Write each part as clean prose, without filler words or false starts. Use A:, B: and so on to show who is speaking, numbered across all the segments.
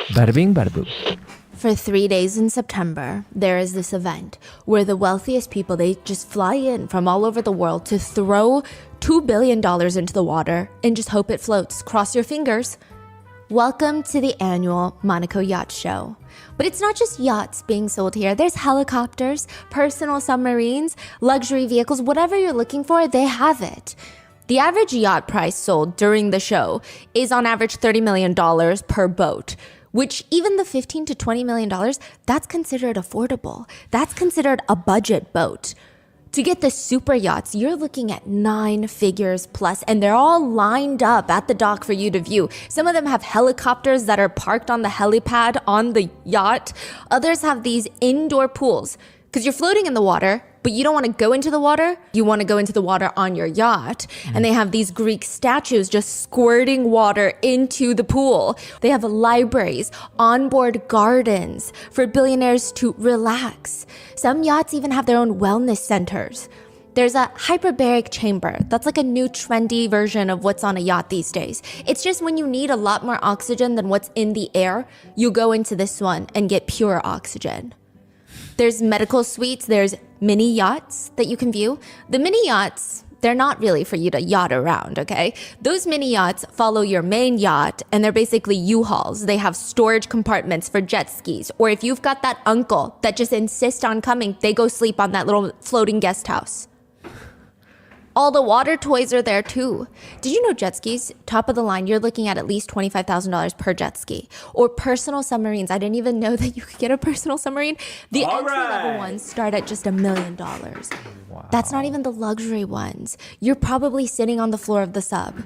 A: Bada bing, bada boom.
B: For 3 days in September, there is this event where the wealthiest people, they just fly in from all over the world to throw $2 billion into the water and just hope it floats. Cross your fingers. Welcome to the annual Monaco Yacht Show. But it's not just yachts being sold here. There's helicopters, personal submarines, luxury vehicles, whatever you're looking for, they have it. The average yacht price sold during the show is on average $30 million per boat, which even the $15 to $20 million, that's considered affordable. That's considered a budget boat. To get the super yachts, you're looking at 9 figures plus, and they're all lined up at the dock for you to view. Some of them have helicopters that are parked on the helipad on the yacht. Others have these indoor pools, because you're floating in the water, but you don't want to go into the water. You want to go into the water on your yacht. And they have these Greek statues just squirting water into the pool. They have libraries, onboard gardens for billionaires to relax. Some yachts even have their own wellness centers. There's a hyperbaric chamber. That's like a new trendy version of what's on a yacht these days. It's just when you need a lot more oxygen than what's in the air, you go into this one and get pure oxygen. There's medical suites, there's mini yachts that you can view. The mini yachts, they're not really for you to yacht around, okay? Those mini yachts follow your main yacht, and they're basically U-Hauls. They have storage compartments for jet skis. Or if you've got that uncle that just insists on coming, they go sleep on that little floating guest house. All the water toys are there too. Did you know jet skis, top of the line, you're looking at least $25,000 per jet ski. Or personal submarines. I didn't even know that you could get a personal submarine. The entry-level ones start at just $1 million. Wow. That's not even the luxury ones. You're probably sitting on the floor of the sub.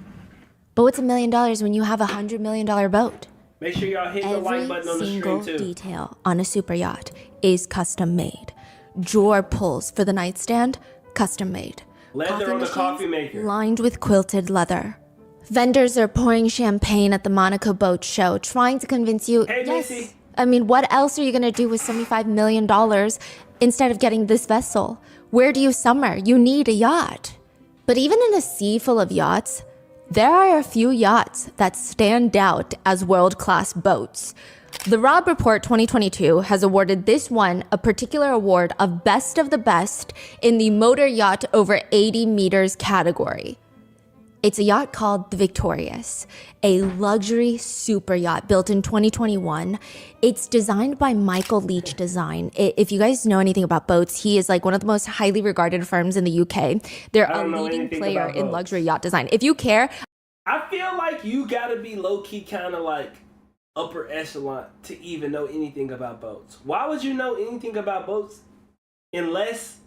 B: But what's $1 million when you have a $100 million boat?
C: Make sure y'all hit the like button on the stream too.
B: Every single detail on a super yacht is custom made. Drawer pulls for the nightstand, custom made.
C: Leather on the coffee maker.
B: Lined with quilted leather. Vendors are pouring champagne at the Monaco Boat Show, trying to convince you,
C: hey,
B: yes,
C: Missy.
B: I mean, what else are you going to do with $75 million instead of getting this vessel? Where do you summer? You need a yacht. But even in a sea full of yachts, there are a few yachts that stand out as world-class boats. The Robb Report 2022 has awarded this one a particular award of Best of the Best in the Motor Yacht over 80 meters category. It's a yacht called the Victorious, a luxury super yacht built in 2021. It's designed by Michael Leach Design. If you guys know anything about boats, he is like one of the most highly regarded firms in the UK. They're a leading player in luxury yacht design. If you care,
C: I feel like you gotta be low-key kind of like upper echelon to even know anything about boats. Why would you know anything about boats unless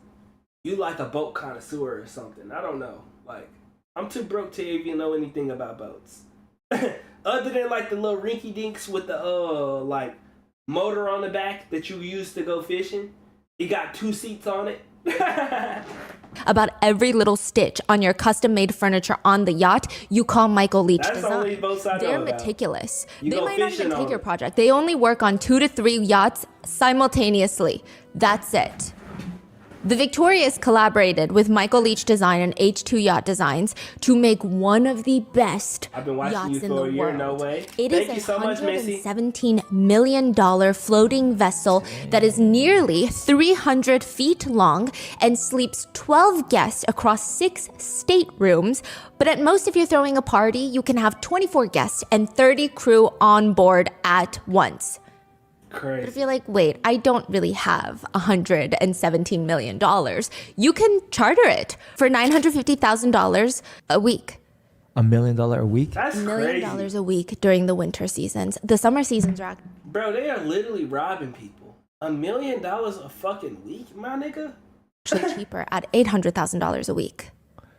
C: you like a boat connoisseur or something? I don't know. Like, I'm too broke to even know anything about boats. Other than like the little rinky dinks with the like motor on the back that you use to go fishing. It got 2 seats on it.
B: About every little stitch on your custom-made furniture on the yacht, you call Michael Leach
C: That's
B: Design.
C: only boats I know
B: They're
C: about.
B: meticulous.
C: You
B: They
C: go
B: might not
C: fishing
B: even
C: on
B: take your
C: it.
B: project. They only work on 2 to 3 yachts simultaneously. That's it. The Victorious collaborated with Michael Leach Design and H2 Yacht Designs to make one of the best
C: I've been watching
B: yachts
C: you
B: in
C: for
B: the
C: a year,
B: world.
C: no way.
B: It
C: Thank
B: is
C: you so much, Missy.
B: $117 million floating vessel that is nearly 300 feet long and sleeps 12 guests across 6 staterooms. But at most, if you're throwing a party, you can have 24 guests and 30 crew on board at once.
C: Crazy.
B: But if you're like, wait, I don't really have $117 million, you can charter it for $950,000 a week.
A: $1 million a week?
C: That's
B: $1
C: crazy.
B: million a week during the winter seasons. The summer seasons are
C: Bro, they are literally robbing people. $1 million a fucking week, my nigga?
B: actually cheaper at $800,000 a week.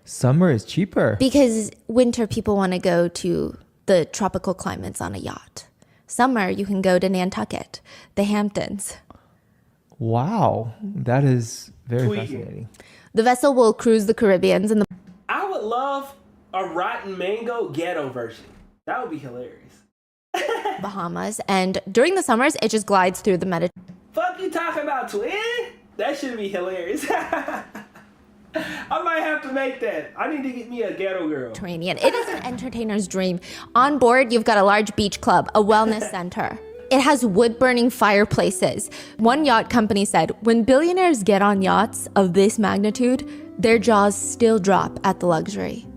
A: Summer is cheaper.
B: Because winter people want to go to the tropical climates on a yacht. Summer, you can go to Nantucket, the Hamptons.
A: Wow. That is very
C: Tweaking.
A: fascinating.
B: The vessel will cruise the Caribbeans and the
C: I would love a Rotten Mango ghetto version. That would be hilarious.
B: Bahamas. And during the summers, it just glides through the Mediterranean.
C: Fuck you talking about, twin? That should be hilarious. I might have to make that. I need to get me a ghetto girl.
B: It is an entertainer's dream. On board, you've got a large beach club, a wellness center. It has wood-burning fireplaces. One yacht company said, when billionaires get on yachts of this magnitude, their jaws still drop at the luxury.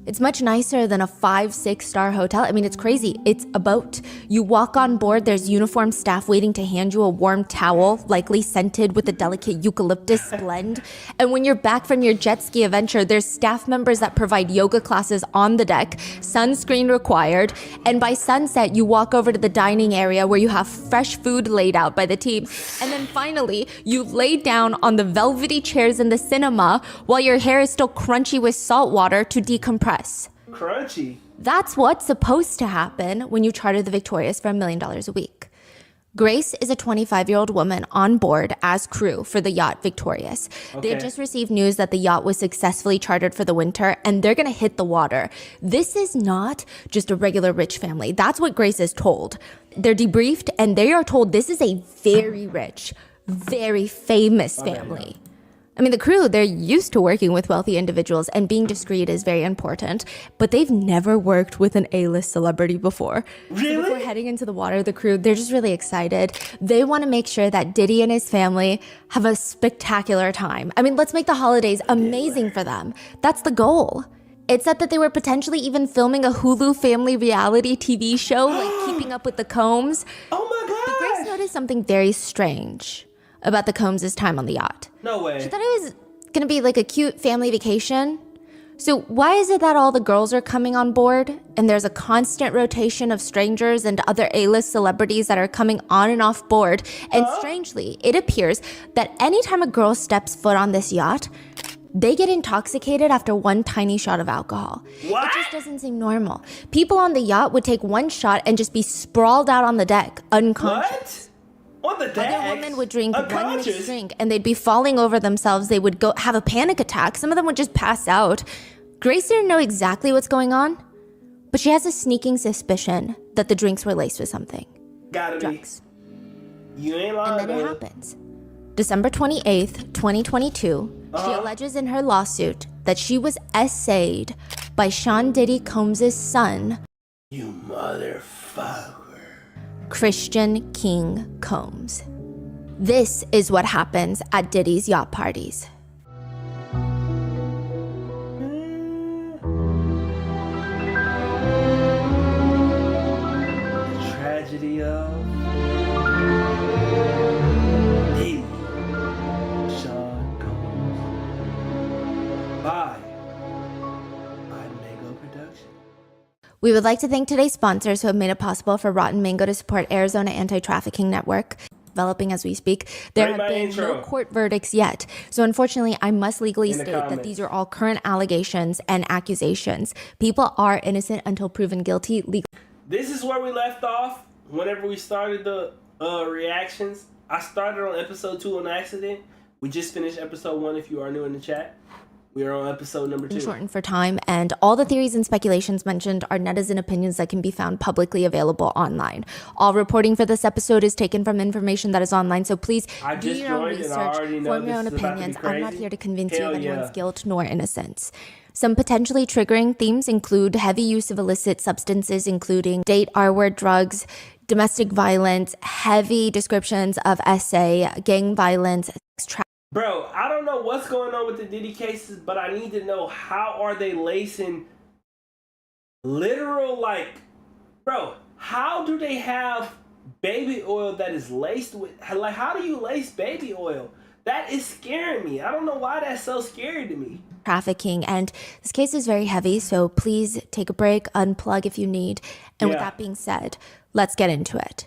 B: It's much nicer than a 5-6-star hotel. I mean, it's crazy. It's a boat. You walk on board, there's uniformed staff waiting to hand you a warm towel, likely scented with a delicate eucalyptus blend. And when you're back from your jet ski adventure, there's staff members that provide yoga classes on the deck, sunscreen required. And by sunset, you walk over to the dining area where you have fresh food laid out by the team. And then finally, you lay down on the velvety chairs in the cinema while your hair is still crunchy with salt water to decompress.
C: Crunchy.
B: That's what's supposed to happen when you charter the Victorious for $1 million a week. Grace is a 25-year-old woman on board as crew for the yacht Victorious.
C: Okay.
B: They had just received news that the yacht was successfully chartered for the winter, and they're gonna hit the water. This is not just a regular rich family. That's what Grace is told. They're debriefed, and they are told this is a very rich, very famous family. I mean, the crew, they're used to working with wealthy individuals, and being discreet is very important, but they've never worked with an A-list celebrity before.
C: Really?
B: So before heading into the water, the crew, they're just really excited. They want to make sure that Diddy and his family have a spectacular time. I mean, let's make the holidays amazing for them. That's the goal. It said that they were potentially even filming a Hulu family reality TV show, like Keeping Up with the Combs.
C: Oh my God.
B: But Grace noticed something very strange about the Combs' time on the yacht.
C: No way.
B: She thought it was gonna be like a cute family vacation. So why is it that all the girls are coming on board and there's a constant rotation of strangers and other A-list celebrities that are coming on and off board? And strangely, it appears that anytime a girl steps foot on this yacht, they get intoxicated after one tiny shot of alcohol.
C: What?
B: It just doesn't seem normal. People on the yacht would take one shot and just be sprawled out on the deck, unconscious.
C: What? On the deck?
B: Other women would drink one
C: Unconscious?
B: mixed drink and they'd be falling over themselves. They would go have a panic attack. Some of them would just pass out. Grace didn't know exactly what's going on, but she has a sneaking suspicion that the drinks were laced with something.
C: Gotta
B: Drugs.
C: be. You ain't lying.
B: And then it
C: man.
B: happens. December 28th, 2022, she alleges in her lawsuit that she was essayed by Sean Diddy Combs' son,
C: You motherfucker.
B: Christian King Combs. This is what happens at Diddy's yacht parties.
C: Tragedy of Diddy, Sean Combs. By Mango Production.
B: We would like to thank today's sponsors who have made it possible for Rotten Mango to support Arizona Anti-Trafficking Network. Developing as we speak. There
C: Rate
B: have
C: my
B: been
C: intro.
B: no court verdicts yet. So unfortunately, I must legally
C: In the
B: state that
C: comments.
B: these are all current allegations and accusations. People are innocent until proven guilty.
C: This is where we left off whenever we started the reactions. I started on episode 2 on accident. We just finished episode 1 if you are new in the chat. We are on episode number 2.
B: Shortened for time, and all the theories and speculations mentioned are netizen opinions that can be found publicly available online. All reporting for this episode is taken from information that is online, so please
C: I
B: do
C: just
B: your own
C: joined and I
B: research,
C: already know
B: form your own
C: this is about to be
B: opinions. I'm not
C: crazy.
B: here to convince you
C: Hell
B: of anyone's
C: yeah.
B: guilt nor innocence. Some potentially triggering themes include heavy use of illicit substances, including date R-word drugs, domestic violence, heavy descriptions of SA, gang violence,
C: Bro, I don't know what's going on with the Diddy cases, but I need to know how are they lacing literal, like, bro, how do they have baby oil that is laced with, like, how do you lace baby oil? That is scaring me. I don't know why that's so scary to me.
B: trafficking, and this case is very heavy, so please take a break, unplug if you need. And with
C: Yeah.
B: that being said, let's get into it.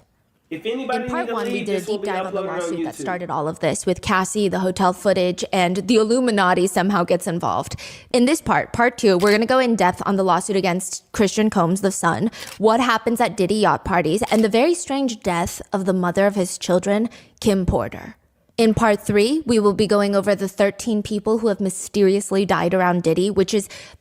C: If anybody
B: In part
C: need to
B: one, we
C: leave,
B: did a
C: this will
B: deep
C: be
B: dive on the
C: uploaded on
B: lawsuit that
C: YouTube.
B: started all of this with Cassie, the hotel footage, and the Illuminati somehow gets involved. In this part 2, we're going to go in depth on the lawsuit against Christian Combs, the son, what happens at Diddy yacht parties, and the very strange death of the mother of his children, Kim Porter. In part 3, we will be going over the 13 people who have mysteriously died around Diddy,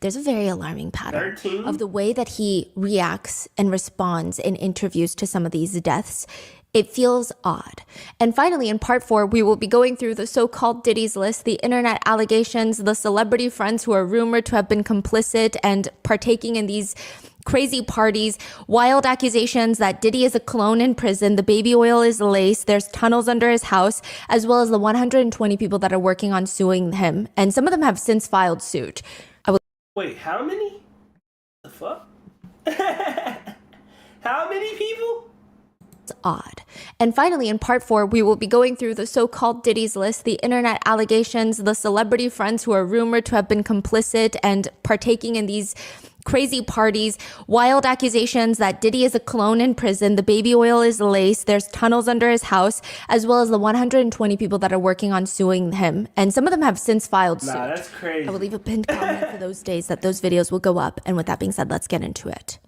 B: there's a very alarming pattern
C: 13?
B: of the way that he reacts and responds in interviews to some of these deaths. It feels odd. And finally, in part 4, we will be going through the so-called Diddy's list, the internet allegations, the celebrity friends who are rumored to have been complicit and partaking in these crazy parties, wild accusations that Diddy is a clone in prison, the baby oil is lace, there's tunnels under his house, as well as the 120 people that are working on suing him. And some of them have since filed suit.
C: Wait, how many? The fuck? How many people?
B: It's odd. And finally, in part 4, we will be going through the so-called Diddy's list, the internet allegations, the celebrity friends who are rumored to have been complicit and partaking in these crazy parties, wild accusations that Diddy is a clone in prison, the baby oil is lace, there's tunnels under his house, as well as the 120 people that are working on suing him. And some of them have since filed suit.
C: Nah, that's crazy.
B: I will leave a pinned comment for those days that those videos will go up. And with that being said, let's get into it.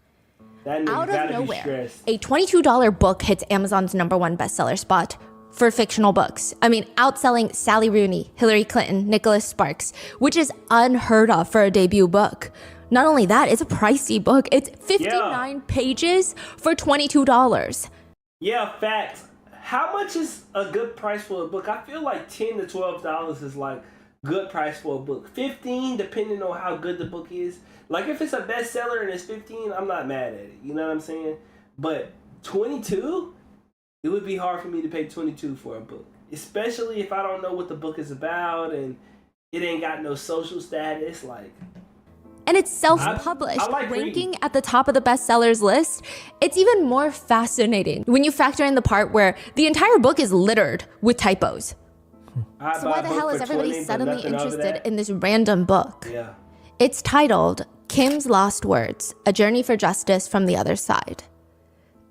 C: That
B: Out
C: nigga
B: of
C: gotta be
B: nowhere,
C: stressed.
B: a $22 book hits Amazon's #1 bestseller spot for fictional books. I mean, outselling Sally Rooney, Hillary Clinton, Nicholas Sparks, which is unheard of for a debut book. Not only that, it's a pricey book. It's 59 pages for $22.
C: Yeah, facts. How much is a good price for a book? I feel like $10 to $12 is like good price for a book. 15 depending on how good the book is. Like if it's a bestseller and it's 15, I'm not mad at it. You know what I'm saying? But 22, it would be hard for me to pay 22 for a book, especially if I don't know what the book is about and it ain't got no social status. Like,
B: And it's self-published,
C: I like
B: ranking
C: reading.
B: at the top of the bestsellers list. It's even more fascinating when you factor in the part where the entire book is littered with typos.
C: I
B: So
C: buy
B: why
C: a
B: the
C: book
B: hell
C: for
B: is everybody
C: 20, but
B: suddenly
C: nothing over
B: interested
C: that.
B: in this random book?
C: Yeah.
B: It's titled Kim's Lost Words, A Journey for Justice from the Other Side.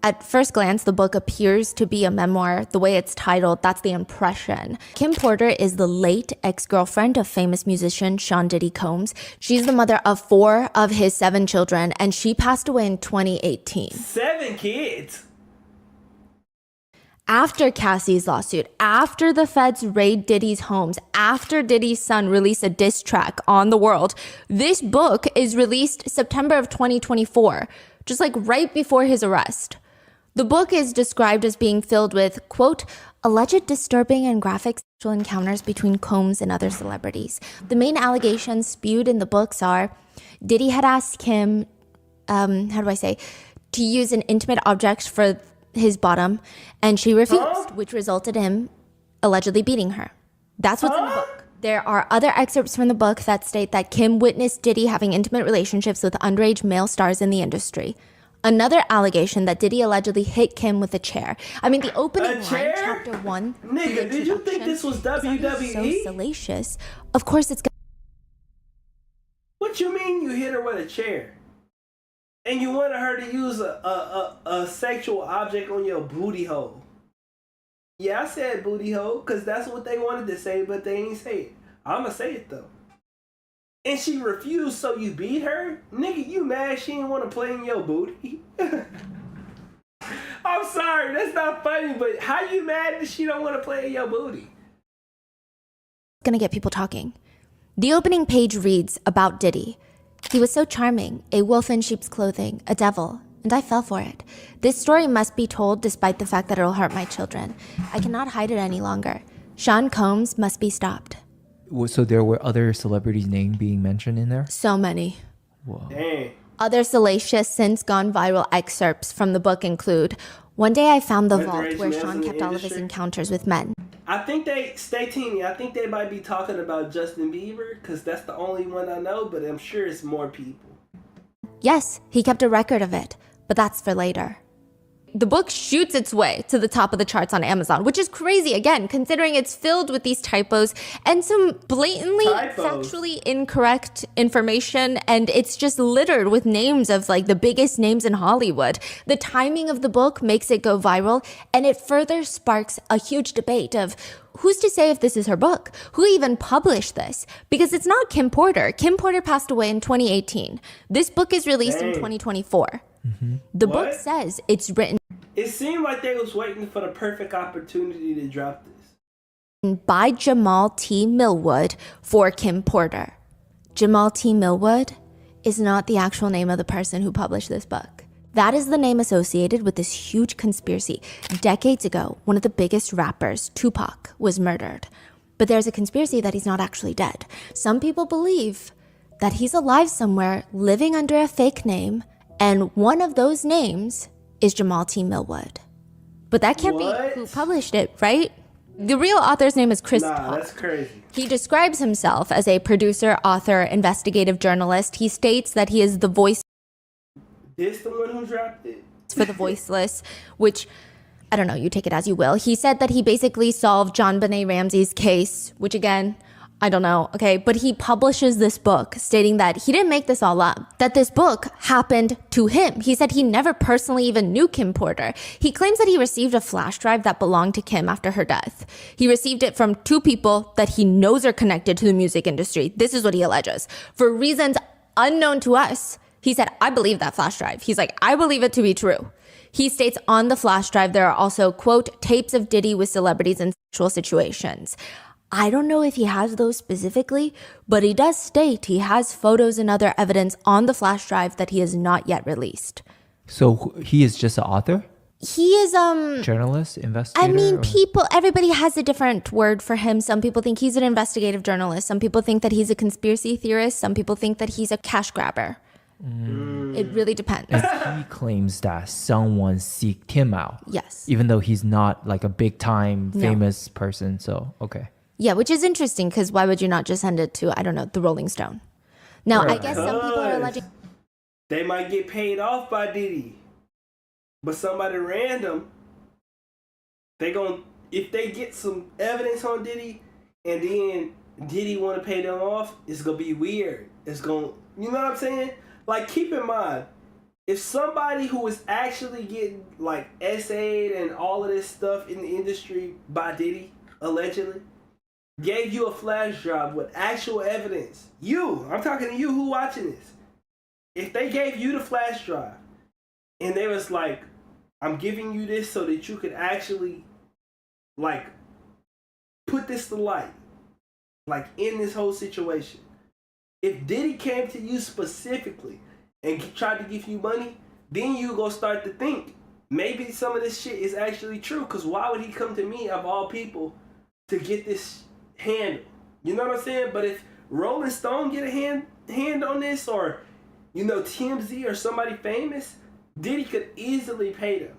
B: At first glance, the book appears to be a memoir. The way it's titled, that's the impression. Kim Porter is the late ex-girlfriend of famous musician Sean Diddy Combs. She's the mother of 4 of his 7 children, and she passed away in 2018.
C: 7 kids.
B: After Cassie's lawsuit, after the feds raid Diddy's homes, after Diddy's son released a diss track on the world, this book is released September of 2024, just like right before his arrest. The book is described as being filled with, quote, alleged disturbing and graphic sexual encounters between Combs and other celebrities. The main allegations spewed in the books are Diddy had asked Kim, to use an intimate object for his bottom, and she refused, which resulted in him allegedly beating her. That's what's in the book. There are other excerpts from the book that state that Kim witnessed Diddy having intimate relationships with underage male stars in the industry. Another allegation that Diddy allegedly hit Kim with a chair. I mean, the opening line, chapter 1.
C: Nigga, did you think this was WWE?
B: So salacious. Of course, it's.
C: What you mean you hit her with a chair? And you wanted her to use a sexual object on your booty hole? Yeah, I said booty hole because that's what they wanted to say, but they ain't say it. I'ma say it though. And she refused, so you beat her? Nigga, you mad she didn't want to play in your booty? I'm sorry, that's not funny, but how you mad that she don't want to play in your booty?
B: Gonna get people talking. The opening page reads about Diddy. He was so charming, a wolf in sheep's clothing, a devil, and I fell for it. This story must be told despite the fact that it'll hurt my children. I cannot hide it any longer. Sean Combs must be stopped.
A: So there were other celebrities' names being mentioned in there?
B: So many.
A: Whoa.
C: Dang.
B: Other salacious, since gone viral excerpts from the book include, one day I found the vault
C: Underage
B: where
C: males
B: Sean
C: in the
B: kept all of his
C: industry?
B: encounters with men.
C: I think stay tuned. I think they might be talking about Justin Bieber because that's the only one I know, but I'm sure it's more people.
B: Yes, he kept a record of it, but that's for later. The book shoots its way to the top of the charts on Amazon, which is crazy, again, considering it's filled with these typos and some blatantly factually incorrect information, and it's just littered with names of like the biggest names in Hollywood. The timing of the book makes it go viral, and it further sparks a huge debate of who's to say if this is her book? Who even published this? Because it's not Kim Porter. Kim Porter passed away in 2018. This book is released in 2024. The book
C: What?
B: says it's written
C: It seemed like they was waiting for the perfect opportunity to drop this.
B: by Jamal T. Millwood for Kim Porter. Jamal T. Millwood is not the actual name of the person who published this book. That is the name associated with this huge conspiracy. Decades ago, one of the biggest rappers, Tupac, was murdered. But there's a conspiracy that he's not actually dead. Some people believe that he's alive somewhere, living under a fake name, And one of those names is Jamal T. Millwood. But that can't be who published it, right? The real author's name is Chris Todd.
C: That's crazy.
B: He describes himself as a producer, author, investigative journalist. He states that he is the voice
C: This the one who dropped it?
B: for the voiceless, which, I don't know, you take it as you will. He said that he basically solved John Benet Ramsey's case, which again, I don't know, okay? But he publishes this book stating that he didn't make this all up, that this book happened to him. He said he never personally even knew Kim Porter. He claims that he received a flash drive that belonged to Kim after her death. He received it from two people that he knows are connected to the music industry. This is what he alleges. For reasons unknown to us, he said, I believe that flash drive. He's like, I believe it to be true. He states on the flash drive, there are also, quote, tapes of Diddy with celebrities in sexual situations. I don't know if he has those specifically, but he does state he has photos and other evidence on the flash drive that he has not yet released.
A: So he is just an author?
B: He is,
A: Journalist, investigator?
B: I mean, everybody has a different word for him. Some people think he's an investigative journalist. Some people think that he's a conspiracy theorist. Some people think that he's a cash grabber. It really depends.
A: And he claims that someone seeked him out.
B: Yes.
A: Even though he's not like a big time famous person. So, okay.
B: Yeah, which is interesting because why would you not just send it to, I don't know, the Rolling Stone? Now, I guess some people are alleging
C: they might get paid off by Diddy, but somebody random, if they get some evidence on Diddy and then Diddy want to pay them off, it's gonna be weird. You know what I'm saying? Like, keep in mind, if somebody who is actually getting like essayed and all of this stuff in the industry by Diddy, allegedly, gave you a flash drive with actual evidence, I'm talking to you who watching this. If they gave you the flash drive and they was like, I'm giving you this so that you could actually like put this to light, like in this whole situation. If Diddy came to you specifically and tried to give you money, then you go start to think maybe some of this shit is actually true. Because why would he come to me of all people to get this handle? You know what I'm saying? But if Rolling Stone get a hand on this, or TMZ or somebody famous, Diddy could easily pay them.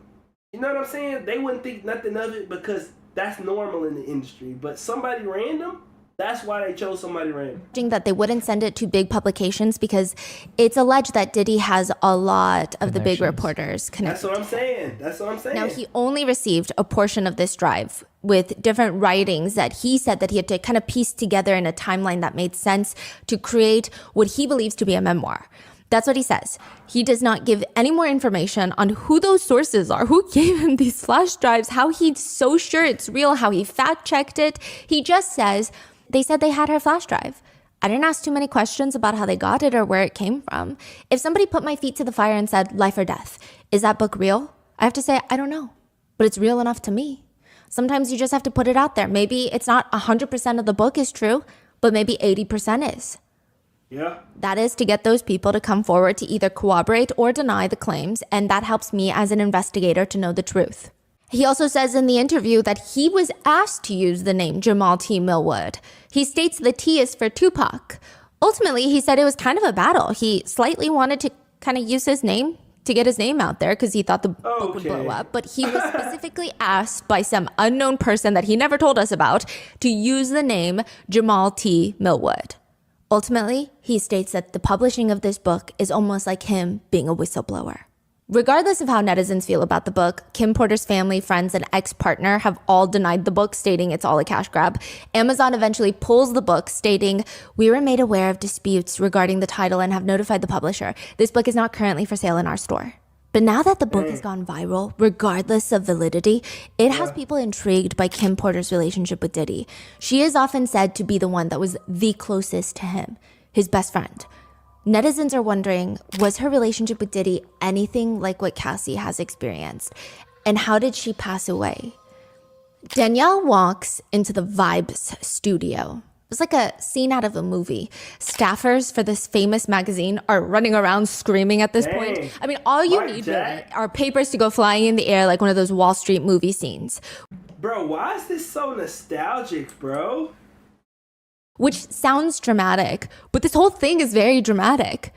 C: You know what I'm saying? They wouldn't think nothing of it because that's normal in the industry. But somebody random, that's why they chose somebody random.
B: That they wouldn't send it to big publications because it's alleged that Diddy has a lot of the big reporters connected.
C: That's what I'm saying.
B: Now, he only received a portion of this drive with different writings that he said that he had to kind of piece together in a timeline that made sense to create what he believes to be a memoir. That's what he says. He does not give any more information on who those sources are, who gave him these flash drives, how he's so sure it's real, how he fact-checked it. He just says, they said they had her flash drive. I didn't ask too many questions about how they got it or where it came from. If somebody put my feet to the fire and said, life or death, is that book real? I have to say, I don't know, but it's real enough to me. Sometimes you just have to put it out there. Maybe it's not 100% of the book is true, but maybe 80% is.
C: Yeah.
B: That is to get those people to come forward to either corroborate or deny the claims, and that helps me as an investigator to know the truth. He also says in the interview that he was asked to use the name Jamal T. Millwood. He states the T is for Tupac. Ultimately, he said it was kind of a battle. He slightly wanted to kind of use his name to get his name out there because he thought the book would blow up. But he was specifically asked by some unknown person that he never told us about to use the name Jamal T. Millwood. Ultimately, he states that the publishing of this book is almost like him being a whistleblower. Regardless of how netizens feel about the book, Kim Porter's family, friends, and ex-partner have all denied the book, stating it's all a cash grab. Amazon eventually pulls the book, stating, we were made aware of disputes regarding the title and have notified the publisher. This book is not currently for sale in our store. But now that the book has gone viral, regardless of validity, it has people intrigued by Kim Porter's relationship with Diddy. She is often said to be the one that was the closest to him, his best friend. Netizens are wondering, was her relationship with Diddy anything like what Cassie has experienced? And how did she pass away? Danielle walks into the Vibes studio. It's like a scene out of a movie. Staffers for this famous magazine are running around screaming at this point. I mean, all you need really are papers to go flying in the air like one of those Wall Street movie scenes.
C: Bro, why is this so nostalgic, bro?
B: Which sounds dramatic, but this whole thing is very dramatic.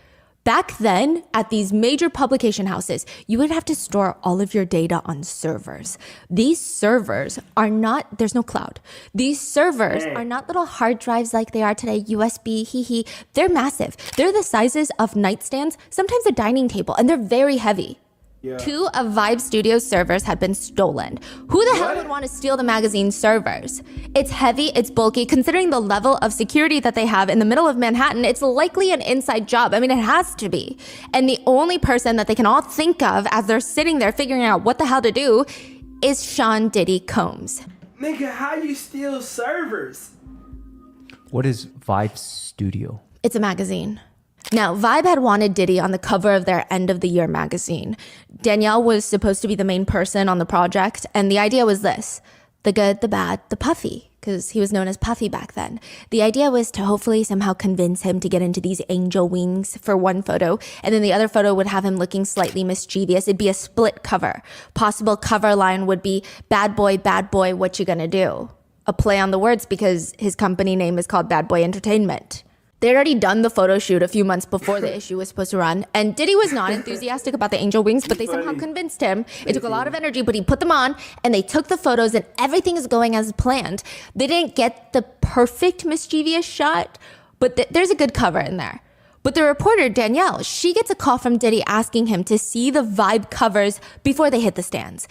B: Back then, at these major publication houses, you would have to store all of your data on servers. These servers are not, there's no cloud. These servers are not little hard drives like they are today, USB, They're massive. They're the sizes of nightstands, sometimes a dining table, and they're very heavy.
C: Yeah.
B: 2 of Vibe Studios' servers had been stolen. Who the hell would want to steal the magazine's servers? It's heavy, it's bulky. Considering the level of security that they have in the middle of Manhattan, it's likely an inside job. I mean, it has to be. And the only person that they can all think of as they're sitting there figuring out what the hell to do is Sean Diddy Combs.
C: Nigga, how you steal servers?
A: What is Vibe Studio?
B: It's a magazine. Now, Vibe had wanted Diddy on the cover of their end of the year magazine. Danielle was supposed to be the main person on the project, and the idea was this: the good, the bad, the Puffy, because he was known as Puffy back then. The idea was to hopefully somehow convince him to get into these angel wings for one photo, and then the other photo would have him looking slightly mischievous. It'd be a split cover. Possible cover line would be, bad boy, what you gonna do? A play on the words because his company name is called Bad Boy Entertainment. They'd already done the photo shoot a few months before the issue was supposed to run, and Diddy was not enthusiastic about the angel wings, but they somehow convinced him. It took a lot of energy, but he put them on, and they took the photos, and everything is going as planned. They didn't get the perfect mischievous shot, but there's a good cover in there. But the reporter, Danielle, she gets a call from Diddy asking him to see the Vibe covers before they hit the stands.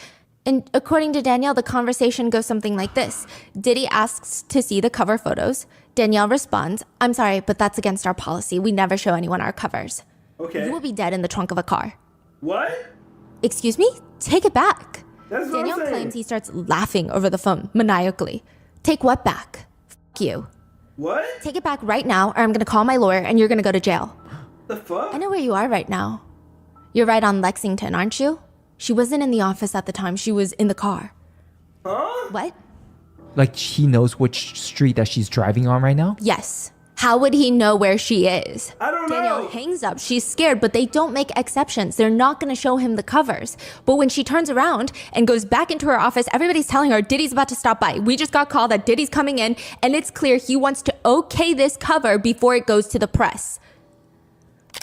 B: And according to Danielle, the conversation goes something like this. Diddy asks to see the cover photos. Danielle responds, "I'm sorry, but that's against our policy. We never show anyone our covers.
C: Okay.
B: You will be dead in the trunk of a car."
C: What?
B: Excuse me? Take it back.
C: That's what
B: Danielle
C: I'm saying.
B: claims he starts laughing over the phone maniacally. Take what back? F you.
C: What?
B: Take it back right now, or I'm going to call my lawyer and you're going to go to jail.
C: The fuck?
B: I know where you are right now. You're right on Lexington, aren't you? She wasn't in the office at the time. She was in the car.
C: Huh?
B: What?
A: Like he knows which street that she's driving on right now?
B: Yes. How would he know where she is?
C: I don't
B: Danielle
C: know.
B: hangs up. She's scared, but they don't make exceptions. They're not going to show him the covers. But when she turns around and goes back into her office, everybody's telling her Diddy's about to stop by. We just got called that Diddy's coming in, and it's clear he wants to okay this cover before it goes to the press.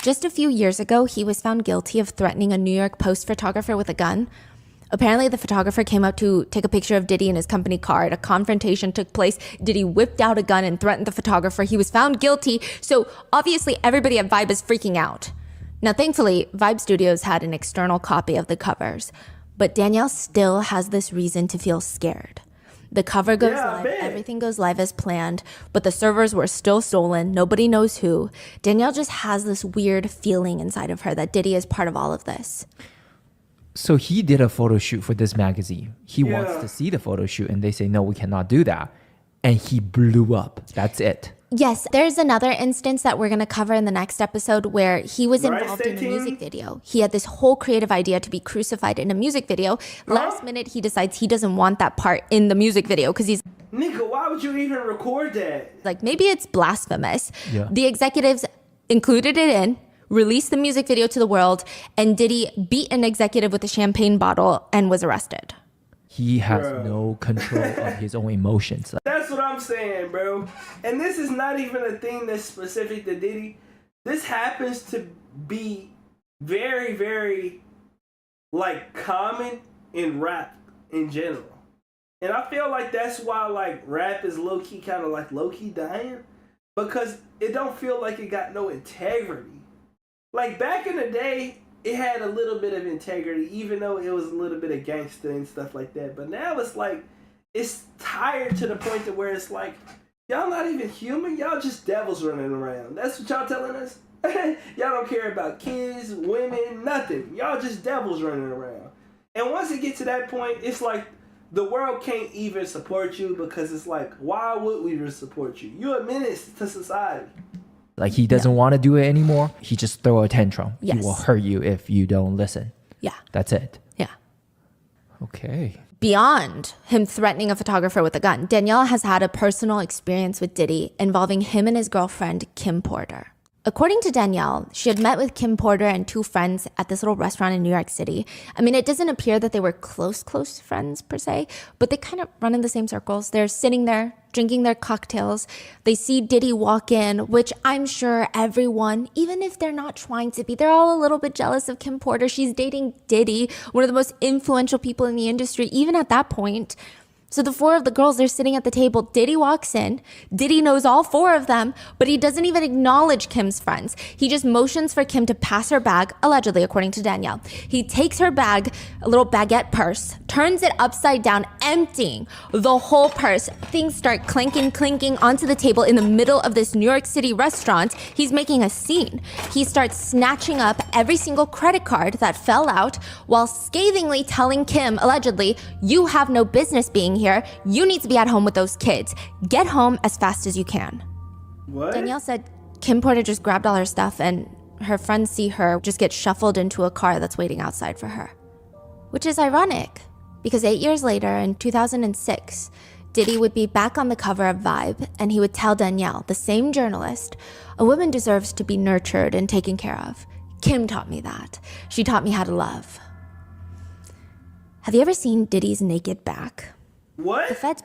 B: Just a few years ago, he was found guilty of threatening a New York Post photographer with a gun. Apparently, the photographer came out to take a picture of Diddy in his company car. A confrontation took place. Diddy whipped out a gun and threatened the photographer. He was found guilty. So obviously, everybody at Vibe is freaking out. Now, thankfully, Vibe Studios had an external copy of the covers. But Danielle still has this reason to feel scared. The cover goes live, everything goes live as planned, but the servers were still stolen. Nobody knows who. Danielle just has this weird feeling inside of her that Diddy is part of all of this.
A: So he did a photo shoot for this magazine. He wants to see the photo shoot, and they say, no, we cannot do that. And he blew up. That's it.
B: Yes, there's another instance that we're going to cover in the next episode where he was involved in a music video. He had this whole creative idea to be crucified in a music video. Last minute, he decides he doesn't want that part in the music video because he's
C: Nigga, why would you even record that?
B: like, maybe it's blasphemous.
A: Yeah.
B: The executives included it in, released the music video to the world, and Diddy beat an executive with a champagne bottle and was arrested.
A: He has no control of his own emotions.
C: That's what I'm saying, bro. And this is not even a thing that's specific to Diddy. This happens to be very, very, like, common in rap in general. And I feel like that's why, like, rap is low-key, kind of like low-key dying. Because it don't feel like it got no integrity. Like, back in the day, it had a little bit of integrity, even though it was a little bit of gangster and stuff like that. But now it's like, it's tired to the point to where it's like, y'all not even human. Y'all just devils running around. That's what y'all telling us? Y'all don't care about kids, women, nothing. Y'all just devils running around. And once it gets to that point, it's like the world can't even support you because it's like, why would we support you? You're a menace to society.
A: Like he doesn't want to do it anymore. He just throw a tantrum.
B: Yes.
A: He will hurt you if you don't listen.
B: Yeah.
A: That's it.
B: Yeah.
A: Okay.
B: Beyond him threatening a photographer with a gun, Danielle has had a personal experience with Diddy involving him and his girlfriend, Kim Porter. According to Danielle, she had met with Kim Porter and two friends at this little restaurant in New York City. I mean, it doesn't appear that they were close friends per se, but they kind of run in the same circles. They're sitting there drinking their cocktails. They see Diddy walk in, which I'm sure everyone, even if they're not trying to be, they're all a little bit jealous of Kim Porter. She's dating Diddy, one of the most influential people in the industry, even at that point. So the four of the girls, they're sitting at the table. Diddy walks in. Diddy knows all four of them, but he doesn't even acknowledge Kim's friends. He just motions for Kim to pass her bag, allegedly, according to Danielle. He takes her bag, a little baguette purse, turns it upside down, emptying the whole purse. Things start clinking onto the table in the middle of this New York City restaurant. He's making a scene. He starts snatching up every single credit card that fell out while scathingly telling Kim, allegedly, "You have no business being here. You need to be at home with those kids. Get home as fast as you can."
C: What?
B: Danielle said Kim Porter just grabbed all her stuff and her friends see her just get shuffled into a car that's waiting outside for her. Which is ironic because 8 years later, in 2006, Diddy would be back on the cover of Vibe and he would tell Danielle, the same journalist, "A woman deserves to be nurtured and taken care of. Kim taught me that. She taught me how to love." Have you ever seen Diddy's naked back?
C: What?
B: The feds.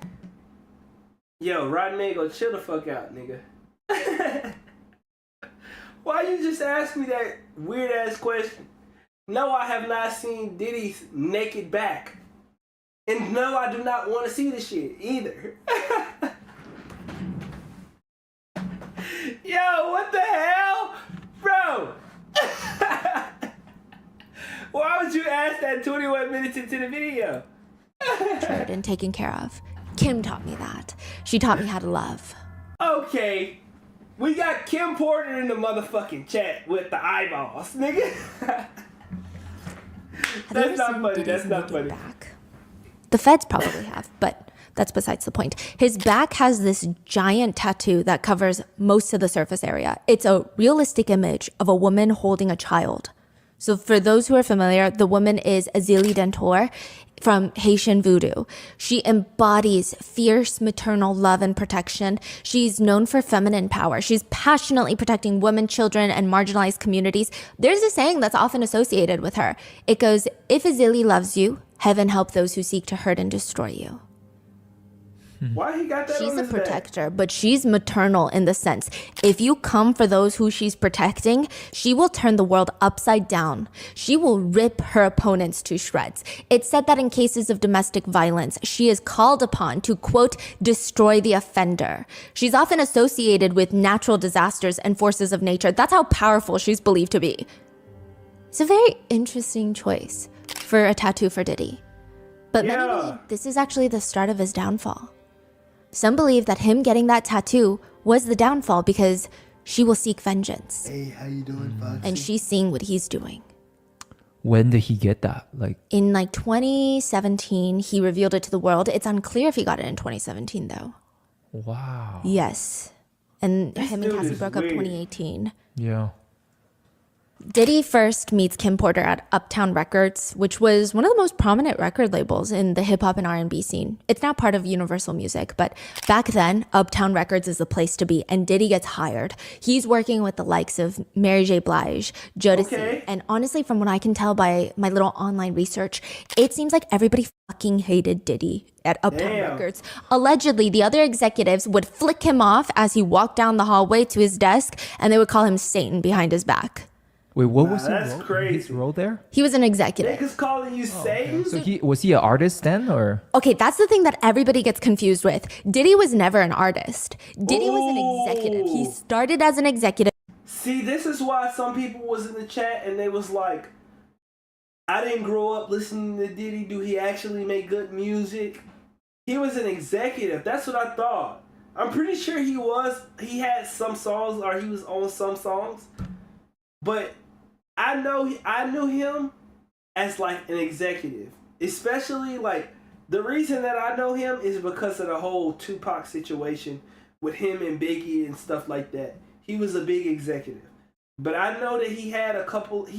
C: Yo, Rodney, go chill the fuck out, nigga. Why you just ask me that weird ass question? No, I have not seen Diddy's naked back. And no, I do not want to see this shit either. Yo, what the hell? Bro! Why would you ask that 21 minutes into the video?
B: And taken care of. Kim taught me that. She taught me how to love.
C: Okay, we got Kim Porter in the motherfucking chat with the eyeballs, nigga. That's not funny. That's not funny.
B: Back? The feds probably have, but that's besides the point. His back has this giant tattoo that covers most of the surface area. It's a realistic image of a woman holding a child. So for those who are familiar, the woman is Azili Dentor from Haitian voodoo. She embodies fierce maternal love and protection. She's known for feminine power. She's passionately protecting women, children, and marginalized communities. There's a saying that's often associated with her. It goes, "If Azili loves you, heaven help those who seek to hurt and destroy you."
C: Why he got that
B: She's
C: on
B: a
C: his back?
B: protector, but she's maternal in the sense, if you come for those who she's protecting, she will turn the world upside down. She will rip her opponents to shreds. It's said that in cases of domestic violence, she is called upon to, quote, destroy the offender. She's often associated with natural disasters and forces of nature. That's how powerful she's believed to be. It's a very interesting choice for a tattoo for Diddy. But many believe this is actually the start of his downfall. Some believe that him getting that tattoo was the downfall because she will seek vengeance.
D: Hey, how you doing, Foxy?
B: And she's seeing what he's doing.
A: When did he get that?
B: In 2017, he revealed it to the world. It's unclear if he got it in 2017 though.
A: Wow.
B: Yes. And him and
C: dude
B: Cassie
C: is
B: broke up
C: weird.
B: 2018.
A: Yeah.
B: Diddy first meets Kim Porter at Uptown Records, which was one of the most prominent record labels in the hip hop and R&B scene. It's now part of Universal Music, but back then, Uptown Records is the place to be, and Diddy gets hired. He's working with the likes of Mary J. Blige, Jodeci,
C: Okay.
B: and honestly, from what I can tell by my little online research, it seems like everybody fucking hated Diddy at Uptown
C: Damn.
B: Records. Allegedly, the other executives would flick him off as he walked down the hallway to his desk, and they would call him Satan behind his back.
A: Wait, what
C: Nah,
A: was
C: that's
A: his
C: crazy.
A: role there?
B: He was an executive.
C: Niggas calling you Satan?
A: So was he an artist then, or?
B: Okay, that's the thing that everybody gets confused with. Diddy was never an artist. Diddy was an executive. He started as an executive.
C: See, this is why some people was in the chat and they was like, I didn't grow up listening to Diddy. Do he actually make good music? He was an executive. That's what I thought. I'm pretty sure he was. He had some songs or he was on some songs. But I knew him as like an executive. Especially like the reason that I know him is because of the whole Tupac situation with him and Biggie and stuff like that. He was a big executive. But I know that he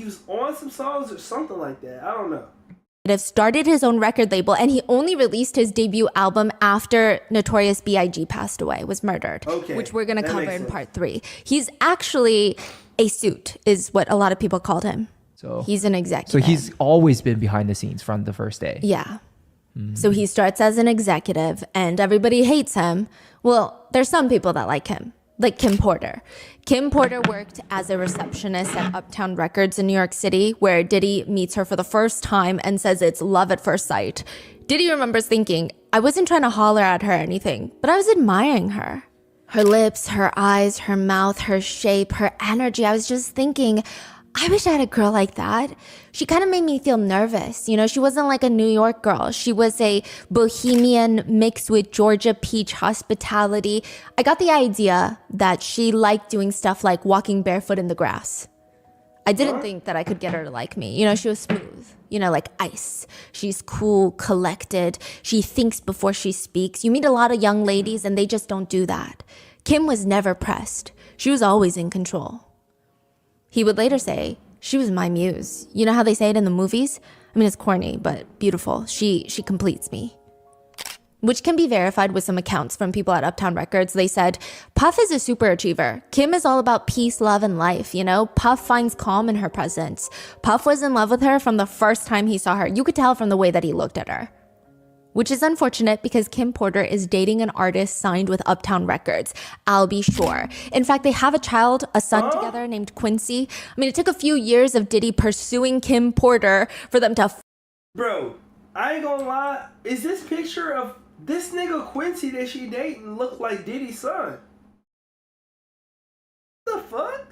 C: was on some songs or something like that. I don't know.
B: started his own record label, and he only released his debut album after Notorious B.I.G. passed away, was murdered, which we're going to cover in part 3. He's actually a suit, is what a lot of people called him. So he's an executive.
A: So he's always been behind the scenes from the first day.
B: Yeah. So he starts as an executive and everybody hates him. Well, there's some people that like him, like Kim Porter. Kim Porter worked as a receptionist at Uptown Records in New York City, where Diddy meets her for the first time and says it's love at first sight. Diddy remembers thinking, I wasn't trying to holler at her or anything, but I was admiring her. Her lips, her eyes, her mouth, her shape, her energy. I was just thinking, I wish I had a girl like that. She kind of made me feel nervous. You know, she wasn't like a New York girl. She was a bohemian mixed with Georgia peach hospitality. I got the idea that she liked doing stuff like walking barefoot in the grass. I didn't think that I could get her to like me. You know, she was smooth, you know, like ice. She's cool, collected. She thinks before she speaks. You meet a lot of young ladies and they just don't do that. Kim was never pressed. She was always in control. He would later say, she was my muse. You know how they say it in the movies? I mean, it's corny, but beautiful. She completes me. Which can be verified with some accounts from people at Uptown Records. They said, Puff is a super achiever. Kim is all about peace, love, and life, you know? Puff finds calm in her presence. Puff was in love with her from the first time he saw her. You could tell from the way that he looked at her. Which is unfortunate because Kim Porter is dating an artist signed with Uptown Records, Albie Shore. In fact, they have a son together named Quincy. I mean, it took a few years of Diddy pursuing Kim Porter for them to...
C: Bro, I ain't gonna lie. Is this picture of this nigga Quincy that she dating look like Diddy's son? What the fuck?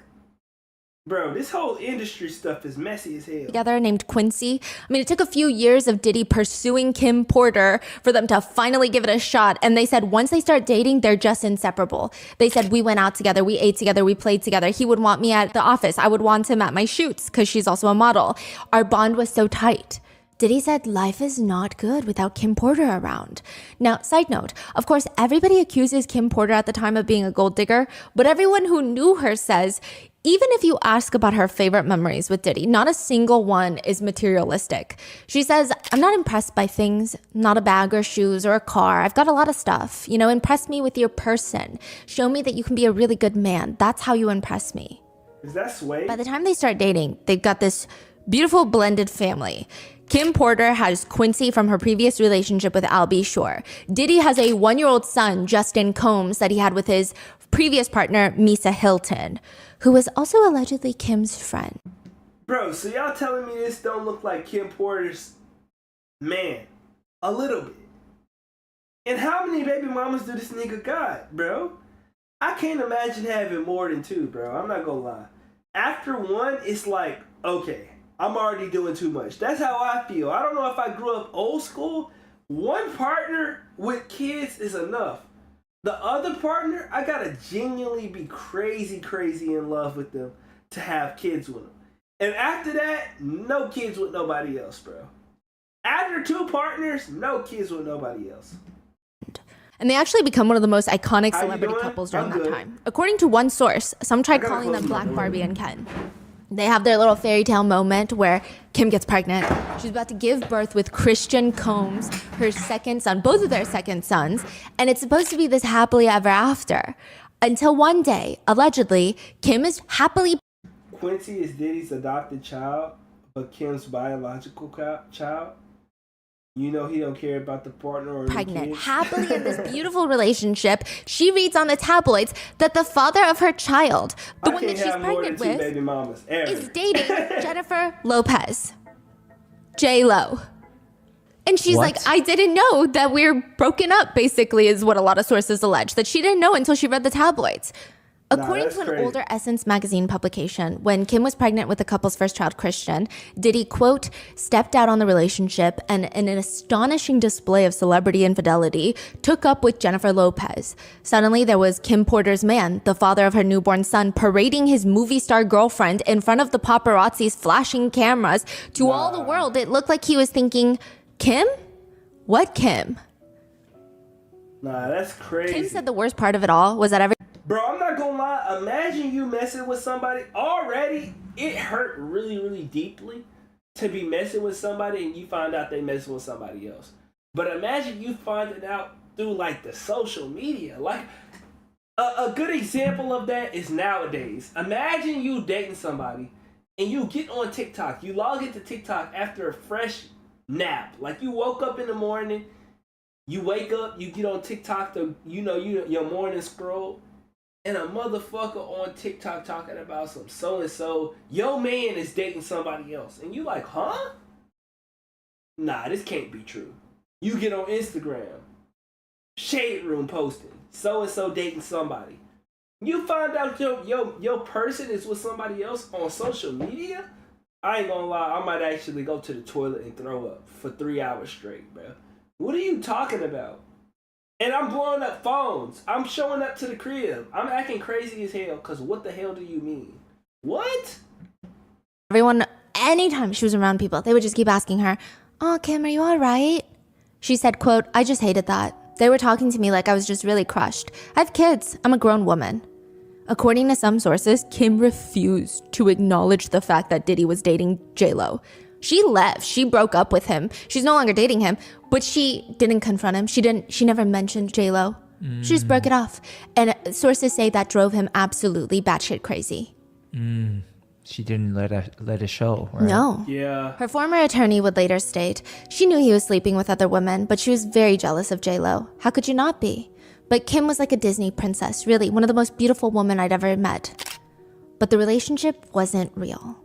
C: Bro, this whole industry stuff is messy as hell.
B: Together named Quincy. I mean, it took a few years of Diddy pursuing Kim Porter for them to finally give it a shot. And they said once they start dating, they're just inseparable. They said we went out together, we ate together, we played together. He would want me at the office. I would want him at my shoots because she's also a model. Our bond was so tight. Diddy said life is not good without Kim Porter around. Now, side note, of course, everybody accuses Kim Porter at the time of being a gold digger, but everyone who knew her says, even if you ask about her favorite memories with Diddy, not a single one is materialistic. She says, I'm not impressed by things, not a bag or shoes or a car. I've got a lot of stuff. You know, impress me with your person. Show me that you can be a really good man. That's how you impress me.
C: Is that sway?
B: By the time they start dating, they've got this beautiful blended family. Kim Porter has Quincy from her previous relationship with Albie Shore. Diddy has a 1-year-old son, Justin Combs, that he had with his previous partner, Misa Hilton, who was also allegedly Kim's friend.
C: Bro, so y'all telling me this don't look like Kim Porter's man? A little bit. And how many baby mamas do this nigga got, bro? I can't imagine having more than 2, bro. I'm not gonna lie. After 1, it's like, okay, I'm already doing too much. That's how I feel. I don't know if I grew up old school. 1 partner with kids is enough. The other partner, I gotta genuinely be crazy in love with them to have kids with them. And after that, no kids with nobody else, bro. After 2 partners, no kids with nobody else.
B: And they actually become one of the most iconic celebrity couples during that time. According to one source, some tried calling them Black Barbie and Ken. They have their little fairy tale moment where Kim gets pregnant. She's about to give birth with Christian Combs, her second son, both of their second sons. And it's supposed to be this happily ever after. Until one day, allegedly, Kim is happily...
C: Quincy is Diddy's adopted child, but Kim's biological child. You know he don't care about the partner or
B: pregnant,
C: the kids.
B: Happily in this beautiful relationship. She reads on the tabloids that the father of her child, the one that she's pregnant with,
C: baby mamas,
B: is dating Jennifer Lopez, J-Lo. And she's like, I didn't know that we're broken up, basically, is what a lot of sources allege. That she didn't know until she read the tabloids. According to an older Essence magazine publication, when Kim was pregnant with the couple's first child, Christian, Diddy, quote, stepped out on the relationship and in an astonishing display of celebrity infidelity, took up with Jennifer Lopez. Suddenly, there was Kim Porter's man, the father of her newborn son, parading his movie star girlfriend in front of the paparazzi's flashing cameras. To all the world, it looked like he was thinking, Kim? What Kim?
C: Nah, that's crazy.
B: Kim said the worst part of it all was that
C: Bro, I'm not gonna lie. Imagine you messing with somebody already. It hurt really deeply to be messing with somebody and you find out they messing with somebody else. But imagine you find it out through like the social media. Like a good example of that is nowadays. Imagine you dating somebody and you get on TikTok. You log into TikTok after a fresh nap. Like you woke up in the morning, you wake up, you get on TikTok to your morning scroll, and a motherfucker on TikTok talking about some so-and-so, your man is dating somebody else. And you like, huh? Nah, this can't be true. You get on Instagram, Shade Room posting, so-and-so dating somebody. You find out your person is with somebody else on social media? I ain't gonna lie, I might actually go to the toilet and throw up for 3 hours straight, bro. What are you talking about? And I'm blowing up phones. I'm showing up to the crib. I'm acting crazy as hell, because what the hell do you mean? What?
B: Everyone, anytime she was around people, they would just keep asking her, "Oh, Kim, are you all right?" She said, quote, "I just hated that. They were talking to me like I was just really crushed. I have kids. I'm a grown woman." According to some sources, Kim refused to acknowledge the fact that Diddy was dating J-Lo. She left. She broke up with him. She's no longer dating him, but she didn't confront him. She never mentioned J-Lo. She just broke it off. And sources say that drove him absolutely batshit crazy.
A: She didn't let it show, right?
B: No.
C: Yeah.
B: Her former attorney would later state, she knew he was sleeping with other women, but she was very jealous of J-Lo. How could you not be? But Kim was like a Disney princess, really, one of the most beautiful women I'd ever met. But the relationship wasn't real.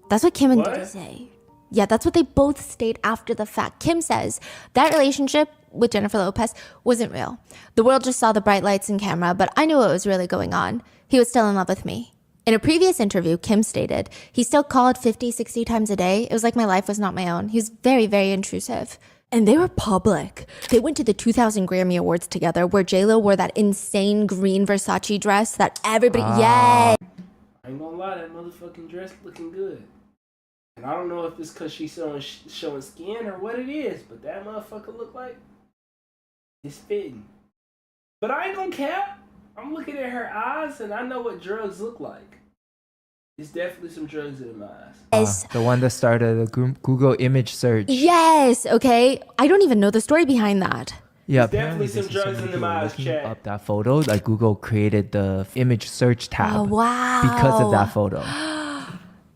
B: That's what Kim and Diddy say. Yeah, that's what they both state after the fact. Kim says that relationship with Jennifer Lopez wasn't real. The world just saw the bright lights and camera, but I knew what was really going on. He was still in love with me. In a previous interview, Kim stated, he still called 50, 60 times a day. It was like my life was not my own. He was very, very intrusive. And they were public. They went to the 2000 Grammy Awards together where J-Lo wore that insane green Versace dress that everybody, yay!
C: I ain't gonna lie, that motherfucking dress looking good. And I don't know if it's because she's showing skin or what it is, but that motherfucker look like it's fitting. But I ain't gonna cap. I'm looking at her eyes and I know what drugs look like. It's definitely some drugs in my eyes.
A: The one that started a Google image search.
B: Yes, okay. I don't even know the story behind that.
A: Yeah,
C: definitely some drugs in the eyes, chat.
A: Up that photo, like Google created the image search tab.
B: Oh, wow.
A: Because of that photo.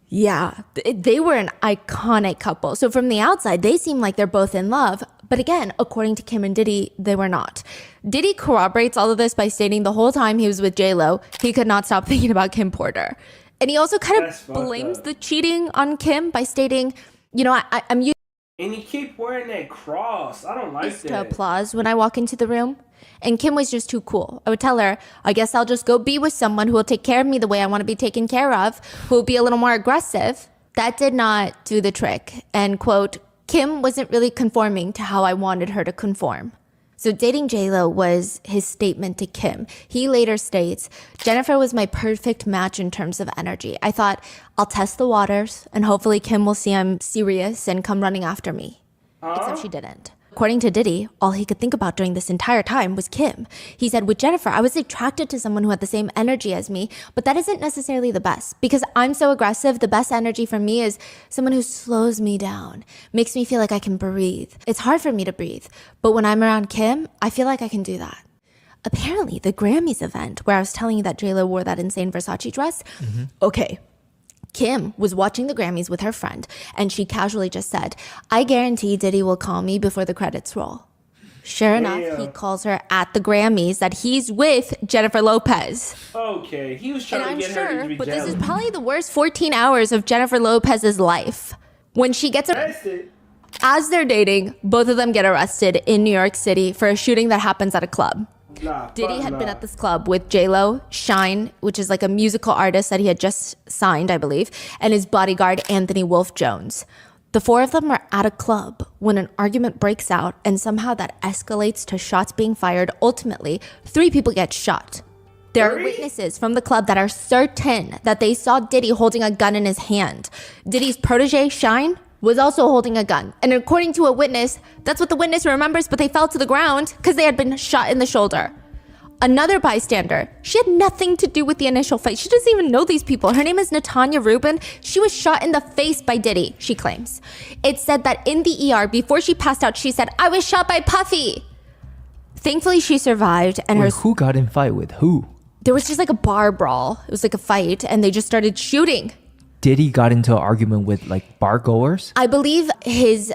B: Yeah, they were an iconic couple. So from the outside, they seem like they're both in love. But again, according to Kim and Diddy, they were not. Diddy corroborates all of this by stating the whole time he was with J-Lo, he could not stop thinking about Kim Porter. And he also kind of blames the cheating on Kim by stating, I'm used
C: and he keep wearing that cross. I don't like that.
B: to applause when I walk into the room. And Kim was just too cool. I would tell her, I guess I'll just go be with someone who will take care of me the way I want to be taken care of, who will be a little more aggressive. That did not do the trick. And quote, Kim wasn't really conforming to how I wanted her to conform. So dating J-Lo was his statement to Kim. He later states, Jennifer was my perfect match in terms of energy. I thought, I'll test the waters and hopefully Kim will see I'm serious and come running after me. Except she didn't. According to Diddy, all he could think about during this entire time was Kim. He said, with Jennifer, I was attracted to someone who had the same energy as me, but that isn't necessarily the best. Because I'm so aggressive, the best energy for me is someone who slows me down, makes me feel like I can breathe. It's hard for me to breathe, but when I'm around Kim, I feel like I can do that. Apparently, the Grammys event, where I was telling you that J-Lo wore that insane Versace dress, okay. Kim was watching the Grammys with her friend, and she casually just said, I guarantee Diddy will call me before the credits roll. Sure enough, he calls her at the Grammys that he's with Jennifer Lopez.
C: Okay, he was trying to get her to be
B: but
C: jealous.
B: this is probably the worst 14 hours of Jennifer Lopez's life. When she gets arrested, as they're dating, both of them get arrested in New York City for a shooting that happens at a club. Diddy had been at this club with J-Lo, Shine, which is like a musical artist that he had just signed, I believe, and his bodyguard, Anthony Wolf Jones. The four of them are at a club when an argument breaks out, and somehow that escalates to shots being fired. Ultimately, 3 people get shot. There are witnesses from the club that are certain that they saw Diddy holding a gun in his hand. Diddy's protege, Shine, was also holding a gun. And according to a witness, that's what the witness remembers, but they fell to the ground because they had been shot in the shoulder. Another bystander. She had nothing to do with the initial fight. She doesn't even know these people. Her name is Natanya Rubin. She was shot in the face by Diddy, she claims. It said that in the ER, before she passed out, she said, "I was shot by Puffy." Thankfully, she survived. And
A: who got in fight with who?
B: There was just like a bar brawl. It was like a fight, and they just started shooting.
A: Diddy got into an argument with like bar goers?
B: I believe his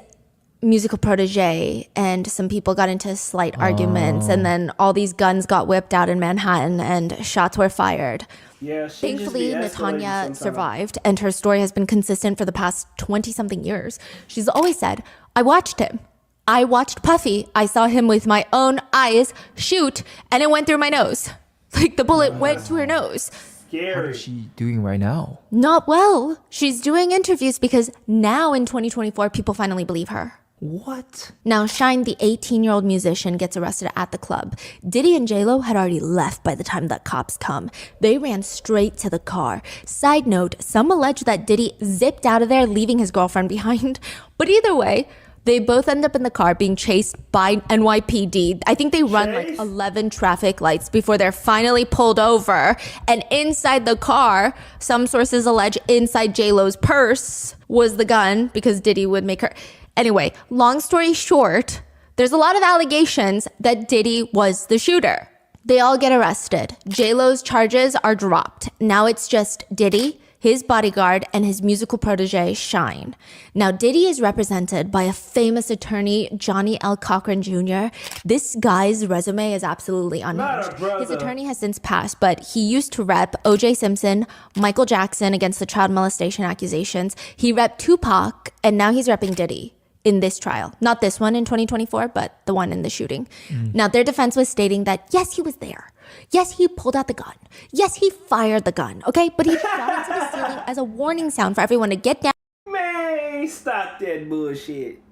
B: musical protege and some people got into slight arguments, and then all these guns got whipped out in Manhattan and shots were fired.
C: Yeah,
B: thankfully Natanya survived, and her story has been consistent for the past 20-something years. She's always said, "I watched him. I watched Puffy. I saw him with my own eyes shoot, and it went through my nose." Like the bullet went to her nose.
C: Scary.
A: How is she doing right now?
B: Not well. She's doing interviews because now in 2024 people finally believe her.
A: What?
B: Now, Shine, the 18-year-old musician, gets arrested at the club. Diddy and J-Lo had already left by the time that cops come. They ran straight to the car. Side note, some allege that Diddy zipped out of there, leaving his girlfriend behind. But either way, they both end up in the car being chased by NYPD. I think they run like 11 traffic lights before they're finally pulled over. And inside the car, some sources allege inside J-Lo's purse was the gun because Diddy would make her... Anyway, long story short, there's a lot of allegations that Diddy was the shooter. They all get arrested. J-Lo's charges are dropped. Now it's just Diddy, his bodyguard, and his musical protege, Shine. Now, Diddy is represented by a famous attorney, Johnny L. Cochran Jr. This guy's resume is absolutely unhinged. His attorney has since passed, but he used to rep O.J. Simpson, Michael Jackson against the child molestation accusations. He repped Tupac, and now he's repping Diddy in this trial. Not this one in 2024, but the one in the shooting. Now, their defense was stating that, yes, he was there. Yes, he pulled out the gun. Yes, he fired the gun, okay? But he shot into the ceiling as a warning sound for everyone to get down.
C: Man, stop that bullshit.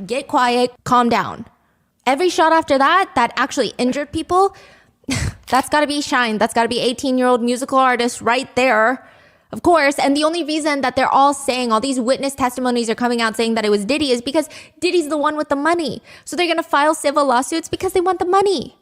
B: Get quiet, calm down. Every shot after that actually injured people, that's gotta be Shine. That's gotta be 18-year-old musical artist right there. Of course, and the only reason that they're all saying, all these witness testimonies are coming out saying that it was Diddy is because Diddy's the one with the money. So they're gonna file civil lawsuits because they want the money.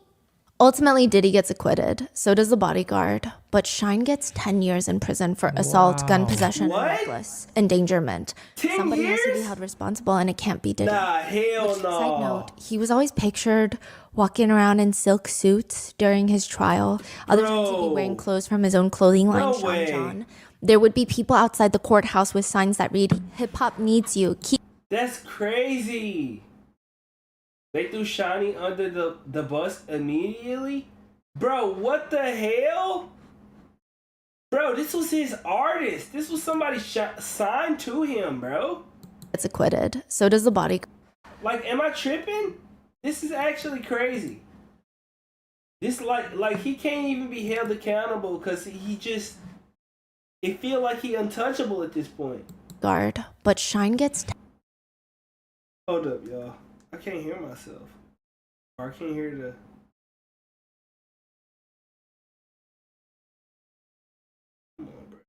B: Ultimately, Diddy gets acquitted. So does the bodyguard. But Shine gets 10 years in prison for assault, gun possession, and reckless endangerment.
C: 10
B: Somebody
C: years?
B: has to be held responsible, and it can't be Diddy.
C: Nah, hell no.
B: Side note, he was always pictured walking around in silk suits during his trial. Other times he'd be wearing clothes from his own clothing line, Sean John. There would be people outside the courthouse with signs that read, "Hip hop needs you. Keep."
C: That's crazy. They threw Shiny under the bus immediately? Bro, what the hell? Bro, this was his artist. This was somebody signed to him, bro.
B: Gets acquitted. So does the bodyguard.
C: Like, am I tripping? This is actually crazy. This like he can't even be held accountable because he just... It feel like he untouchable at this point.
B: Guard, but Shine gets...
C: Hold up, y'all. I can't hear myself. Or I can't hear the... Come on, bro.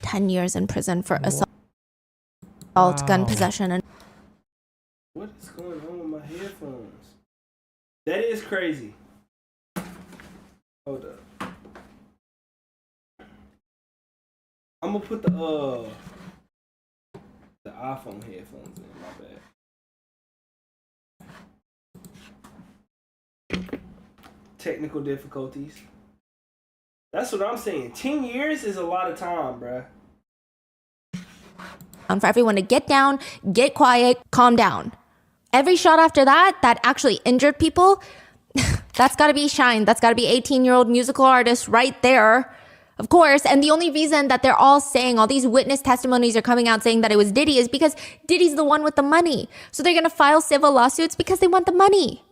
B: ...10 years in prison for assault, gun possession, and...
C: What is going on with my headphones? That is crazy. Hold up. I'm gonna put the iPhone headphones in. My bad. Technical difficulties. That's what I'm saying. 10 years is a lot of time, bruh.
B: For everyone to get down, get quiet, calm down. Every shot after that actually injured people, that's gotta be Shine. That's gotta be 18-year-old musical artist right there. Of course, and the only reason that they're all saying, all these witness testimonies are coming out saying that it was Diddy is because Diddy's the one with the money. So they're gonna file civil lawsuits because they want the money.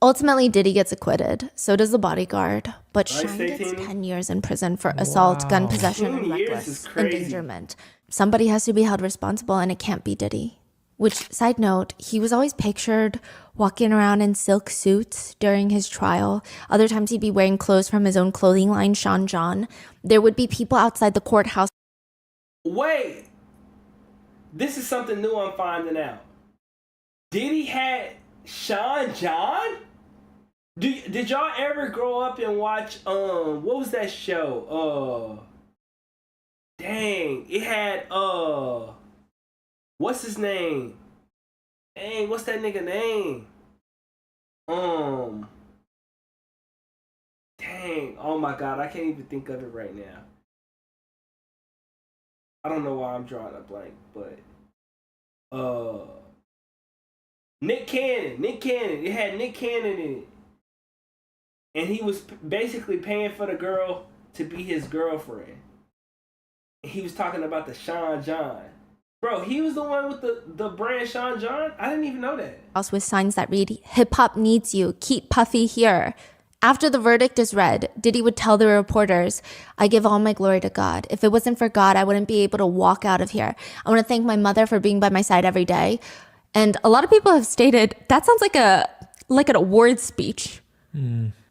B: Ultimately, Diddy gets acquitted. So does the bodyguard. But Shine gets 10 years in prison for assault, gun possession, and reckless endangerment. Somebody has to be held responsible, and it can't be Diddy. Which, side note, he was always pictured walking around in silk suits during his trial. Other times he'd be wearing clothes from his own clothing line, Sean John. There would be people outside the courthouse.
C: Wait. this is something new I'm finding out. Diddy had Sean John? Did y'all ever grow up and watch what was that show? Dang, it had what's his name? Dang, what's that nigga name? Dang, oh my god, I can't even think of it right now. I don't know why I'm drawing a blank, but Nick Cannon. It had Nick Cannon in it. And he was basically paying for the girl to be his girlfriend. And he was talking about the Sean John. Bro, he was the one with the brand Sean John? I didn't even know that.
B: Also with signs that read, "Hip hop needs you, keep Puffy here." After the verdict is read, Diddy would tell the reporters, "I give all my glory to God. If it wasn't for God, I wouldn't be able to walk out of here. I want to thank my mother for being by my side every day." And a lot of people have stated, that sounds like an award speech.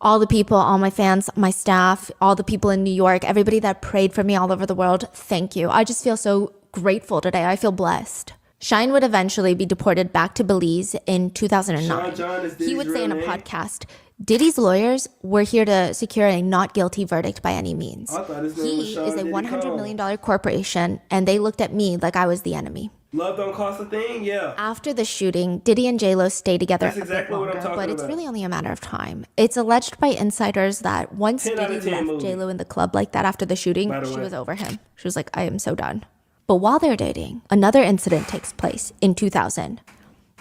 B: All the people, all my fans, my staff, all the people in New York, everybody that prayed for me all over the world, thank you. I just feel so grateful today. I feel blessed. Shine would eventually be deported back to Belize in 2009.
C: Sean John is Diddy's
B: He would say in a
C: real name?
B: podcast, Diddy's lawyers were here to secure a not guilty verdict by any means.
C: I thought his name was
B: He
C: Sean
B: is a
C: Diddy
B: $100
C: Combs.
B: million corporation, and they looked at me like I was the enemy.
C: Love don't cost a thing? Yeah.
B: After the shooting, Diddy and J-Lo stay together
C: That's exactly
B: a
C: what
B: bit
C: I'm
B: longer,
C: talking
B: but it's
C: about.
B: really only a matter of time. It's alleged by insiders that once
C: 10 out of
B: Diddy
C: 10
B: left
C: movie.
B: J-Lo in the club like that after the shooting,
C: By the
B: she
C: way.
B: was over him. She was like, "I am so done." But while they're dating, another incident takes place in 2000.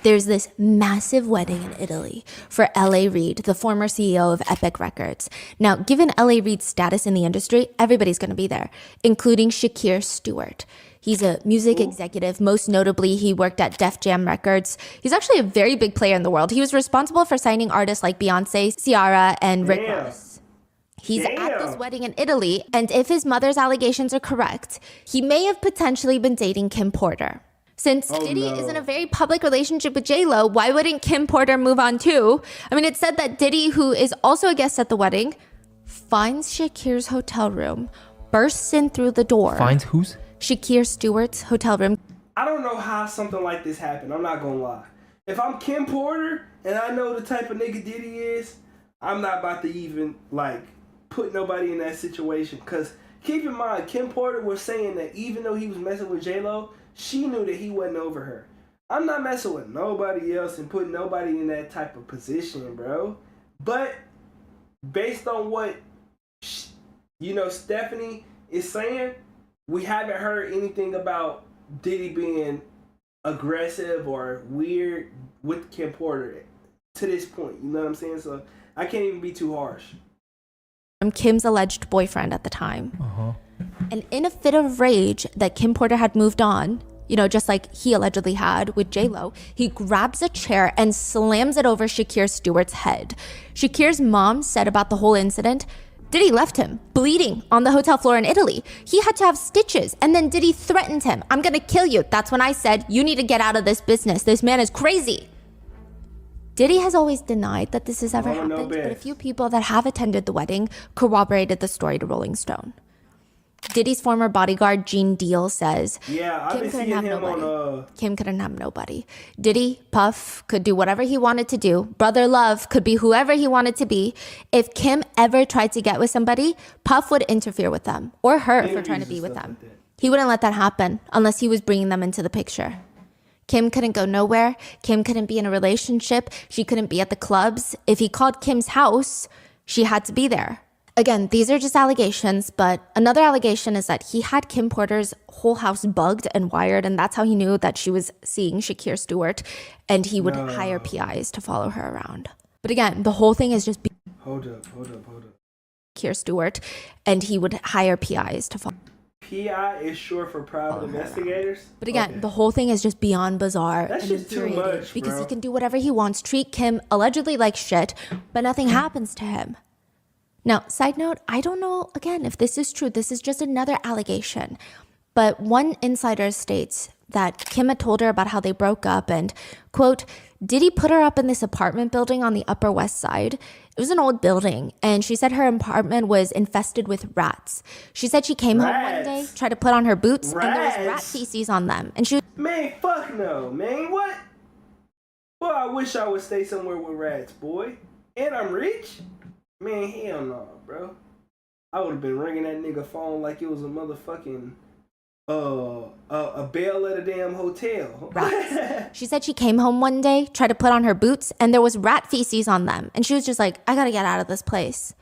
B: There's this massive wedding in Italy for L.A. Reid, the former CEO of Epic Records. Now, given L.A. Reid's status in the industry, everybody's going to be there, including Shakir Stewart. He's a music executive. Most notably, he worked at Def Jam Records. He's actually a very big player in the world. He was responsible for signing artists like Beyonce, Ciara, and Rick
C: Damn.
B: Ross. He's at
C: Damn.
B: this wedding in Italy, and if his mother's allegations are correct, he may have potentially been dating Kim Porter. Since Diddy is in a very public relationship with J-Lo, why wouldn't Kim Porter move on too? I mean, it said that Diddy, who is also a guest at the wedding, finds Shakir's hotel room, bursts in through the door.
A: Finds whose?
B: Shakir Stewart's hotel room.
C: I don't know how something like this happened. I'm not gonna lie. If I'm Kim Porter and I know the type of nigga Diddy is, I'm not about to even like put nobody in that situation. Cause keep in mind, Kim Porter was saying that even though he was messing with J-Lo, she knew that he wasn't over her. I'm not messing with nobody else and putting nobody in that type of position, bro. But based on what Stephanie is saying, we haven't heard anything about Diddy being aggressive or weird with Kim Porter to this point. You know what I'm saying? So I can't even be too harsh.
B: Kim's alleged boyfriend at the time.
A: Uh-huh.
B: And in a fit of rage that Kim Porter had moved on, just like he allegedly had with J-Lo, he grabs a chair and slams it over Shakir Stewart's head. Shakir's mom said about the whole incident, Diddy left him bleeding on the hotel floor in Italy. He had to have stitches, and then Diddy threatened him. "I'm gonna kill you." That's when I said, "You need to get out of this business. This man is crazy." Diddy has always denied that this has ever
C: Oh, no
B: happened, but a
C: bets.
B: few people that have attended the wedding corroborated the story to Rolling Stone. Diddy's former bodyguard, Gene Deal, says,
C: Yeah, I've
B: Kim
C: been
B: couldn't
C: seeing
B: have
C: him
B: nobody.
C: on
B: Kim couldn't have nobody. Diddy, Puff, could do whatever he wanted to do. Brother Love could be whoever he wanted to be. If Kim ever tried to get with somebody, Puff would interfere with them, or her for trying to be with them. He wouldn't let that happen unless he was bringing them into the picture. Kim couldn't go nowhere. Kim couldn't be in a relationship. She couldn't be at the clubs. If he called Kim's house, she had to be there. Again, these are just allegations, but another allegation is that he had Kim Porter's whole house bugged and wired, and that's how he knew that she was seeing Shakir Stewart, and he would hire PIs to follow her around. But again, the whole thing is just
C: Hold up.
B: Shakir Stewart, and he would hire PIs to follow.
C: PI is short for private investigators.
B: But again,
C: Okay.
B: the whole thing is just beyond bizarre
C: That's
B: and
C: just too
B: infuriating
C: much,
B: because
C: bro.
B: he can do whatever he wants, treat Kim allegedly like shit, but nothing happens to him. Now, side note, I don't know, again, if this is true. This is just another allegation. But one insider states that Kim had told her about how they broke up and, quote, Diddy put her up in this apartment building on the Upper West Side. It was an old building, and she said her apartment was infested with rats. She said she came home one day, tried to put on her boots, and there was rat feces on them. And she was,
C: man, fuck no, man, what? Well, I wish I would stay somewhere with rats, boy. And I'm rich? Man, hell no, bro. I would have been ringing that nigga phone like it was a motherfucking a bell at a damn hotel.
B: rats. She said she came home one day, tried to put on her boots, and there was rat feces on them. And she was just like, I gotta get out of this place.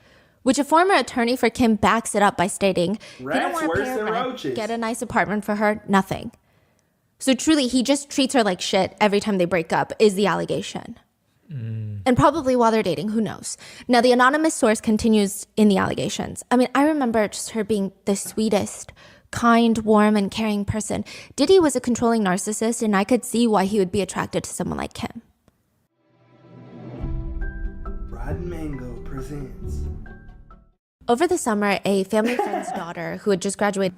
B: Which a former attorney for Kim backs it up by stating, he don't want to pay her rent, get a nice apartment for her, nothing. So truly, he just treats her like shit every time they break up, is the allegation. And probably while they're dating, who knows? Now, the anonymous source continues in the allegations. I mean, I remember just her being the sweetest, kind, warm, and caring person. Diddy was a controlling narcissist, and I could see why he would be attracted to someone like Kim.
C: Rodney Mango presents.
B: Over the summer, a family friend's daughter who had just graduated.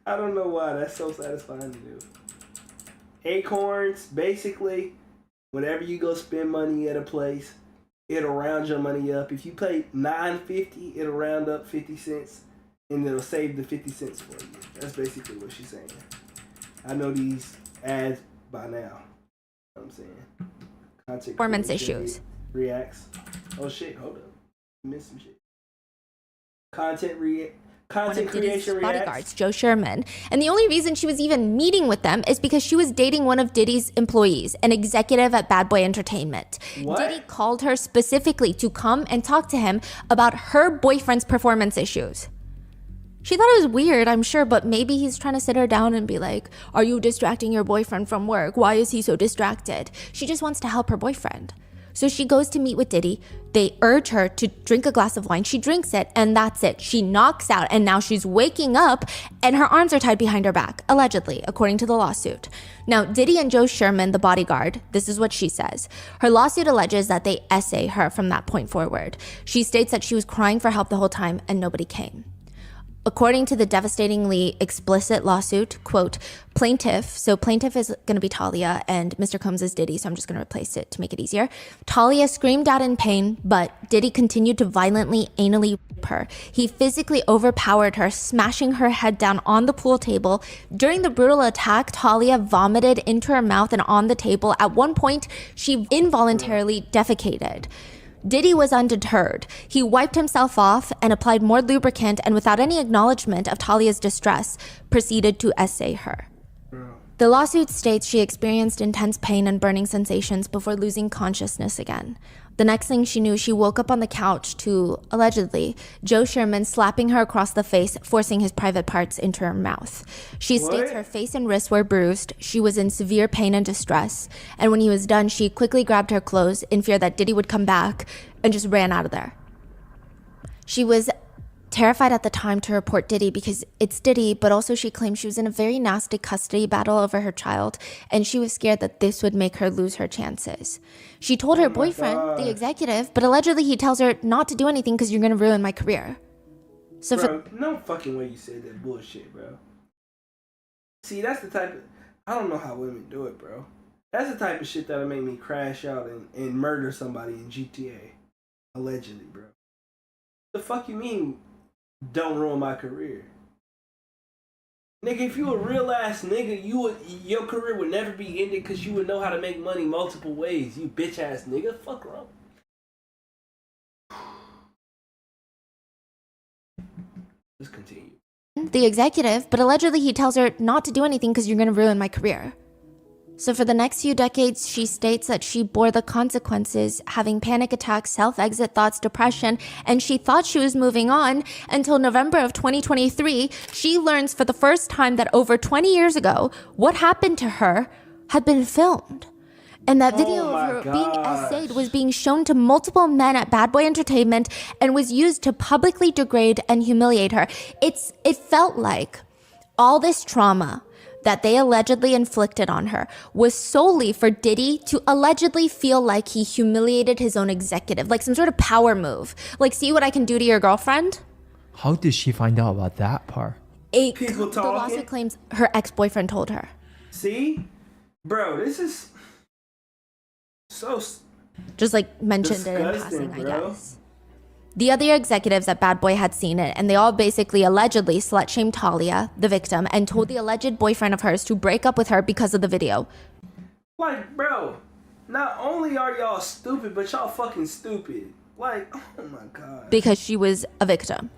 C: I don't know why, that's so satisfying to do. Acorns, basically, whenever you go spend money at a place, it'll round your money up. If you pay $9.50, it'll round up 50 cents, and it'll save the 50 cents for you. That's basically what she's saying. I know these ads by now. You know what I'm saying? Content
B: Performance issues.
C: Reacts. Oh shit, hold up. I missed some shit. Content creation
B: bodyguards, Joe Sherman. And the only reason she was even meeting with them is because she was dating one of Diddy's employees, an executive at Bad Boy Entertainment.
C: What?
B: Diddy called her specifically to come and talk to him about her boyfriend's performance issues. She thought it was weird, I'm sure, but maybe he's trying to sit her down and be like, are you distracting your boyfriend from work? Why is he so distracted? She just wants to help her boyfriend. So she goes to meet with Diddy. They urge her to drink a glass of wine. She drinks it, and that's it. She knocks out, and now she's waking up, and her arms are tied behind her back, allegedly, according to the lawsuit. Now, Diddy and Joe Sherman, the bodyguard, this is what she says. Her lawsuit alleges that they essay her from that point forward. She states that she was crying for help the whole time, and nobody came. According to the devastatingly explicit lawsuit, quote, plaintiff is going to be Talia and Mr. Combs is Diddy, so I'm just going to replace it to make it easier. Talia screamed out in pain, but Diddy continued to violently, anally rape her. He physically overpowered her, smashing her head down on the pool table. During the brutal attack, Talia vomited into her mouth and on the table. At one point, she involuntarily defecated. Diddy was undeterred. He wiped himself off and applied more lubricant and without any acknowledgement of Talia's distress, proceeded to essay her. The lawsuit states she experienced intense pain and burning sensations before losing consciousness again. The next thing she knew, she woke up on the couch to, allegedly, Joe Sherman slapping her across the face, forcing his private parts into her mouth. She states her face and wrists were bruised. She was in severe pain and distress. And when he was done, she quickly grabbed her clothes in fear that Diddy would come back and just ran out of there. She was terrified at the time to report Diddy because it's Diddy, but also she claimed she was in a very nasty custody battle over her child, and she was scared that this would make her lose her chances. She told her boyfriend, the executive, but allegedly he tells her not to do anything because you're going to ruin my career. So
C: bro, no fucking way you said that bullshit, bro. See, that's the type of... I don't know how women do it, bro. That's the type of shit that'll make me crash out and murder somebody in GTA. Allegedly, bro. The fuck you mean... don't ruin my career? Nigga, if you a real ass nigga, your career would never be ended because you would know how to make money multiple ways. You bitch ass nigga. Fuck wrong. Just continue.
B: The executive, but allegedly he tells her not to do anything because you're going to ruin my career. So for the next few decades, she states that she bore the consequences, having panic attacks, self-exit thoughts, depression, and she thought she was moving on until November of 2023. She learns for the first time that over 20 years ago, what happened to her had been filmed. And that video of her being essayed was being shown to multiple men at Bad Boy Entertainment and was used to publicly degrade and humiliate her. It felt like all this trauma that they allegedly inflicted on her was solely for Diddy to allegedly feel like he humiliated his own executive, like some sort of power move. Like, see what I can do to your girlfriend?
A: How did she find out about that part?
C: People talking?
B: The lawsuit claims her ex-boyfriend told her.
C: See? Bro, this is so
B: Just like mentioned it in
C: disgusting,
B: passing, I
C: bro.
B: guess. The other executives at Bad Boy had seen it, and they all basically allegedly slut-shamed Talia, the victim, and told the alleged boyfriend of hers to break up with her because of the video.
C: Like, bro, not only are y'all stupid, but y'all fucking stupid. Like, oh my God.
B: Because she was a victim.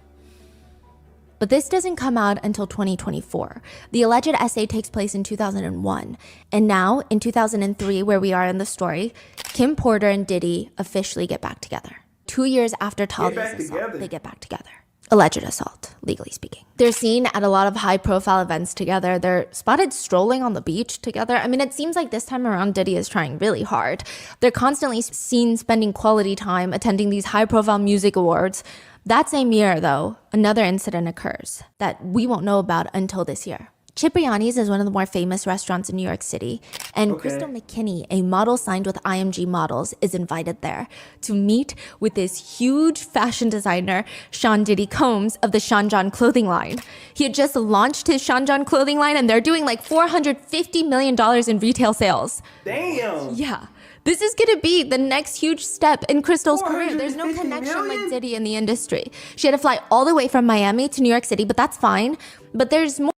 B: But this doesn't come out until 2024. The alleged essay takes place in 2001. And now, in 2003, where we are in the story, Kim Porter and Diddy officially get back together. 2 years after Talia's assault, they get back together. Alleged assault, legally speaking. They're seen at a lot of high-profile events together. They're spotted strolling on the beach together. I mean, it seems like this time around, Diddy is trying really hard. They're constantly seen spending quality time attending these high-profile music awards. That same year, though, another incident occurs that we won't know about until this year. Cipriani's is one of the more famous restaurants in New York City, and Crystal McKinney, a model signed with IMG Models, is invited there to meet with this huge fashion designer, Sean Diddy Combs, of the Sean John clothing line. He had just launched his Sean John clothing line, and they're doing like $450 million in retail sales.
C: Damn.
B: Yeah. This is going to be the next huge step in Crystal's career. There's no
C: 450
B: connection
C: million?
B: like Diddy in the industry. She had to fly all the way from Miami to New York City, but that's fine. But there's more.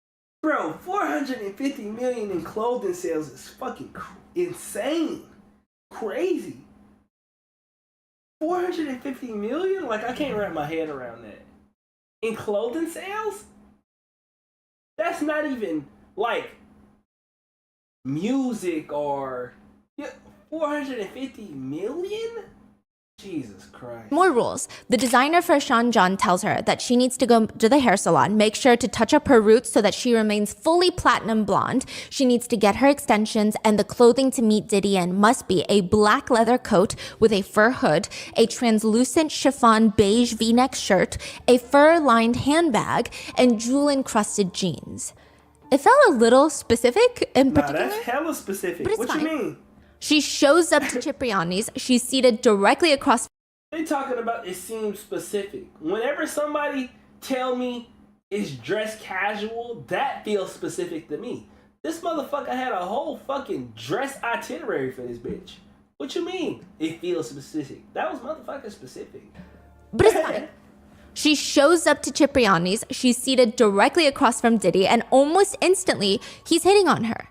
C: Bro, 450 million in clothing sales is fucking insane. Crazy. 450 million? Like, I can't wrap my head around that. In clothing sales? That's not even, like, music or... Yeah, 450 million? Jesus Christ.
B: More rules. The designer for Sean John tells her that she needs to go to the hair salon, make sure to touch up her roots so that she remains fully platinum blonde. She needs to get her extensions, and the clothing to meet Diddy in must be a black leather coat with a fur hood, a translucent chiffon beige V-neck shirt, a fur-lined handbag, and jewel-encrusted jeans. It felt a little specific in particular.
C: That's hella specific.
B: But it's
C: What
B: fine.
C: you mean?
B: She shows up to Cipriani's. She's seated directly across.
C: They talking about it seems specific. Whenever somebody tell me it's dress casual, that feels specific to me. This motherfucker had a whole fucking dress itinerary for this bitch. What you mean? It feels specific. That was motherfucking specific.
B: But it's fine. She shows up to Cipriani's. She's seated directly across from Diddy, and almost instantly, he's hitting on her.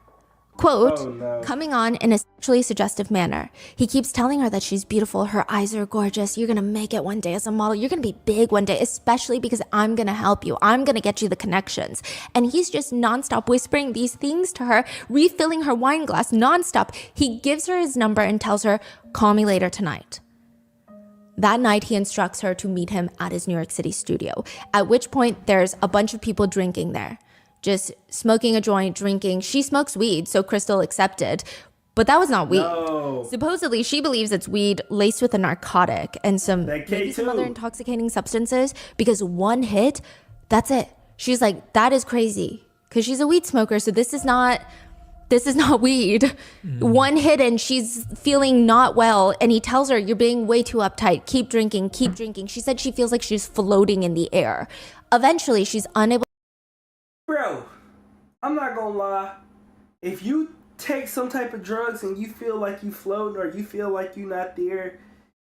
B: Quote,
C: Oh, no.
B: coming on in a sexually suggestive manner. He keeps telling her that she's beautiful, her eyes are gorgeous, you're gonna make it one day as a model, you're gonna be big one day, especially because I'm gonna help you, I'm gonna get you the connections. And he's just nonstop whispering these things to her, refilling her wine glass nonstop. He gives her his number and tells her, call me later tonight. That night, he instructs her to meet him at his New York City studio, at which point there's a bunch of people drinking there. Just smoking a joint, drinking. She smokes weed, so Crystal accepted. But that was not weed.
C: No.
B: Supposedly, she believes it's weed laced with a narcotic and maybe some other intoxicating substances, because one hit, that's it. She's like, that is crazy. Because she's a weed smoker, so this is not weed. One hit and she's feeling not well, and he tells her, you're being way too uptight. Keep drinking, keep drinking. She said she feels like she's floating in the air. Eventually, she's unable.
C: Bro, I'm not gonna lie. If you take some type of drugs and you feel like you floating or you feel like you're not there,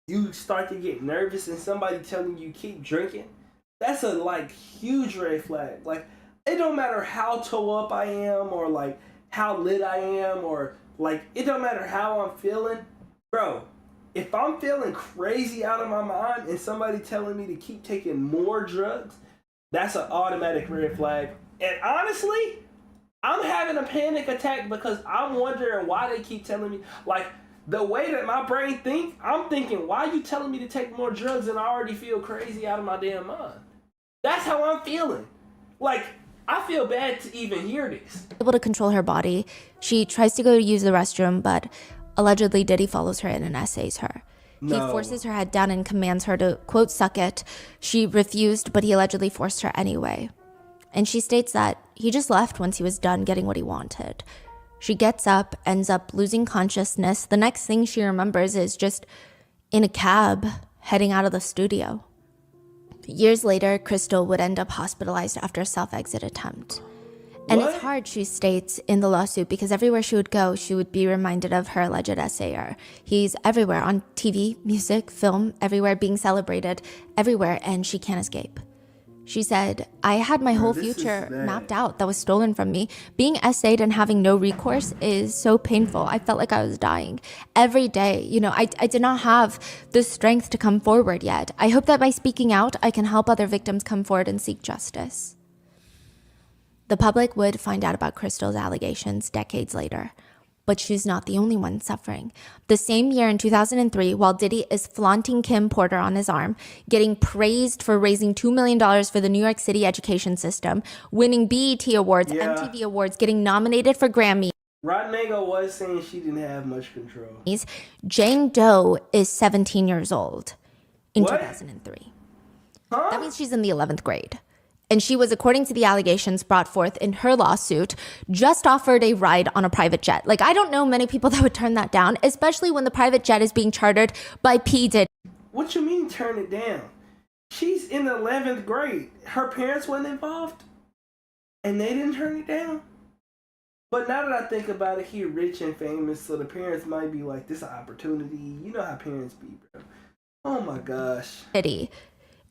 C: you start to get nervous and somebody telling you keep drinking, that's a like huge red flag. Like, it don't matter how toe up I am or like how lit I am or like it don't matter how I'm feeling. Bro, if I'm feeling crazy out of my mind and somebody telling me to keep taking more drugs, that's an automatic red flag. And honestly, I'm having a panic attack because I'm wondering why they keep telling me, like, the way that my brain thinks, I'm thinking, why are you telling me to take more drugs and I already feel crazy out of my damn mind? That's how I'm feeling. Like, I feel bad to even hear this.
B: Able to control her body. She tries to go to use the restroom, but allegedly Diddy follows her in and essays her.
C: No.
B: He forces her head down and commands her to, quote, suck it. She refused, but he allegedly forced her anyway. And she states that he just left once he was done getting what he wanted. She gets up, ends up losing consciousness. The next thing she remembers is just in a cab heading out of the studio. Years later, Crystal would end up hospitalized after a self-exit attempt. And
C: What?
B: it's hard, she states in the lawsuit, because everywhere she would go, she would be reminded of her alleged assayer. He's everywhere, on TV, music, film, everywhere, being celebrated, everywhere, and she can't escape. She said, I had my whole
C: this is
B: future
C: bad.
B: mapped out that was stolen from me. Being essayed and having no recourse is so painful. I felt like I was dying. Every day, I did not have the strength to come forward yet. I hope that by speaking out, I can help other victims come forward and seek justice. The public would find out about Crystal's allegations decades later. But she's not the only one suffering. The same year in 2003, while Diddy is flaunting Kim Porter on his arm, getting praised for raising $2 million for the New York City education system, winning BET Awards, MTV Awards, getting nominated for Grammys,
C: Rodney was saying she didn't have much control.
B: Jane Doe is 17 years old in
C: What?
B: 2003.
C: Huh?
B: That means she's in the 11th grade. And she was, according to the allegations brought forth in her lawsuit, just offered a ride on a private jet. Like, I don't know many people that would turn that down, especially when the private jet is being chartered by P. Diddy.
C: What you mean turn it down? She's in the 11th grade. Her parents weren't involved? And they didn't turn it down? But now that I think about it, he rich and famous, so the parents might be like, this is an opportunity. You know how parents be, bro. Oh my gosh.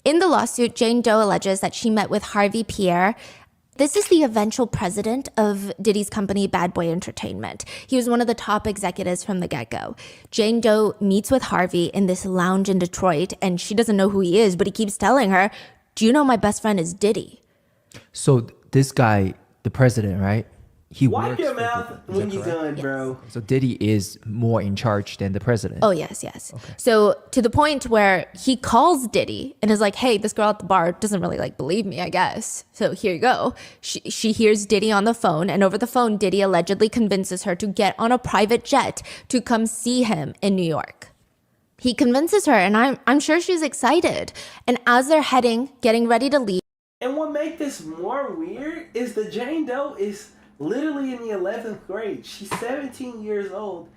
B: In the lawsuit, Jane Doe alleges that she met with Harvey Pierre. This is the eventual president of Diddy's company, Bad Boy Entertainment. He was one of the top executives from the get-go. Jane Doe meets with Harvey in this lounge in Detroit, and she doesn't know who he is, but he keeps telling her, do you know my best friend is Diddy?
A: So this guy, the president, right? He
C: Wipe
A: works
C: your
A: for
C: mouth
A: Diddy. Is
C: when
A: that
C: you're
A: correct?
C: done,
B: Yes.
C: bro.
A: So Diddy is more in charge than the president.
B: Oh, yes. Okay. So to the point where he calls Diddy and is like, hey, this girl at the bar doesn't really believe me, I guess. So here you go. She hears Diddy on the phone, and over the phone, Diddy allegedly convinces her to get on a private jet to come see him in New York. He convinces her, and I'm sure she's excited. And as they're getting ready to leave.
C: And what makes this more weird is the Jane Doe is literally in the 11th grade. She's 17 years old.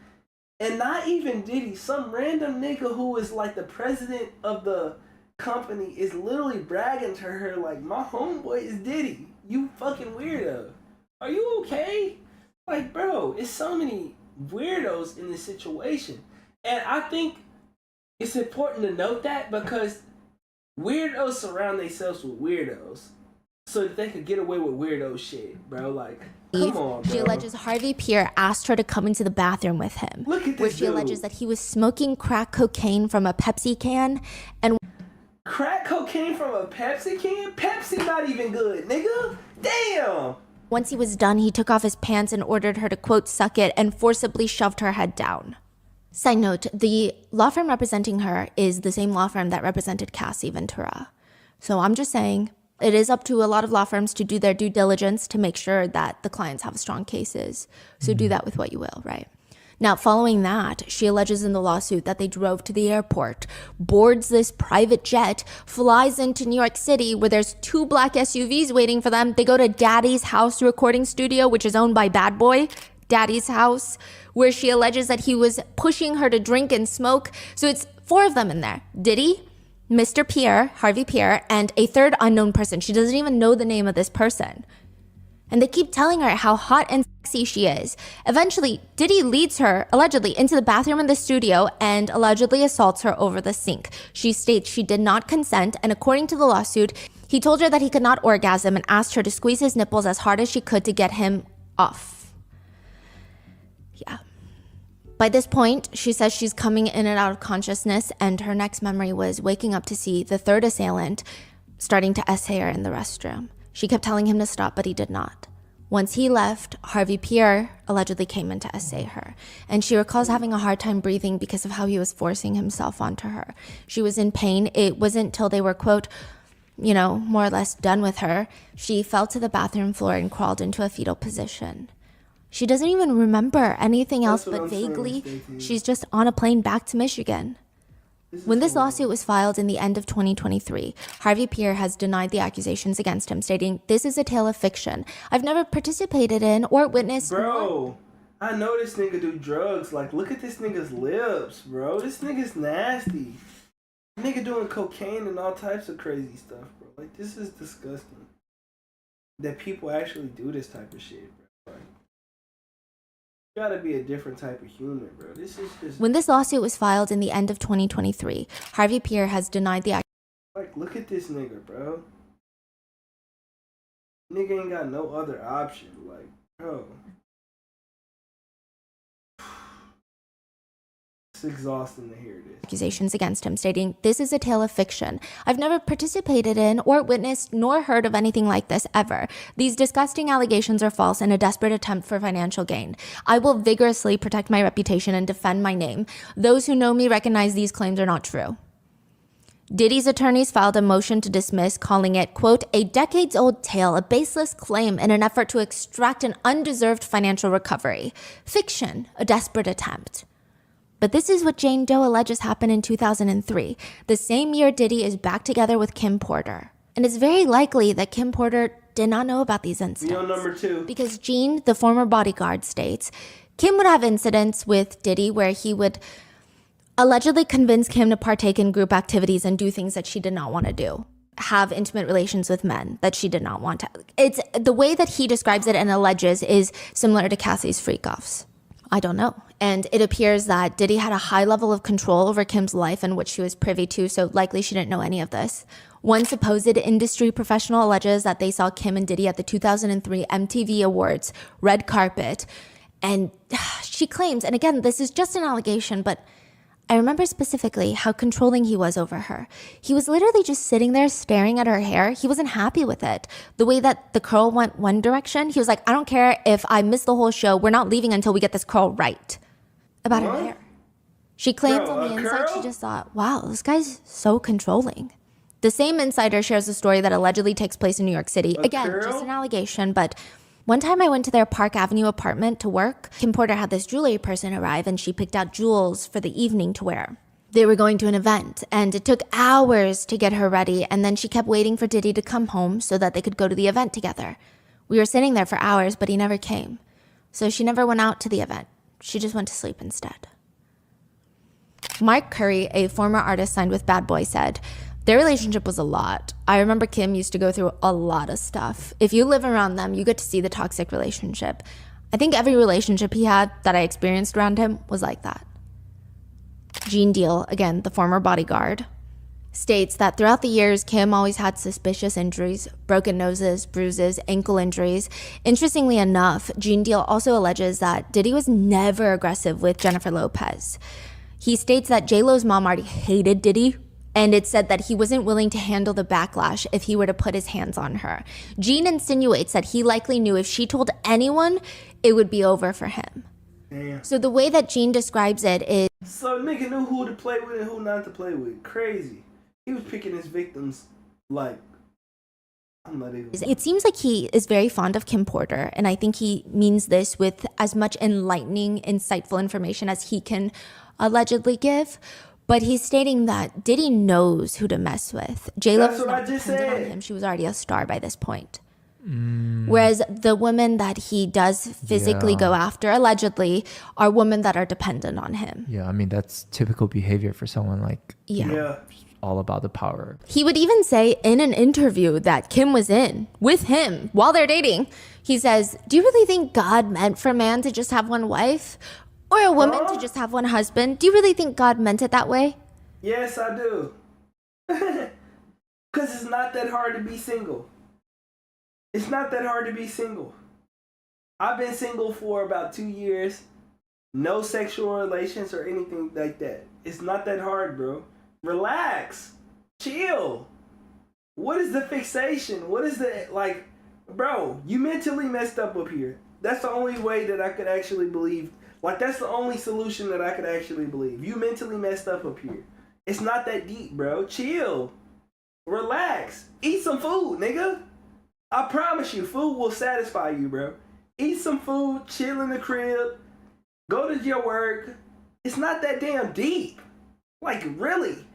C: And not even Diddy, some random nigga who is like the president of the company is literally bragging to her like, my homeboy is Diddy. You fucking weirdo. Are you okay? Like, bro, it's so many weirdos in this situation. And I think it's important to note that because weirdos surround themselves with weirdos so that they could get away with weirdo shit, bro. Like, come on, bro.
B: She alleges Harvey Pierre asked her to come into the bathroom with him.
C: Look at this
B: where she
C: dude.
B: alleges that he was smoking crack cocaine from a Pepsi can. And
C: Crack cocaine from a Pepsi can? Pepsi not even good, nigga. Damn.
B: once he was done, he took off his pants and ordered her to, quote, suck it, and forcibly shoved her head down. Side note, the law firm representing her is the same law firm that represented Cassie Ventura. So I'm just saying, it is up to a lot of law firms to do their due diligence to make sure that the clients have strong cases. So do that with what you will, right? Now, following that, she alleges in the lawsuit that they drove to the airport, boards this private jet, flies into New York City where there's 2 black SUVs waiting for them. They go to Daddy's house recording studio, which is owned by Bad Boy, Daddy's house, where she alleges that he was pushing her to drink and smoke. So it's 4 of them in there. Diddy, Mr. Pierre, Harvey Pierre, and a third unknown person. She doesn't even know the name of this person. And they keep telling her how hot and sexy she is. Eventually, Diddy leads her, allegedly, into the bathroom in the studio and allegedly assaults her over the sink. She states she did not consent, and according to the lawsuit, he told her that he could not orgasm and asked her to squeeze his nipples as hard as she could to get him off. Yeah. By this point, she says she's coming in and out of consciousness, and her next memory was waking up to see the third assailant starting to essay her in the restroom. She kept telling him to stop, but he did not. Once he left, Harvey Pierre allegedly came in to essay her, and she recalls having a hard time breathing because of how he was forcing himself onto her. She was in pain. It wasn't till they were, quote, more or less done with her, she fell to the bathroom floor and crawled into a fetal position. She doesn't even remember anything else, but vaguely, she's just on a plane back to Michigan. When this lawsuit was filed in the end of 2023, Harvey Pierre has denied the accusations against him, stating, "This is a tale of fiction. I've never participated in or witnessed..."
C: Bro, I know this nigga do drugs. Like, look at this nigga's lips, bro. This nigga's nasty. Nigga doing cocaine and all types of crazy stuff, bro. Like, this is disgusting. that people actually do this type of shit, bro. Like, you gotta be a different type of human, bro. This is just...
B: When this lawsuit was filed in the end of 2023, Harvey Pierre has denied the...
C: Like, look at this nigga, bro. Nigga ain't got no other option. Like, bro. It's exhausting to hear this.
B: Accusations against him, stating, "This is a tale of fiction. I've never participated in or witnessed nor heard of anything like this ever. These disgusting allegations are false in a desperate attempt for financial gain. I will vigorously protect my reputation and defend my name. Those who know me recognize these claims are not true." Diddy's attorneys filed a motion to dismiss, calling it, quote, "a decades-old tale, a baseless claim in an effort to extract an undeserved financial recovery. Fiction, a desperate attempt." But this is what Jane Doe alleges happened in 2003, the same year Diddy is back together with Kim Porter. And it's very likely that Kim Porter did not know about these incidents.
C: Video number 2.
B: Because Gene, the former bodyguard, states, Kim would have incidents with Diddy where he would allegedly convince Kim to partake in group activities and do things that she did not want to do. Have intimate relations with men that she did not want to. It's the way that he describes it and alleges is similar to Cassie's freak-offs. I don't know. And it appears that Diddy had a high level of control over Kim's life in which she was privy to, so likely she didn't know any of this. One supposed industry professional alleges that they saw Kim and Diddy at the 2003 MTV Awards red carpet. And she claims, and again, this is just an allegation, but I remember specifically how controlling he was over her. He was literally just sitting there staring at her hair. He wasn't happy with it. The way that the curl went one direction, he was like, "I don't care if I miss the whole show. We're not leaving until we get this curl right." About her hair. She claims on the inside, she just thought, wow, this guy's so controlling. The same insider shares a story that allegedly takes place in New York City. Again, just an allegation, but one time I went to their Park Avenue apartment to work. Kim Porter had this jewelry person arrive and she picked out jewels for the evening to wear. They were going to an event and it took hours to get her ready, and then she kept waiting for Diddy to come home so that they could go to the event together. We were sitting there for hours, but he never came. So she never went out to the event. She just went to sleep instead. Mark Curry, a former artist signed with Bad Boy, said, "Their relationship was a lot. I remember Kim used to go through a lot of stuff. If you live around them, you get to see the toxic relationship. I think every relationship he had that I experienced around him was like that." Gene Deal, again, the former bodyguard, states that throughout the years, Kim always had suspicious injuries, broken noses, bruises, ankle injuries. Interestingly enough, Gene Deal also alleges that Diddy was never aggressive with Jennifer Lopez. He states that J-Lo's mom already hated Diddy, and it said that he wasn't willing to handle the backlash if he were to put his hands on her. Gene insinuates that he likely knew if she told anyone, it would be over for him.
C: Damn.
B: So the way that Gene describes it is...
C: So nigga knew who to play with and who not to play with. Crazy. He was picking his victims like... I'm not even...
B: It seems like he is very fond of Kim Porter, and I think he means this with as much enlightening, insightful information as he can allegedly give. But he's stating that Diddy knows who to mess with. J-Lo was not dependent on him. She was already a star by this point. Whereas the women that he does physically go after, allegedly, are women that are dependent on him.
A: Yeah, I mean, that's typical behavior for someone like...
C: Yeah.
A: All about the power.
B: He would even say in an interview that Kim was in with him while they're dating, he says, "Do you really think God meant for a man to just have one wife? Or a woman to just have one husband? Do you really think God meant it that way?"
C: Yes, I do. Because it's not that hard to be single. It's not that hard to be single. I've been single for about 2 years. No sexual relations or anything like that. It's not that hard, bro. Relax. Chill. What is the fixation? What is the, like, bro, you mentally messed up here. That's the only way that I could actually believe. Like, that's the only solution that I could actually believe. You mentally messed up here. It's not that deep, bro. Chill. Relax. Eat some food, nigga. I promise you, food will satisfy you, bro. Eat some food, chill in the crib, go to your work. It's not that damn deep. Like, really.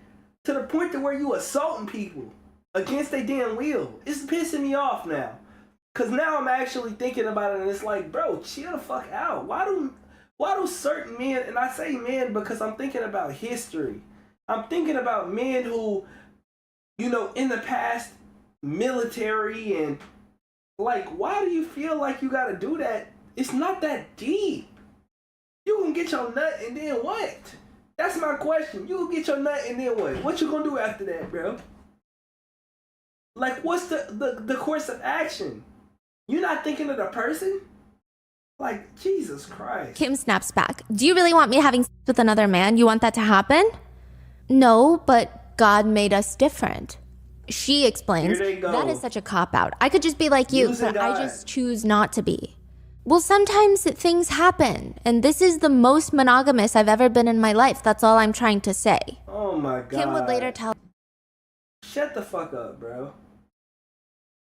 C: To the point to where you assaulting people against their damn will. It's pissing me off now. Because now I'm actually thinking about it and it's like, bro, chill the fuck out. Why do certain men, and I say men because I'm thinking about history. I'm thinking about men who, you know, in the past, military and Like, why do you feel like you gotta do that? It's not that deep. You gonna get your nut and then what? That's my question. You gonna get your nut and then what? What you gonna do after that, bro? Like, what's the course of action? You're not thinking of the person? Like, Jesus Christ.
B: Kim snaps back. Do you really want me having sex with another man? You want that to happen? No, but God made us different. She explains, that is such a cop-out. I could just be like you, but I just choose not to be. Well, sometimes things happen, and this is the most monogamous I've ever been in my life. That's all I'm trying to say.
C: Oh my God.
B: Kim would later tell...
C: Shut the fuck up, bro.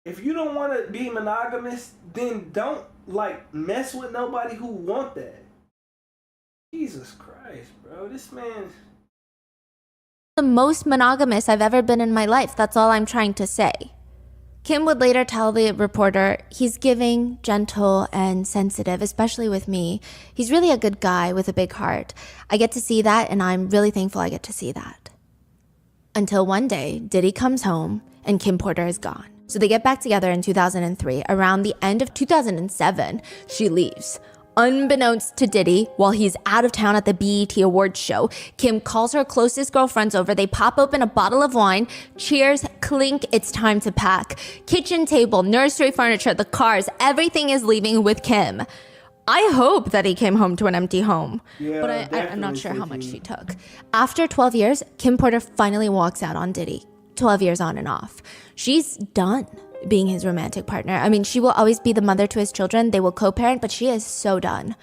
C: If you don't want to be monogamous, then don't, like, mess with nobody who want that. Jesus Christ, bro. This man...
B: the most monogamous I've ever been in my life. That's all I'm trying to say. Kim would later tell the reporter, he's giving, gentle, and sensitive, especially with me. He's really a good guy with a big heart. I get to see that, and I'm really thankful I get to see that. Until one day, Diddy comes home, and Kim Porter is gone. So they get back together in 2003. Around the end of 2007, she leaves. Unbeknownst to Diddy, while he's out of town at the BET Awards show, Kim calls her closest girlfriends over. They pop open a bottle of wine. Cheers, clink, it's time to pack. Kitchen table, nursery furniture, the cars, everything is leaving with Kim. I hope that he came home to an empty home, but I'm not sure how much she took. After 12 years, Kim Porter finally walks out on Diddy. 12 years on and off. She's done being his romantic partner. I mean, she will always be the mother to his children. They will co-parent, but she is so done.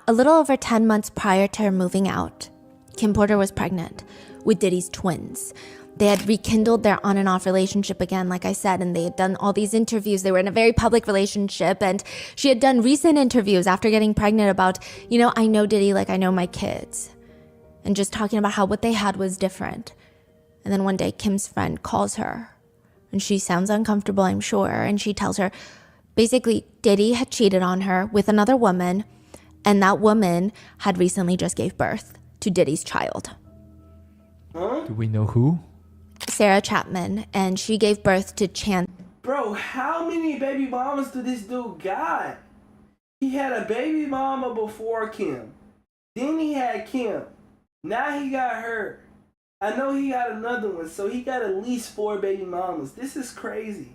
B: A little over 10 months prior to her moving out, Kim Porter was pregnant with Diddy's twins. They had rekindled their on and off relationship again, like I said, and they had done all these interviews. They were in a very public relationship, and she had done recent interviews after getting pregnant about, I know Diddy like I know my kids, and just talking about how what they had was different. And then one day, Kim's friend calls her, and she sounds uncomfortable, I'm sure, and she tells her, basically, Diddy had cheated on her with another woman, and that woman had recently just gave birth to Diddy's child.
C: Huh?
A: Do we know who?
B: Sarah Chapman, and she gave birth to Chance.
C: Bro, how many baby mamas did this dude got? He had a baby mama before Kim. Then he had Kim. Now he got her. I know he got another one, so he got at least 4 baby mamas. This is crazy.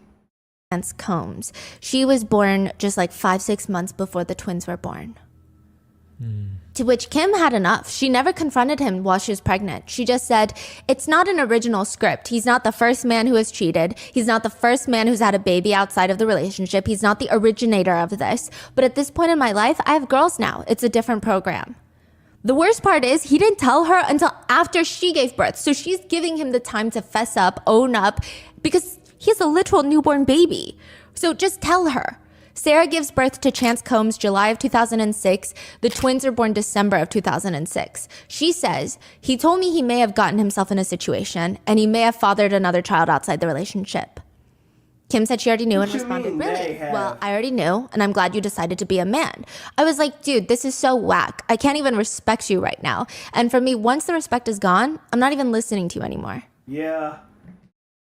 B: Combs. She was born just like 5-6 months before the twins were born. To which Kim had enough. She never confronted him while she was pregnant. She just said, it's not an original script. He's not the first man who has cheated. He's not the first man who's had a baby outside of the relationship. He's not the originator of this. But at this point in my life, I have girls now. It's a different program. The worst part is he didn't tell her until after she gave birth. So she's giving him the time to fess up, own up, because he's a literal newborn baby. So just tell her. Sarah gives birth to Chance Combs July of 2006. The twins are born December of 2006. She says, he told me he may have gotten himself in a situation and he may have fathered another child outside the relationship. Kim said she already knew and responded, really? Well, I already knew, and I'm glad you decided to be a man. I was like, dude, this is so whack. I can't even respect you right now. And for me, once the respect is gone, I'm not even listening to you anymore.
C: Yeah.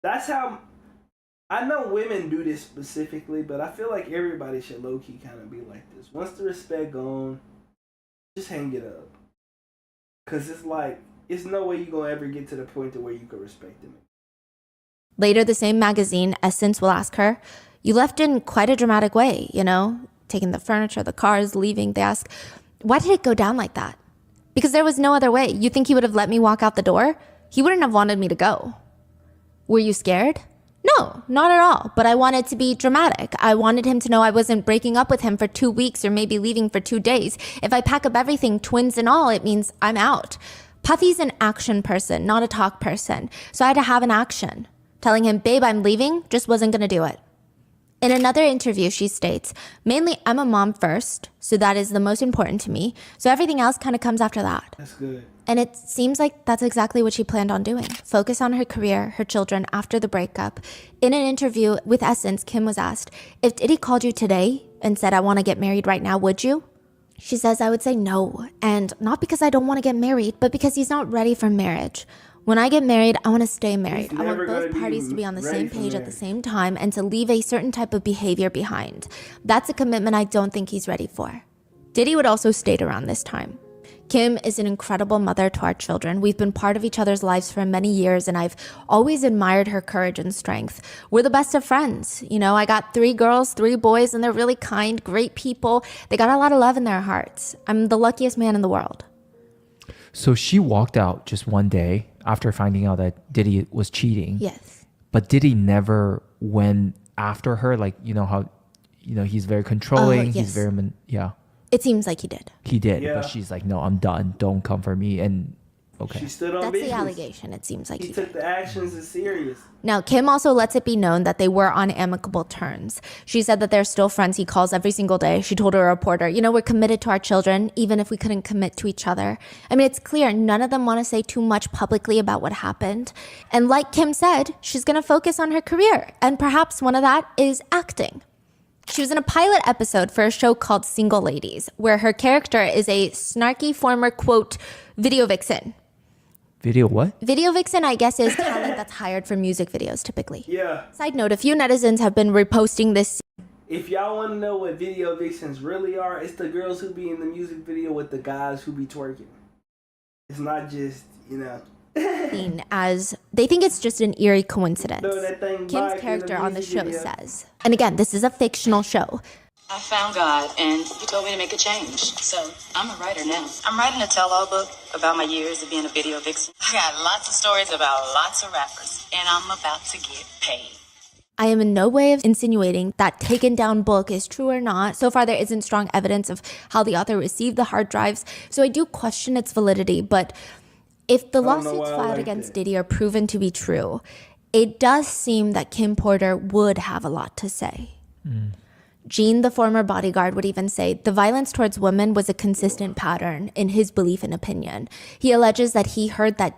C: That's how... I know women do this specifically, but I feel like everybody should low-key kind of be like this. Once the respect gone, just hang it up. Because it's like, it's no way you're going to ever get to the point to where you can respect them.
B: Later, the same magazine, Essence, will ask her, you left in quite a dramatic way, taking the furniture, the cars, leaving. They ask, why did it go down like that? Because there was no other way. You think he would have let me walk out the door? He wouldn't have wanted me to go. Were you scared? No, not at all. But I wanted to be dramatic. I wanted him to know I wasn't breaking up with him for 2 weeks or maybe leaving for 2 days. If I pack up everything, twins and all, it means I'm out. Puffy's an action person, not a talk person. So I had to have an action. Telling him, babe, I'm leaving, just wasn't going to do it. In another interview, she states, mainly I'm a mom first, so that is the most important to me. So everything else kind of comes after that.
C: That's good.
B: And it seems like that's exactly what she planned on doing. Focus on her career, her children after the breakup. In an interview with Essence, Kim was asked, if Diddy called you today and said, I want to get married right now, would you? She says, I would say no. And not because I don't want to get married, but because he's not ready for marriage. When I get married, I want to stay married.
C: He's
B: I want
C: never
B: both
C: gonna be
B: parties to be on the
C: ready
B: same
C: for
B: page at the
C: marriage.
B: same time and to leave a certain type of behavior behind. That's a commitment I don't think he's ready for. Diddy would also state around this time, Kim is an incredible mother to our children. We've been part of each other's lives for many years, and I've always admired her courage and strength. We're the best of friends. You know, I got 3 girls, 3 boys, and they're really kind, great people. They got a lot of love in their hearts. I'm the luckiest man in the world.
A: So she walked out just one day after finding out that Diddy was cheating.
B: Yes.
A: But Diddy never went after her. Like, you know how, he's very controlling.
B: Yes.
A: He's very,
B: It seems like he did.
A: He did.
C: Yeah.
A: But she's like, no, I'm done. Don't come for me. And okay.
C: She stood on
B: That's
C: business.
B: the allegation. It seems like
C: He
B: he
C: took
B: did.
C: the actions as serious.
B: Now, Kim also lets it be known that they were on amicable terms. She said that they're still friends. He calls every single day. She told her reporter, we're committed to our children, even if we couldn't commit to each other. I mean, it's clear none of them want to say too much publicly about what happened. And like Kim said, she's going to focus on her career. And perhaps one of that is acting. She was in a pilot episode for a show called Single Ladies, where her character is a snarky former, quote, video vixen.
A: Video what?
B: Video vixen, I guess, is talent that's hired for music videos typically.
C: Yeah.
B: Side note, a few netizens have been reposting this.
C: If y'all want to know what video vixens really are, it's the girls who be in the music video with the guys who be twerking. It's not just,
B: Scene as they think it's just an eerie coincidence.
C: Throw that thing
B: Kim's
C: back in
B: character on the
C: music
B: show
C: video.
B: says, and again, this is a fictional show.
D: I found God, and he told me to make a change. So I'm a writer now. I'm writing a tell-all book about my years of being a video vixen. I got lots of stories about lots of rappers, and I'm about to get paid.
B: I am in no way insinuating that taken down book is true or not. So far, there isn't strong evidence of how the author received the hard drives. So I do question its validity. But if the
C: don't know
B: lawsuits
C: why I
B: filed
C: like
B: against
C: that.
B: Diddy are proven to be true, it does seem that Kim Porter would have a lot to say. Gene, the former bodyguard, would even say the violence towards women was a consistent pattern in his belief and opinion. He alleges that he heard that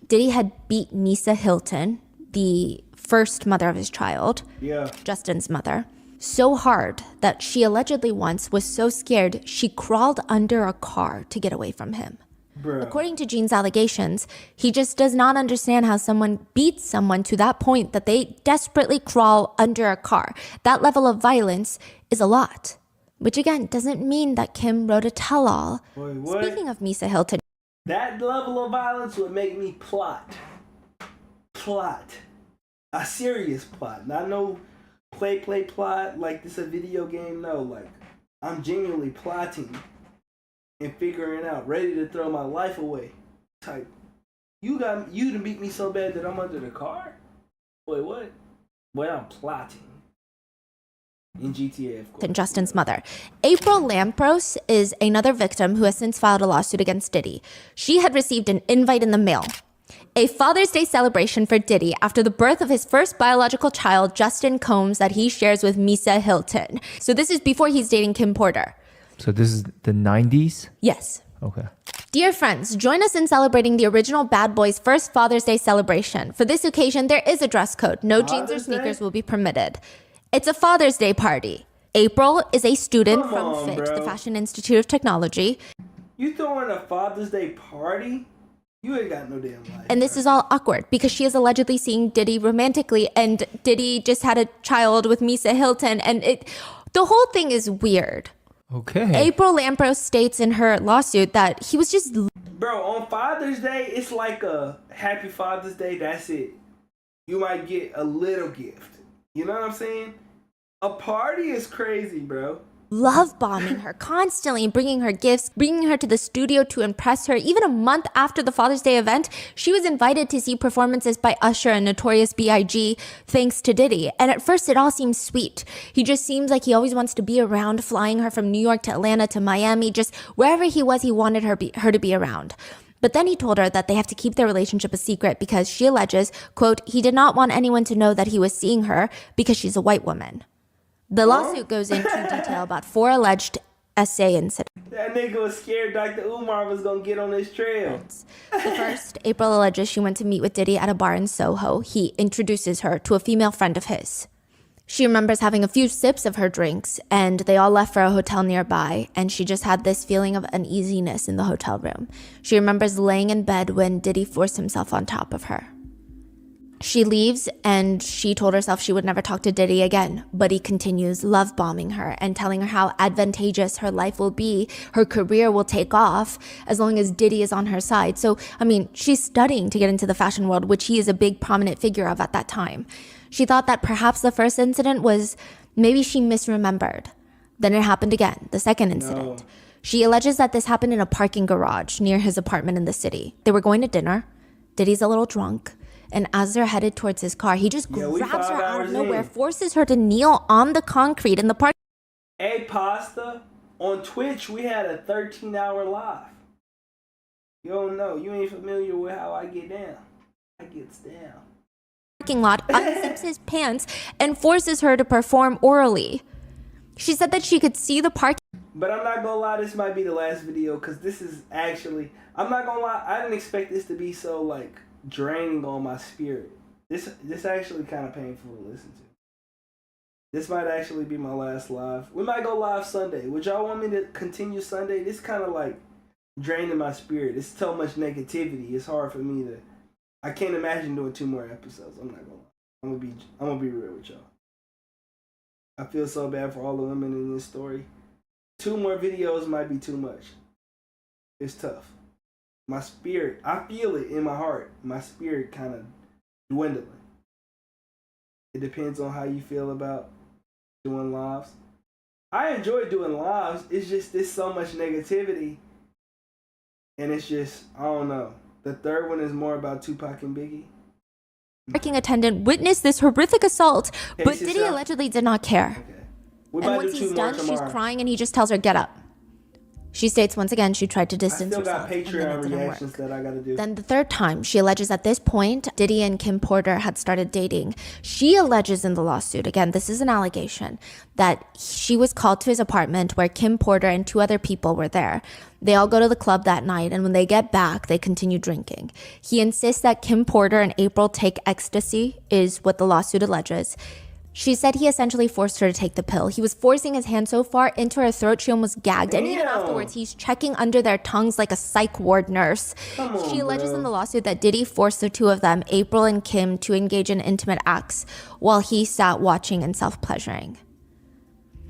B: Diddy had beat Misa Hilton, the first mother of his child,
C: Yeah.
B: Justin's mother, so hard that she allegedly once was so scared she crawled under a car to get away from him.
C: Bruh.
B: According to Gene's allegations, he just does not understand how someone beats someone to that point that they desperately crawl under a car. That level of violence is a lot. Which again, doesn't mean that Kim wrote a tell-all.
C: Wait, what?
B: Speaking of Misa Hilton,
C: That level of violence would make me plot. A serious plot. Not no play plot like this a video game. No, like I'm genuinely plotting and figuring out, ready to throw my life away. Type, you done beat me so bad that I'm under the car? Wait, what? Well, I'm plotting. In GTA, of course.
B: and Justin's mother. April Lampros is another victim who has since filed a lawsuit against Diddy. She had received an invite in the mail. A Father's Day celebration for Diddy after the birth of his first biological child, Justin Combs, that he shares with Misa Hilton. So this is before he's dating Kim Porter.
A: So this is the 90s?
B: Yes.
A: Okay.
B: Dear friends, join us in celebrating the original Bad Boys' first Father's Day celebration. For this occasion, there is a dress code. No jeans or
C: Father's Day?
B: sneakers will be permitted. It's a Father's Day party. April is a student
C: Come
B: from
C: on,
B: FIT, the
C: bro.
B: Fashion Institute of Technology.
C: You throwing a Father's Day party? You ain't got no damn life.
B: And this is all awkward because she is allegedly seeing Diddy romantically, and Diddy just had a child with Misa Hilton, and the whole thing is weird.
A: Okay.
B: April Lampros states in her lawsuit that he was just
C: Bro, on Father's Day, it's like a Happy Father's Day, that's it. You might get a little gift. You know what I'm saying? A party is crazy, bro.
B: love bombing her constantly, bringing her gifts, bringing her to the studio to impress her. Even a month after the Father's Day event, she was invited to see performances by Usher and Notorious B.I.G. thanks to Diddy. And at first it all seems sweet. He just seems like he always wants to be around, flying her from New York to Atlanta to Miami, just wherever he was, he wanted her to be around. But then he told her that they have to keep their relationship a secret because she alleges, quote, he did not want anyone to know that he was seeing her because she's a white woman. The lawsuit goes into detail about 4 alleged SA incidents.
C: That nigga was scared Dr. Umar was gonna get on his trail.
B: The first, April alleges she went to meet with Diddy at a bar in Soho. He introduces her to a female friend of his. She remembers having a few sips of her drinks, and they all left for a hotel nearby, and she just had this feeling of uneasiness in the hotel room. She remembers laying in bed when Diddy forced himself on top of her. She leaves, and she told herself she would never talk to Diddy again, but he continues love bombing her and telling her how advantageous her life will be, her career will take off as long as Diddy is on her side. So, she's studying to get into the fashion world, which he is a big prominent figure of at that time. She thought that perhaps the first incident was maybe she misremembered. Then it happened again, the second incident. No. She alleges that this happened in a parking garage near his apartment in the city. They were going to dinner. Diddy's a little drunk. And as they're headed towards his car, he just grabs her out of nowhere, forces her to kneel on the concrete in the park.
C: Hey, Pasta, on Twitch, we had a 13-hour live. You don't know. You ain't familiar with how I get down. I gets down.
B: Parking lot, unzips his pants, and forces her to perform orally. She said that she could see the parking.
C: But I'm not gonna lie, this might be the last video, because this is actually, I'm not gonna lie, I didn't expect this to be so, draining on my spirit. This actually kind of painful to listen to. This might actually be my last live. We might go live Sunday. Would y'all want me to continue Sunday? This kind of draining my spirit. It's so much negativity. It's hard for me to. I can't imagine doing 2 more episodes. I'm not gonna lie. I'm gonna be real with y'all. I feel so bad for all the women in this story. 2 more videos might be too much. It's tough. My spirit, I feel it in my heart. My spirit kind of dwindling. It depends on how you feel about doing lives. I enjoy doing lives. It's just there's so much negativity. And it's just, I don't know. The third one is more about Tupac and Biggie.
B: Parking attendant witnessed this horrific assault, but Diddy allegedly did not care.
C: Okay.
B: And once he's done, she's crying and he just tells her, get up. She states once again she tried to distance herself.
C: I still got Patreon reactions that I gotta do.
B: Then the third time, she alleges at this point, Diddy and Kim Porter had started dating. She alleges in the lawsuit, again, this is an allegation, that she was called to his apartment where Kim Porter and 2 other people were there. They all go to the club that night, and when they get back, they continue drinking. He insists that Kim Porter and April take ecstasy, is what the lawsuit alleges. She said he essentially forced her to take the pill. He was forcing his hand so far into her throat, she almost gagged. Damn. And even afterwards, he's checking under their tongues like a psych ward nurse. She alleges in the lawsuit that Diddy forced the 2 of them, April and Kim, to engage in intimate acts while he sat watching and self-pleasuring.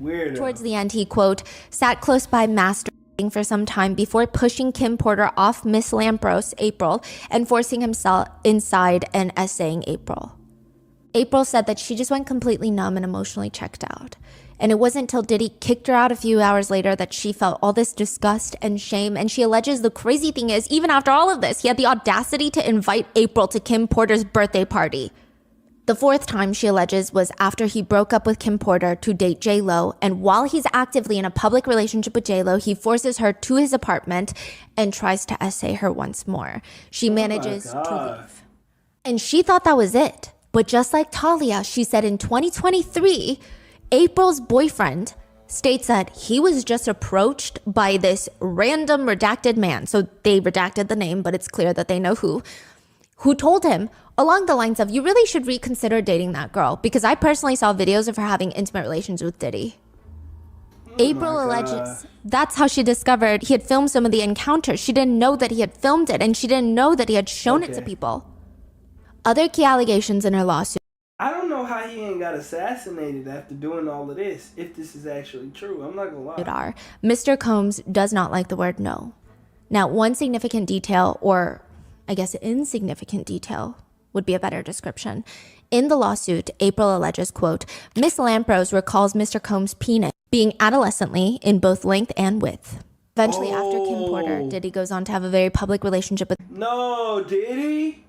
C: Weird.
B: Towards the end, he, quote, sat close by masturbating for some time before pushing Kim Porter off Miss Lampros, April, and forcing himself inside and essaying April. April said that she just went completely numb and emotionally checked out. And it wasn't until Diddy kicked her out a few hours later that she felt all this disgust and shame. And she alleges the crazy thing is, even after all of this, he had the audacity to invite April to Kim Porter's birthday party. The 4th time, she alleges, was after he broke up with Kim Porter to date J-Lo. And while he's actively in a public relationship with J-Lo, he forces her to his apartment and tries to essay her once more. She manages to leave. And she thought that was it. But just like Talia, she said in 2023, April's boyfriend states that he was just approached by this random redacted man. So they redacted the name, but it's clear that they know who told him along the lines of, you really should reconsider dating that girl, because I personally saw videos of her having intimate relations with Diddy. April alleges that's how she discovered he had filmed some of the encounters. She didn't know that he had filmed it, and she didn't know that he had shown it to people. Other key allegations in her lawsuit.
C: I don't know how he ain't got assassinated after doing all of this, if this is actually true. I'm not gonna lie.
B: Mr. Combs does not like the word no. Now, one significant detail, or I guess insignificant detail, would be a better description. In the lawsuit, April alleges, quote, Miss Lampros recalls Mr. Combs' penis being adolescently in both length and width. Eventually, after Kim Porter, Diddy goes on to have a very public relationship with...
C: No, Diddy?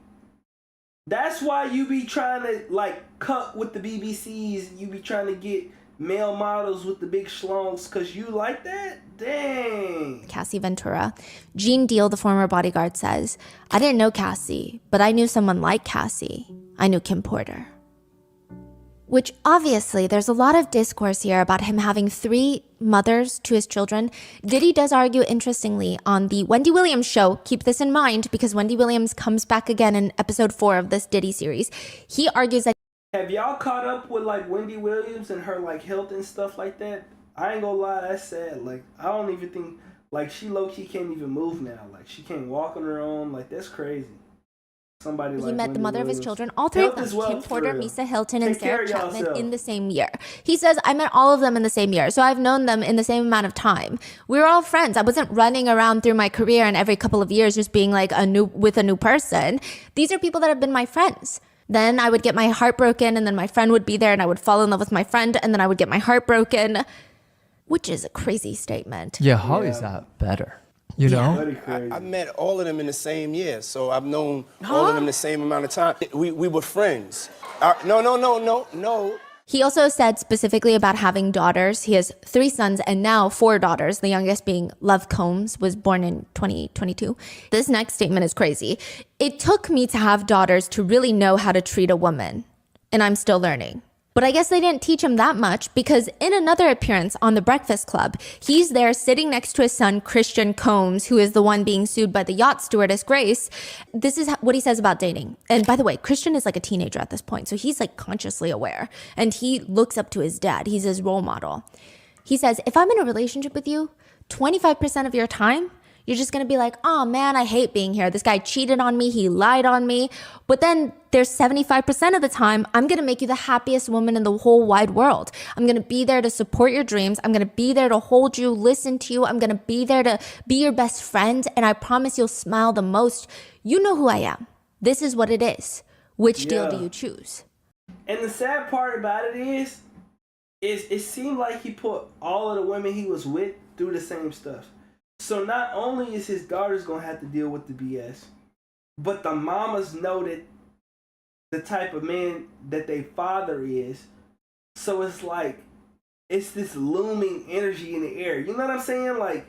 C: That's why you be trying to, cut with the BBCs. You be trying to get male models with the big schlongs because you like that? Dang.
B: Cassie Ventura. Gene Deal, the former bodyguard, says, I didn't know Cassie, but I knew someone like Cassie. I knew Kim Porter. Which obviously there's a lot of discourse here about him having 3 mothers to his children. Diddy does argue interestingly on the Wendy Williams show. Keep this in mind because Wendy Williams comes back again in episode 4 of this Diddy series. He argues that
C: Have y'all caught up with like Wendy Williams and her like health and stuff like that? I ain't gonna lie, that's sad. Like I don't even think like she low key can't even move now. Like she can't walk on her own. Like that's crazy. Somebody
B: He
C: like
B: met
C: Wendy
B: the mother of his
C: Williams.
B: children, all three
C: Health
B: of
C: is
B: them,
C: wealth,
B: Kim
C: for
B: Porter,
C: real.
B: Misa Hilton, and
C: Take care
B: Sarah
C: of
B: Chapman
C: yourself.
B: in the same year. He says, I met all of them in the same year, so I've known them in the same amount of time. We were all friends. I wasn't running around through my career and every couple of years just being like with a new person. These are people that have been my friends. Then I would get my heart broken, and then my friend would be there, and I would fall in love with my friend, and then I would get my heart broken, which is a crazy statement.
A: Yeah, how is that better? You know?
C: Very crazy.
E: I met all of them in the same year, so I've known all of them the same amount of time. We were friends. No.
B: He also said specifically about having daughters. He has 3 sons and now 4 daughters, the youngest being Love Combs, was born in 2022. This next statement is crazy. It took me to have daughters to really know how to treat a woman, and I'm still learning. But I guess they didn't teach him that much, because in another appearance on The Breakfast Club, he's there sitting next to his son, Christian Combs, who is the one being sued by the yacht stewardess, Grace. This is what he says about dating. And by the way, Christian is like a teenager at this point, so he's like consciously aware. And he looks up to his dad. He's his role model. He says, if I'm in a relationship with you, 25% of your time, you're just going to be like, oh man, I hate being here. This guy cheated on me. He lied on me. But then there's 75% of the time, I'm going to make you the happiest woman in the whole wide world. I'm going to be there to support your dreams. I'm going to be there to hold you, listen to you. I'm going to be there to be your best friend. And I promise you'll smile the most. You know who I am. This is what it is. Which deal do you choose?
C: And the sad part about it is it seemed like he put all of the women he was with through the same stuff. So not only is his daughters going to have to deal with the BS, but the mamas know that the type of man that their father is. So it's like, it's this looming energy in the air. You know what I'm saying? Like,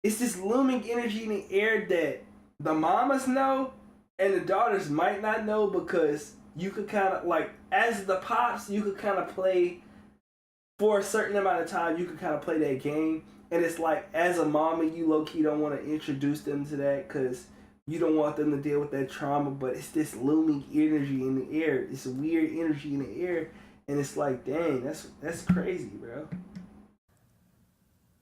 C: it's this looming energy in the air that the mamas know and the daughters might not know, because you could kind of, like, as the pops, you could kind of play, for a certain amount of time, you could kind of play that game. And it's like, as a mama, you low-key don't want to introduce them to that because you don't want them to deal with that trauma. But it's this looming energy in the air. It's a weird energy in the air. And it's like, dang, that's crazy, bro.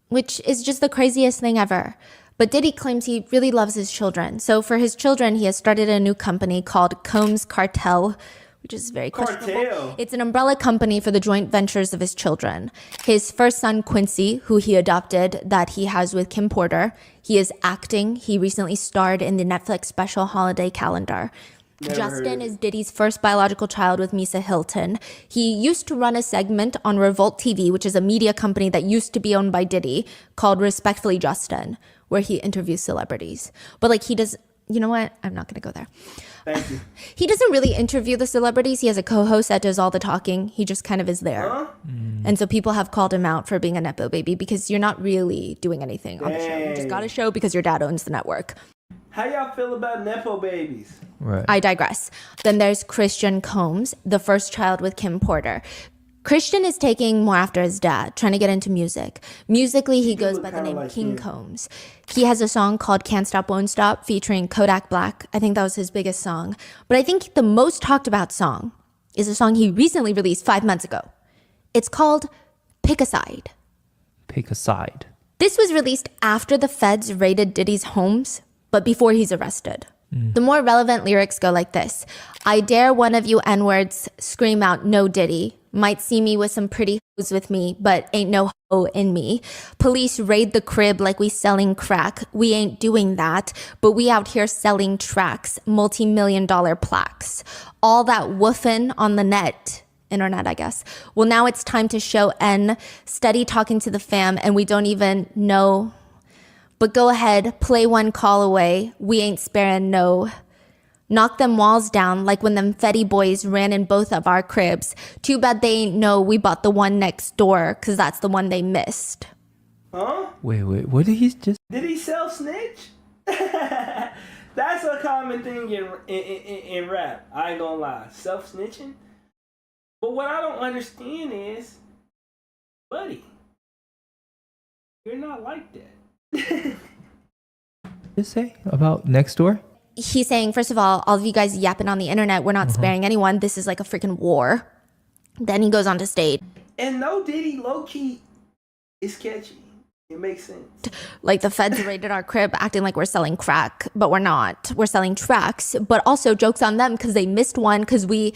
B: Which is just the craziest thing ever. But Diddy claims he really loves his children. So for his children, he has started a new company called Combs Cartel, which is very questionable. It's an umbrella company for the joint ventures of his children. His first son, Quincy, who he adopted, that he has with Kim Porter, he is acting. He recently starred in the Netflix special Holiday Calendar. Justin is Diddy's first biological child with Misa Hilton. He used to run a segment on Revolt TV, which is a media company that used to be owned by Diddy, called Respectfully Justin, where he interviews celebrities. But like, he does, you know what? I'm not going to go there.
C: Thank you.
B: He doesn't really interview the celebrities. He has a co-host that does all the talking. He just kind of is there.
C: Huh?
B: And so people have called him out for being a Nepo baby, because you're not really doing anything on the show. You just got a show because your dad owns the network.
C: How y'all feel about Nepo babies?
A: Right.
B: I digress. Then there's Christian Combs, the first child with Kim Porter. Christian is taking more after his dad, trying to get into music. Musically, he goes by the name
C: like
B: King
C: him.
B: Combs. He has a song called Can't Stop, Won't Stop featuring Kodak Black. I think that was his biggest song. But I think the most talked about song is a song he recently released 5 months ago. It's called Pick a Side.
A: Pick a side.
B: This was released after the feds raided Diddy's homes, but before he's arrested. The more relevant lyrics go like this. I dare one of you N-words scream out no Diddy. Might see me with some pretty hoes with me, but ain't no hoe in me. Police raid the crib like we selling crack. We ain't doing that, but we out here selling tracks, multi-million-dollar plaques. All that woofing on the net. Internet, I guess. Well, now it's time to show N. Steady talking to the fam, and we don't even know. But go ahead, play one call away. We ain't sparing no. Knock them walls down like when them Fetty boys ran in both of our cribs. Too bad they ain't know we bought the one next door, cause that's the one they missed.
C: Huh?
A: Wait, what did he just...
C: Did he self-snitch? That's a common thing in rap. I ain't gonna lie. Self-snitching? But what I don't understand is, buddy, you're not like that.
A: Just say about next door?
B: he's saying, first of all of you guys yapping on the internet, we're not sparing anyone. This is like a freaking war. Then he goes on to state,
C: And no Diddy low-key is catchy. It makes sense.
B: like, the feds raided our crib acting like we're selling crack, but we're not. We're selling tracks. But also, joke's on them because they missed one because they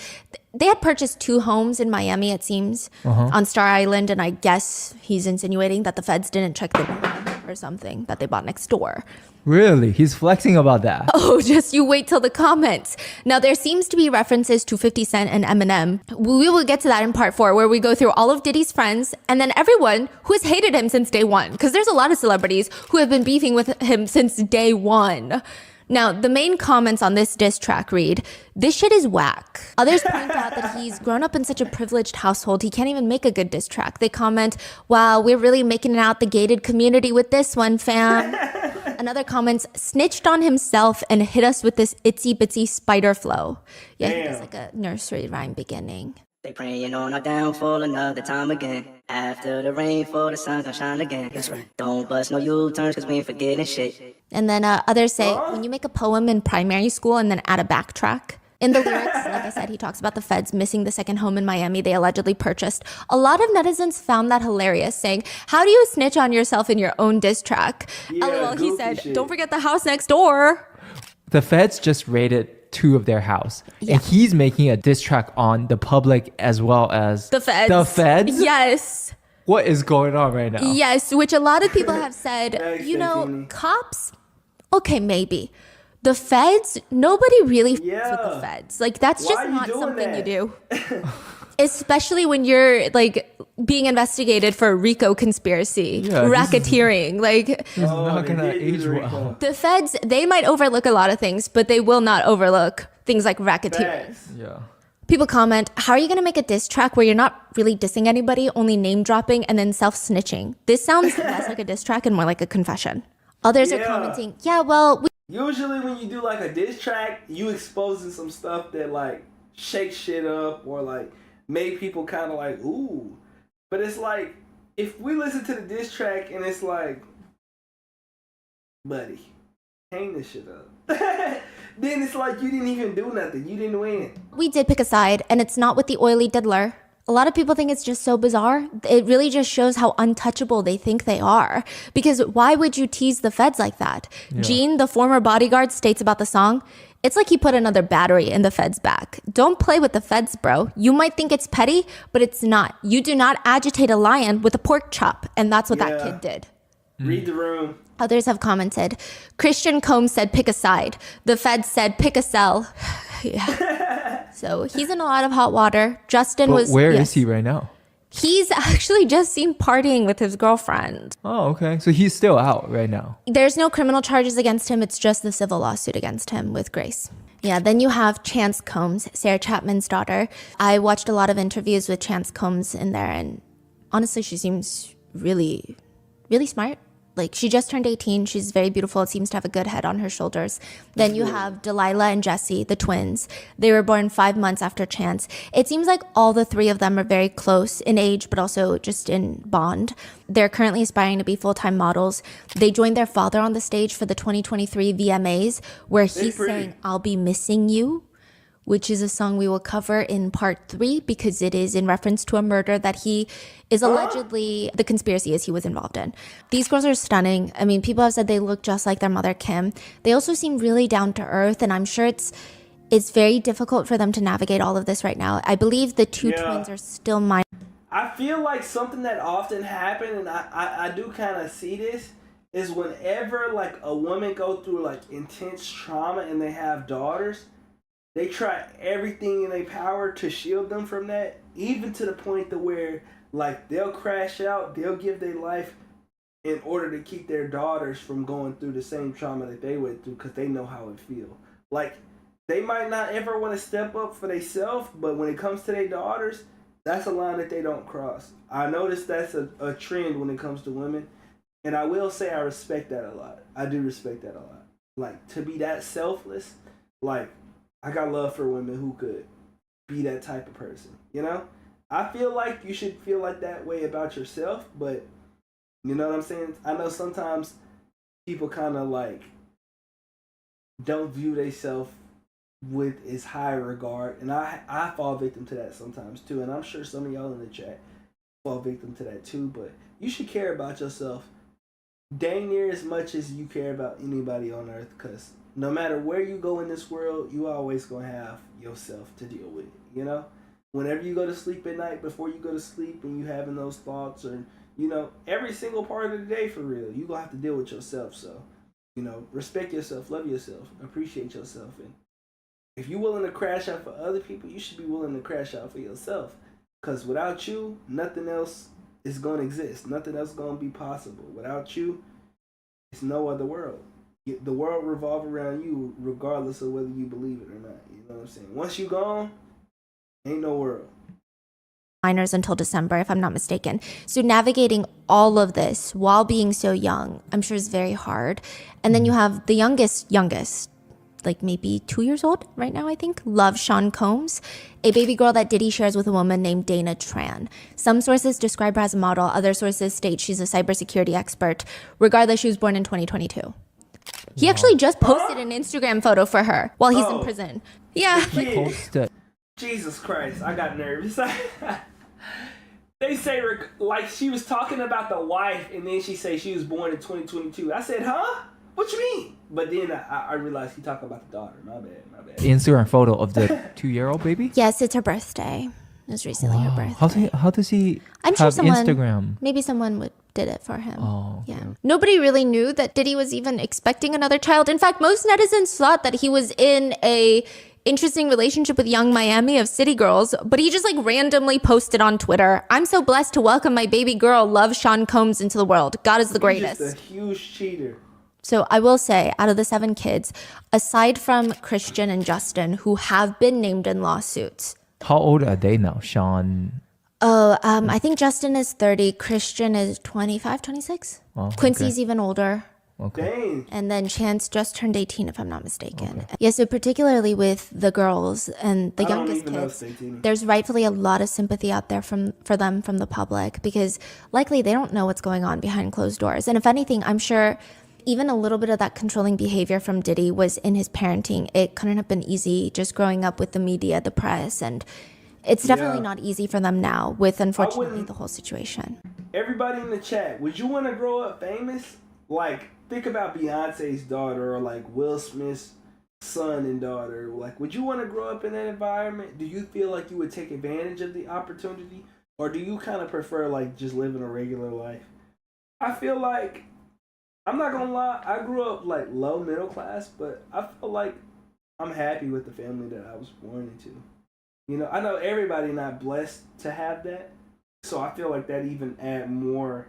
B: had purchased 2 homes in Miami, it seems, on Star Island. And I guess he's insinuating that the feds didn't check the home or something that they bought next door.
A: Really? He's flexing about that.
B: Oh, just you wait till the comments. Now, there seems to be references to 50 Cent and Eminem. We will get to that in part 4, where we go through all of Diddy's friends and then everyone who has hated him since day one. Because there's a lot of celebrities who have been beefing with him since day one. Now, the main comments on this diss track read, "This shit is whack." Others point out that he's grown up in such a privileged household, he can't even make a good diss track. They comment, "Wow, we're really making it out the gated community with this one, fam." Another comments, "Snitched on himself and hit us with this itsy bitsy spider flow." Yeah, he does like a nursery rhyme beginning.
F: They praying on our downfall another time again. After the rainfall, the sun gonna shine again. That's right. Don't bust no U-turns, cause we ain't forgetting shit.
B: And then others say, when you make a poem in primary school and then add a backtrack. In the lyrics, like I said, he talks about the feds missing the second home in Miami they allegedly purchased. A lot of netizens found that hilarious, saying, "How do you snitch on yourself in your own diss track?"
C: Yeah,
B: LOL, he said,
C: shit.
B: "Don't forget the house next door."
A: The feds just raided 2 of their house.
B: Yeah.
A: And he's making a diss track on the public as well as
B: The feds.
A: The feds?
B: Yes.
A: What is going on right now?
B: Yes, which a lot of people have said,
C: Thanks,
B: you know,
C: Anthony.
B: cops, okay, maybe. The feds, nobody really fucks with
C: Yeah.
B: the feds. Like, that's
C: Why
B: just
C: are you
B: not
C: doing
B: something
C: that?
B: you do. Especially when you're, like, being investigated for RICO conspiracy,
A: Yeah, this is-
B: racketeering. Like,
A: It's not
C: they
A: gonna
C: did do
A: age
C: the
A: well.
C: recall.
B: the feds, they might overlook a lot of things, but they will not overlook things like racketeering.
C: Facts.
A: Yeah.
B: People comment, "How are you going to make a diss track where you're not really dissing anybody, only name dropping and then self-snitching? This sounds less like a diss track and more like a confession." Others are
C: Yeah.
B: commenting, "Yeah, well,
C: Usually when you do like a diss track, you exposing some stuff that like shake shit up or like make people kind of like, ooh. But it's like, if we listen to the diss track and it's like, buddy, hang this shit up. Then it's like you didn't even do nothing. You didn't win.
B: we did pick a side and it's not with the oily diddler." A lot of people think it's just so bizarre. It really just shows how untouchable they think they are. Because why would you tease the feds like that? Gene, the former bodyguard, states about the song, "It's like he put another battery in the feds' back. Don't play with the feds, bro. You might think it's petty, but it's not. You do not agitate a lion with a pork chop." And that's what that
C: Yeah.
B: kid did.
C: Read the room.
B: Others have commented, Christian Combs said pick a side. The feds said pick a cell. Yeah. So he's in a lot of hot water. Justin
A: But
B: was.
A: where is
B: yes.
A: he right now?
B: He's actually just seen partying with his girlfriend.
A: Oh, okay. So he's still out right now.
B: There's no criminal charges against him. It's just the civil lawsuit against him with Grace. Yeah, then you have Chance Combs, Sarah Chapman's daughter. I watched a lot of interviews with Chance Combs in there, and honestly, she seems really, really smart. Like, she just turned 18. She's very beautiful. Seems to have a good head on her shoulders. Then you have Delilah and Jesse, the twins. They were born 5 months after Chance. It seems like all the 3 of them are very close in age, but also just in bond. They're currently aspiring to be full-time models. They joined their father on the stage for the 2023 VMAs, where he's
C: pretty.
B: saying, "I'll be missing you," which is a song we will cover in part 3 because it is in reference to a murder that he is allegedly, the conspiracy is he was involved in. These girls are stunning. I mean, people have said they look just like their mother, Kim. They also seem really down to earth, and I'm sure it's very difficult for them to navigate all of this right now. I believe the 2
C: Yeah.
B: twins are still minors.
C: I feel like something that often happens, and I do kind of see this, is whenever like a woman go through like intense trauma and they have daughters, they try everything in their power to shield them from that, even to the point to where like they'll crash out, they'll give their life in order to keep their daughters from going through the same trauma that they went through because they know how it feels. Like, they might not ever want to step up for themselves, but when it comes to their daughters, that's a line that they don't cross. I noticed that's a trend when it comes to women, and I will say I respect that a lot. I do respect that a lot. Like, to be that selfless, like, I got love for women who could be that type of person, you know? I feel like you should feel like that way about yourself, but you know what I'm saying? I know sometimes people kind of like don't view themselves with as high regard, and I fall victim to that sometimes too, and I'm sure some of y'all in the chat fall victim to that too. But you should care about yourself dang near as much as you care about anybody on earth, because no matter where you go in this world, you always gonna have yourself to deal with. You know, whenever you go to sleep at night, before you go to sleep, and you having those thoughts, or you know, every single part of the day, for real, you gonna have to deal with yourself. So, you know, respect yourself, love yourself, appreciate yourself, and if you're willing to crash out for other people, you should be willing to crash out for yourself. Because without you, nothing else is going to exist. Nothing else is going to be possible. Without you, it's no other world. The world revolves around you regardless of whether you believe it or not. You know what I'm saying? Once you gone, ain't no world.
B: Minors until December, if I'm not mistaken. So navigating all of this while being so young, I'm sure is very hard. And then you have the youngest, like maybe 2 years old right now, I think, Love Sean Combs, a baby girl that Diddy shares with a woman named Dana Tran. Some sources describe her as a model. Other sources state she's a cybersecurity expert. Regardless, she was born in 2022. He actually just posted an Instagram photo for her while he's in prison. Yeah.
C: Jesus Christ, I got nervous. They say, like, she was talking about the wife, and then she say she was born in 2022. I said, huh? What you mean? But then I realized he talking about the daughter. My bad.
A: Instagram photo of the 2-year-old baby?
B: Yes, it's her birthday. It was recently her birthday.
A: How does he
B: I'm
A: have
B: sure
A: Instagram?
B: Maybe someone did it for him.
A: Oh, okay.
B: Yeah. Nobody really knew that Diddy was even expecting another child. In fact, most netizens thought that he was in a interesting relationship with Young Miami of City Girls, but he just like randomly posted on Twitter, "I'm so blessed to welcome my baby girl, Love Sean Combs, into the world. God is the greatest."
C: He's just a huge cheater.
B: So I will say, out of the 7 kids, aside from Christian and Justin, who have been named in lawsuits.
A: How old are they now, Sean?
B: I think Justin is 30. Christian is 25, 26.
A: Oh,
B: Quincy's even older.
A: Okay.
C: Dang.
B: And then Chance just turned 18, if I'm not mistaken. Okay. Yeah, so particularly with the girls and the youngest kids, there's rightfully a lot of sympathy out there for them from the public, because likely they don't know what's going on behind closed doors. And if anything, I'm sure even a little bit of that controlling behavior from Diddy was in his parenting. It couldn't have been easy just growing up with the media, the press, and it's definitely not easy for them now with, unfortunately, the whole situation.
C: Everybody in the chat, would you want to grow up famous? Like, think about Beyonce's daughter, or like Will Smith's son and daughter. Like, would you want to grow up in that environment? Do you feel like you would take advantage of the opportunity? Or do you kind of prefer like just living a regular life? I feel like, I'm not gonna lie, I grew up like low middle class, but I feel like I'm happy with the family that I was born into. You know, I know everybody not blessed to have that, so I feel like that even add more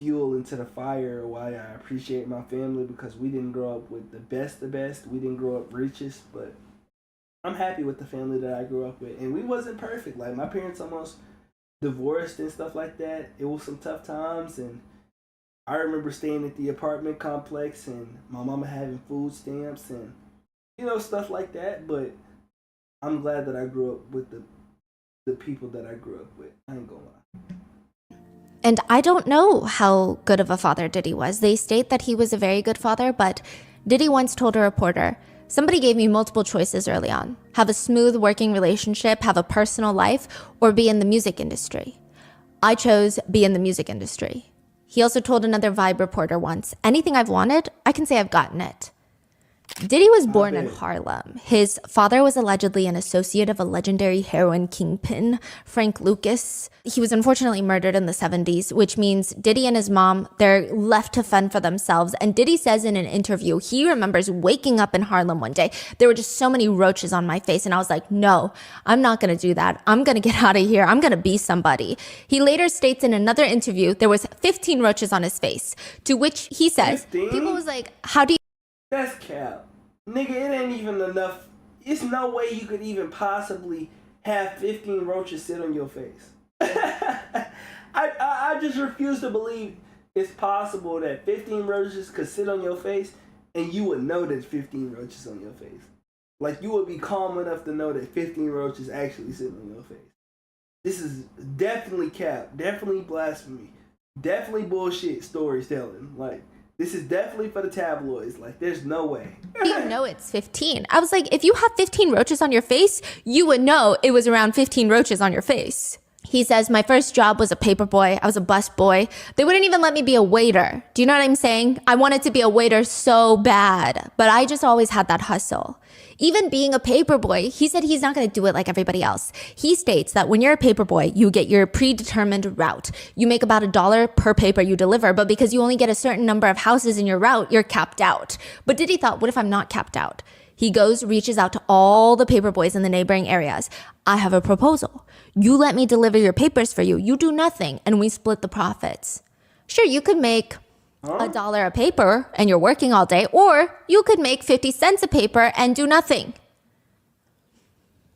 C: fuel into the fire why I appreciate my family, because we didn't grow up with the best. We didn't grow up richest, but I'm happy with the family that I grew up with. And we wasn't perfect. Like, my parents almost divorced and stuff like that. It was some tough times, and I remember staying at the apartment complex and my mama having food stamps and, you know, stuff like that. But I'm glad that I grew up with the people that I grew up with. I ain't gonna lie.
B: And I don't know how good of a father Diddy was. They state that he was a very good father, but Diddy once told a reporter, "Somebody gave me multiple choices early on. Have a smooth working relationship, have a personal life, or be in the music industry. I chose be in the music industry." He also told another Vibe reporter once, "Anything I've wanted, I can say I've gotten it." Diddy was born in Harlem. His father was allegedly an associate of a legendary heroin kingpin, Frank Lucas. He was unfortunately murdered in the 70s, which means Diddy and his mom, they're left to fend for themselves. And Diddy says in an interview, he remembers waking up in Harlem one day. There were just so many roaches on my face. And I was like, no, I'm not going to do that. I'm going to get out of here. I'm going to be somebody. He later states in another interview, there was 15 roaches on his face, to which he says,
C: 15?
B: People was like, how do you...
C: That's cap. Nigga, it ain't even enough. It's no way you could even possibly have 15 roaches sit on your face. I just refuse to believe it's possible that 15 roaches could sit on your face and you would know there's 15 roaches on your face. Like, you would be calm enough to know that 15 roaches actually sit on your face. This is definitely cap. Definitely blasphemy. Definitely bullshit storytelling. Like, This is definitely for the tabloids. Like, there's no way.
B: You know it's 15. I was like, if you have 15 roaches on your face, you would know it was around 15 roaches on your face. He says, my first job was a paper boy. I was a bus boy. They wouldn't even let me be a waiter. Do you know what I'm saying? I wanted to be a waiter so bad, but I just always had that hustle. Even being a paper boy, he said he's not going to do it like everybody else. He states that when you're a paper boy, you get your predetermined route. You make about $1 per paper you deliver, but because you only get a certain number of houses in your route, you're capped out. But Diddy thought, what if I'm not capped out? He goes, reaches out to all the paper boys in the neighboring areas. I have a proposal. You let me deliver your papers for you. You do nothing, and we split the profits. Sure, you could make $1 a paper and you're working all day, or you could make 50 cents a paper and do nothing.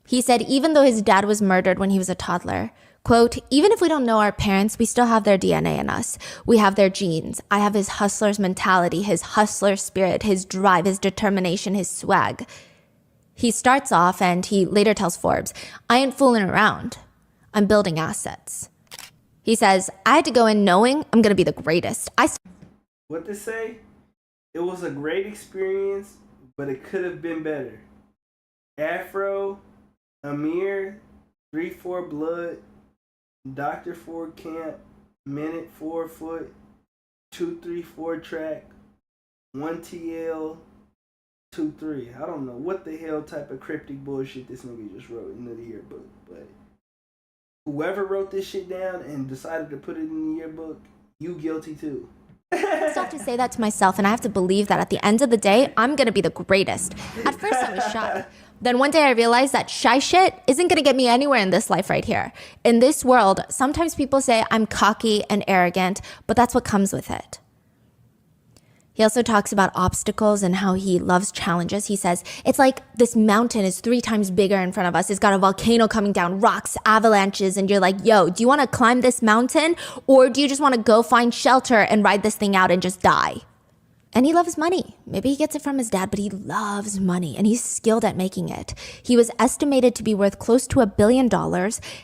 B: He said even though his dad was murdered when he was a toddler, quote, even if we don't know our parents, we still have their DNA in us. We have their genes. I have his hustler's mentality, his hustler spirit, his drive, his determination, his swag. He starts off and he later tells Forbes, I ain't fooling around. I'm building assets. He says, I had to go in knowing I'm going to be the greatest.
C: What to say? It was a great experience, but it could have been better. Afro, Amir, 3-4 Blood, Dr. 4 Camp, Minute 4 Foot, 234 Track, 1 TL, 2-3. I don't know what the hell type of cryptic bullshit this nigga just wrote into the yearbook, but whoever wrote this shit down and decided to put it in the yearbook, you guilty too.
B: I still have to say that to myself, and I have to believe that at the end of the day, I'm going to be the greatest. At first, I was shy. Then one day I realized that shy shit isn't going to get me anywhere in this life right here. In this world, sometimes people say I'm cocky and arrogant, but that's what comes with it. He also talks about obstacles and how he loves challenges. He says, it's like this mountain is 3 times bigger in front of us. It's got a volcano coming down, rocks, avalanches, and you're like, yo, do you want to climb this mountain? Or do you just want to go find shelter and ride this thing out and just die? And he loves money. Maybe he gets it from his dad, but he loves money and he's skilled at making it. He was estimated to be worth close to $1 billion.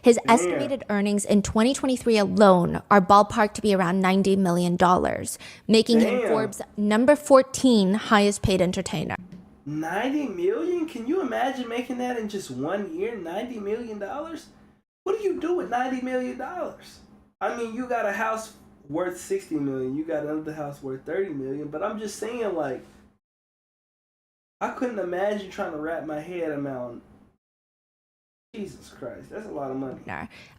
B: His estimated earnings in 2023 alone are ballparked to be around $90 million, making him Forbes' number 14 highest paid entertainer.
C: 90 million? Can you imagine making that in just 1 year? $90 million? What do you do with $90 million? I mean, you got a house worth 60 million, you got another house worth 30 million, but I'm just saying, like, I couldn't imagine trying to wrap my head around. Jesus Christ, that's a lot of money.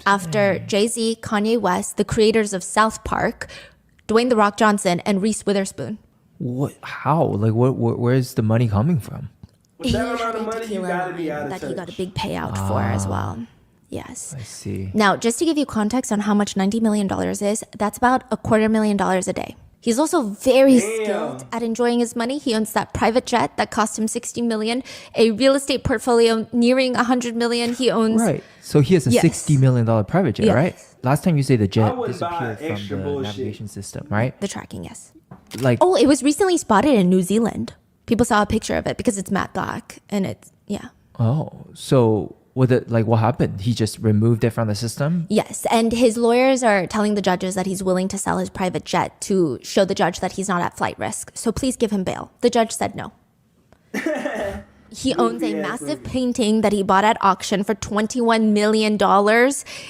B: After Jay-Z, Kanye West, the creators of South Park, Dwayne "The Rock" Johnson, and Reese Witherspoon.
A: What? How? Like, where's the money coming from?
C: With that amount of money, you gotta be out of touch.
B: That he got a big payout for as well. Yes.
A: I see.
B: Now, just to give you context on how much $90 million is, that's about $250,000 a day. He's also very skilled at enjoying his money. He owns that private jet that cost him $60 million, a real estate portfolio nearing $100 million. He owns...
A: Right. So he has a $60 million private jet, right? Last time you say the jet disappeared from the navigation system, right?
B: The tracking, yes.
A: Like,
B: oh, it was recently spotted in New Zealand. People saw a picture of it because it's matte black and it's, yeah.
A: Oh, so... what happened? He just removed it from the system?
B: Yes, and his lawyers are telling the judges that he's willing to sell his private jet to show the judge that he's not at flight risk. So please give him bail. The judge said no. He owns a massive painting that he bought at auction for $21 million.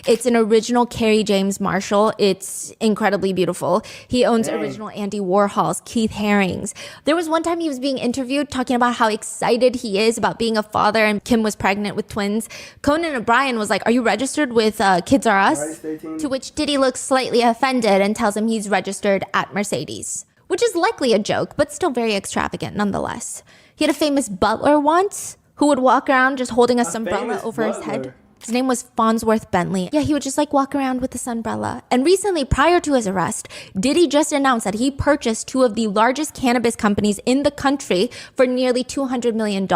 B: It's an original Kerry James Marshall. It's incredibly beautiful. He owns original Andy Warhol's, Keith Haring's. There was one time he was being interviewed talking about how excited he is about being a father, and Kim was pregnant with twins. Conan O'Brien was like, are you registered with Kids R Us? To which Diddy looks slightly offended and tells him he's registered at Mercedes, which is likely a joke, but still very extravagant nonetheless. He had a famous butler once who would walk around just holding a umbrella over his head. His name was Farnsworth Bentley. Yeah, he would just like walk around with this umbrella. And recently, prior to his arrest, Diddy just announced that he purchased 2 of the largest cannabis companies in the country for nearly $200 million,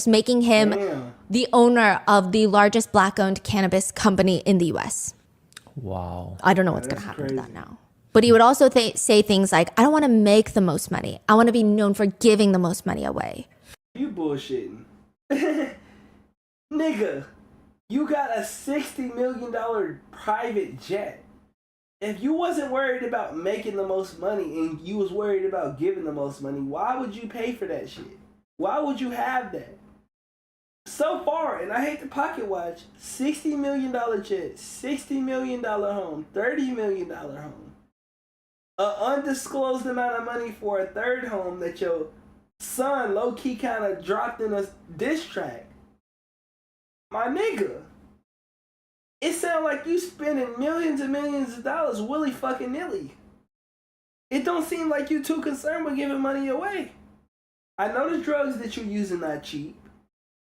B: making him the owner of the largest black-owned cannabis company in the U.S.
A: Wow.
B: I don't know what's going to happen to that now. But he would also say things like, I don't want to make the most money. I want to be known for giving the most money away.
C: You bullshitting. Nigga, you got a $60 million private jet. If you wasn't worried about making the most money and you was worried about giving the most money, why would you pay for that shit? Why would you have that? So far, and I hate to pocket watch, $60 million jet, $60 million home, $30 million home. An undisclosed amount of money for a third home that your son low-key kind of dropped in a diss track. My nigga. It sounds like you spending millions and millions of dollars willy fucking nilly. It don't seem like you too concerned with giving money away. I know the drugs that you're using not cheap.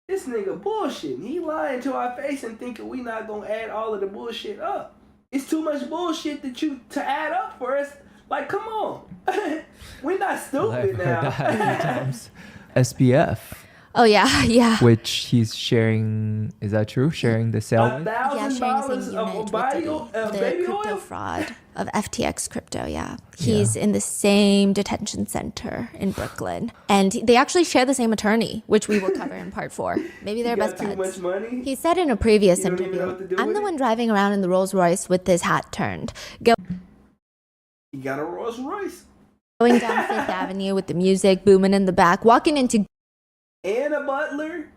C: This nigga bullshitting. He lying to our face and thinking we not gonna add all of the bullshit up. It's too much bullshit to add up for us. Like, come on. We're not stupid now.
A: Times. SBF.
B: Oh yeah.
A: Which he's sharing, is that true? Sharing the sale with?
B: Yeah, sharing the same unit
C: $1,000
B: with the
C: baby
B: crypto
C: oil?
B: fraud of FTX crypto, yeah. He's in the same detention center in Brooklyn. And they actually share the same attorney, which we will cover in part 4. Maybe they're best
C: too
B: buds.
C: much money?
B: He said in a previous
C: You don't even know what to
B: interview,
C: do
B: I'm
C: with
B: the
C: it?"
B: one driving around in the Rolls Royce with this hat turned.
C: He got a Rolls Royce.
B: Going down Fifth Avenue with the music booming in the back, walking into
C: And a butler.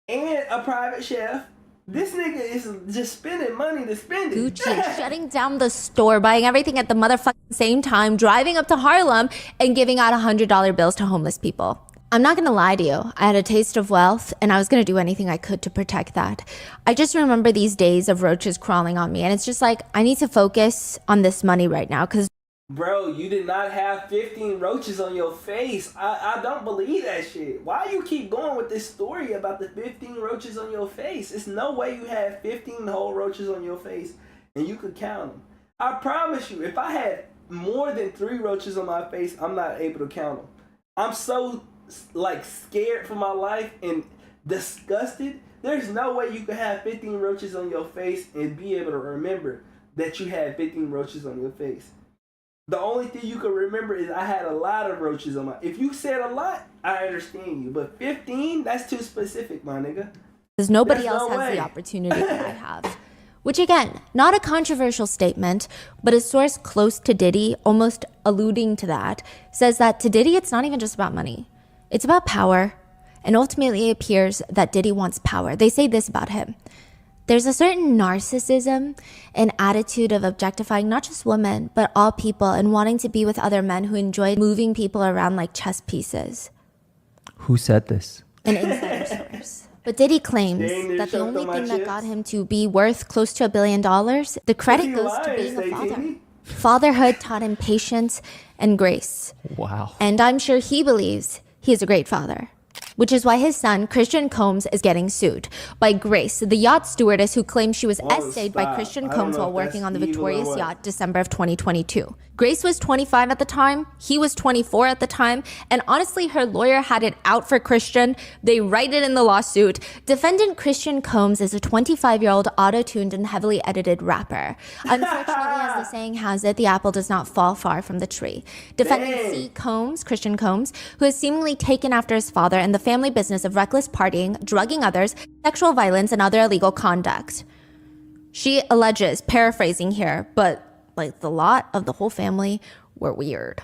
C: And a private chef. This nigga is just spending money to spend it.
B: Gucci, shutting down the store, buying everything at the motherfucking same time, driving up to Harlem and giving out $100 bills to homeless people. I'm not gonna lie to you. I had a taste of wealth and I was gonna do anything I could to protect that. I just remember these days of roaches crawling on me and it's just like, I need to focus on this money right now because
C: Bro, you did not have 15 roaches on your face. I don't believe that shit. Why you keep going with this story about the 15 roaches on your face? It's no way you had 15 whole roaches on your face and you could count them. I promise you, if I had more than 3 roaches on my face, I'm not able to count them. I'm so like scared for my life and disgusted. There's no way you could have 15 roaches on your face and be able to remember that you had 15 roaches on your face. The only thing you can remember is I had a lot of roaches on my... If you said a lot, I understand you. But 15, that's too specific, my nigga.
B: because nobody
C: There's
B: else
C: no
B: has the
C: way.
B: opportunity that I have. Which again, not a controversial statement, but a source close to Diddy, almost alluding to that, says that to Diddy, it's not even just about money. It's about power. And ultimately it appears that Diddy wants power. They say this about him. There's a certain narcissism and attitude of objectifying not just women, but all people and wanting to be with other men who enjoy moving people around like chess pieces.
A: Who said this?
B: An insider source. But Diddy claims
C: Dang, they
B: that the
C: choked
B: only
C: on my
B: thing that
C: chips.
B: got him to be worth close to $1 billion, the credit
C: He
B: goes to
C: lying,
B: being a
C: Stacey.
B: father. Fatherhood taught him patience and grace.
A: Wow.
B: And I'm sure he believes he is a great father. Which is why his son, Christian Combs, is getting sued by Grace, the yacht stewardess who claims she was
C: Whoa,
B: essayed by
C: stop.
B: Christian
C: I don't
B: Combs
C: know
B: while
C: if
B: working
C: that's
B: on the
C: evil or
B: Victorious
C: what.
B: yacht December of 2022. Grace was 25 at the time, he was 24 at the time, and honestly, her lawyer had it out for Christian. They write it in the lawsuit. Defendant Christian Combs is a 25-year-old auto-tuned and heavily edited rapper. Unfortunately, as the saying has it, the apple does not fall far from the tree. Defendant
C: Dang.
B: C. Combs, Christian Combs, who has seemingly taken after his father and the family business of reckless partying, drugging others, sexual violence, and other illegal conduct. She alleges, paraphrasing here, but like the lot of the whole family were weird.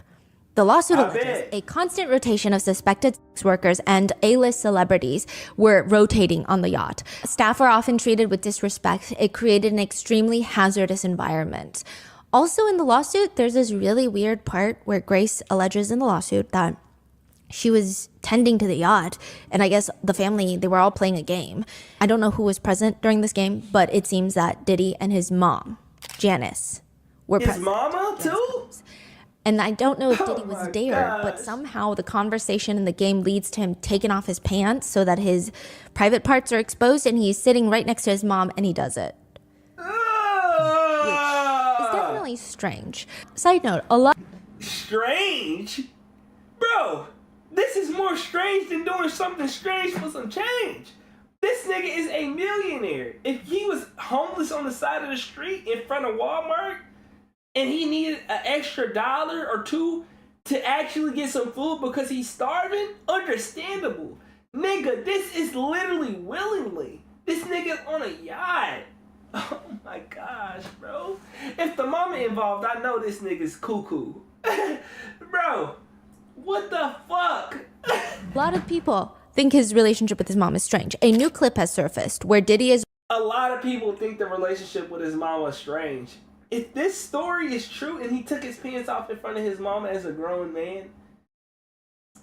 B: The lawsuit
C: I
B: alleges
C: bet.
B: a constant rotation of suspected sex workers and A-list celebrities were rotating on the yacht. Staff were often treated with disrespect. It created an extremely hazardous environment. Also in the lawsuit, there's this really weird part where Grace alleges in the lawsuit that she was tending to the yacht, and I guess the family, they were all playing a game. I don't know who was present during this game, but it seems that Diddy and his mom, Janice, were
C: His
B: present.
C: mama, too?
B: And I don't know if
C: Oh
B: Diddy was
C: my
B: there, but
C: gosh.
B: somehow the conversation in the game leads to him taking off his pants so that his private parts are exposed, and he's sitting right next to his mom, and he does it. It's
C: Ah,
B: definitely strange. Side note, a lot
C: strange? Bro, this is more strange than doing something strange for some change. This nigga is a millionaire. If he was homeless on the side of the street in front of Walmart and he needed an extra $1 or $2 to actually get some food because he's starving, understandable. Nigga, this is literally willingly. This nigga's on a yacht. Oh my gosh, bro. If the mama involved, I know this nigga's cuckoo. Bro, what the fuck?
B: A lot of people think his relationship with his mom is strange. A new clip has surfaced where Diddy is
C: A lot of people think the relationship with his mama is strange. If this story is true and he took his pants off in front of his mama as a grown man,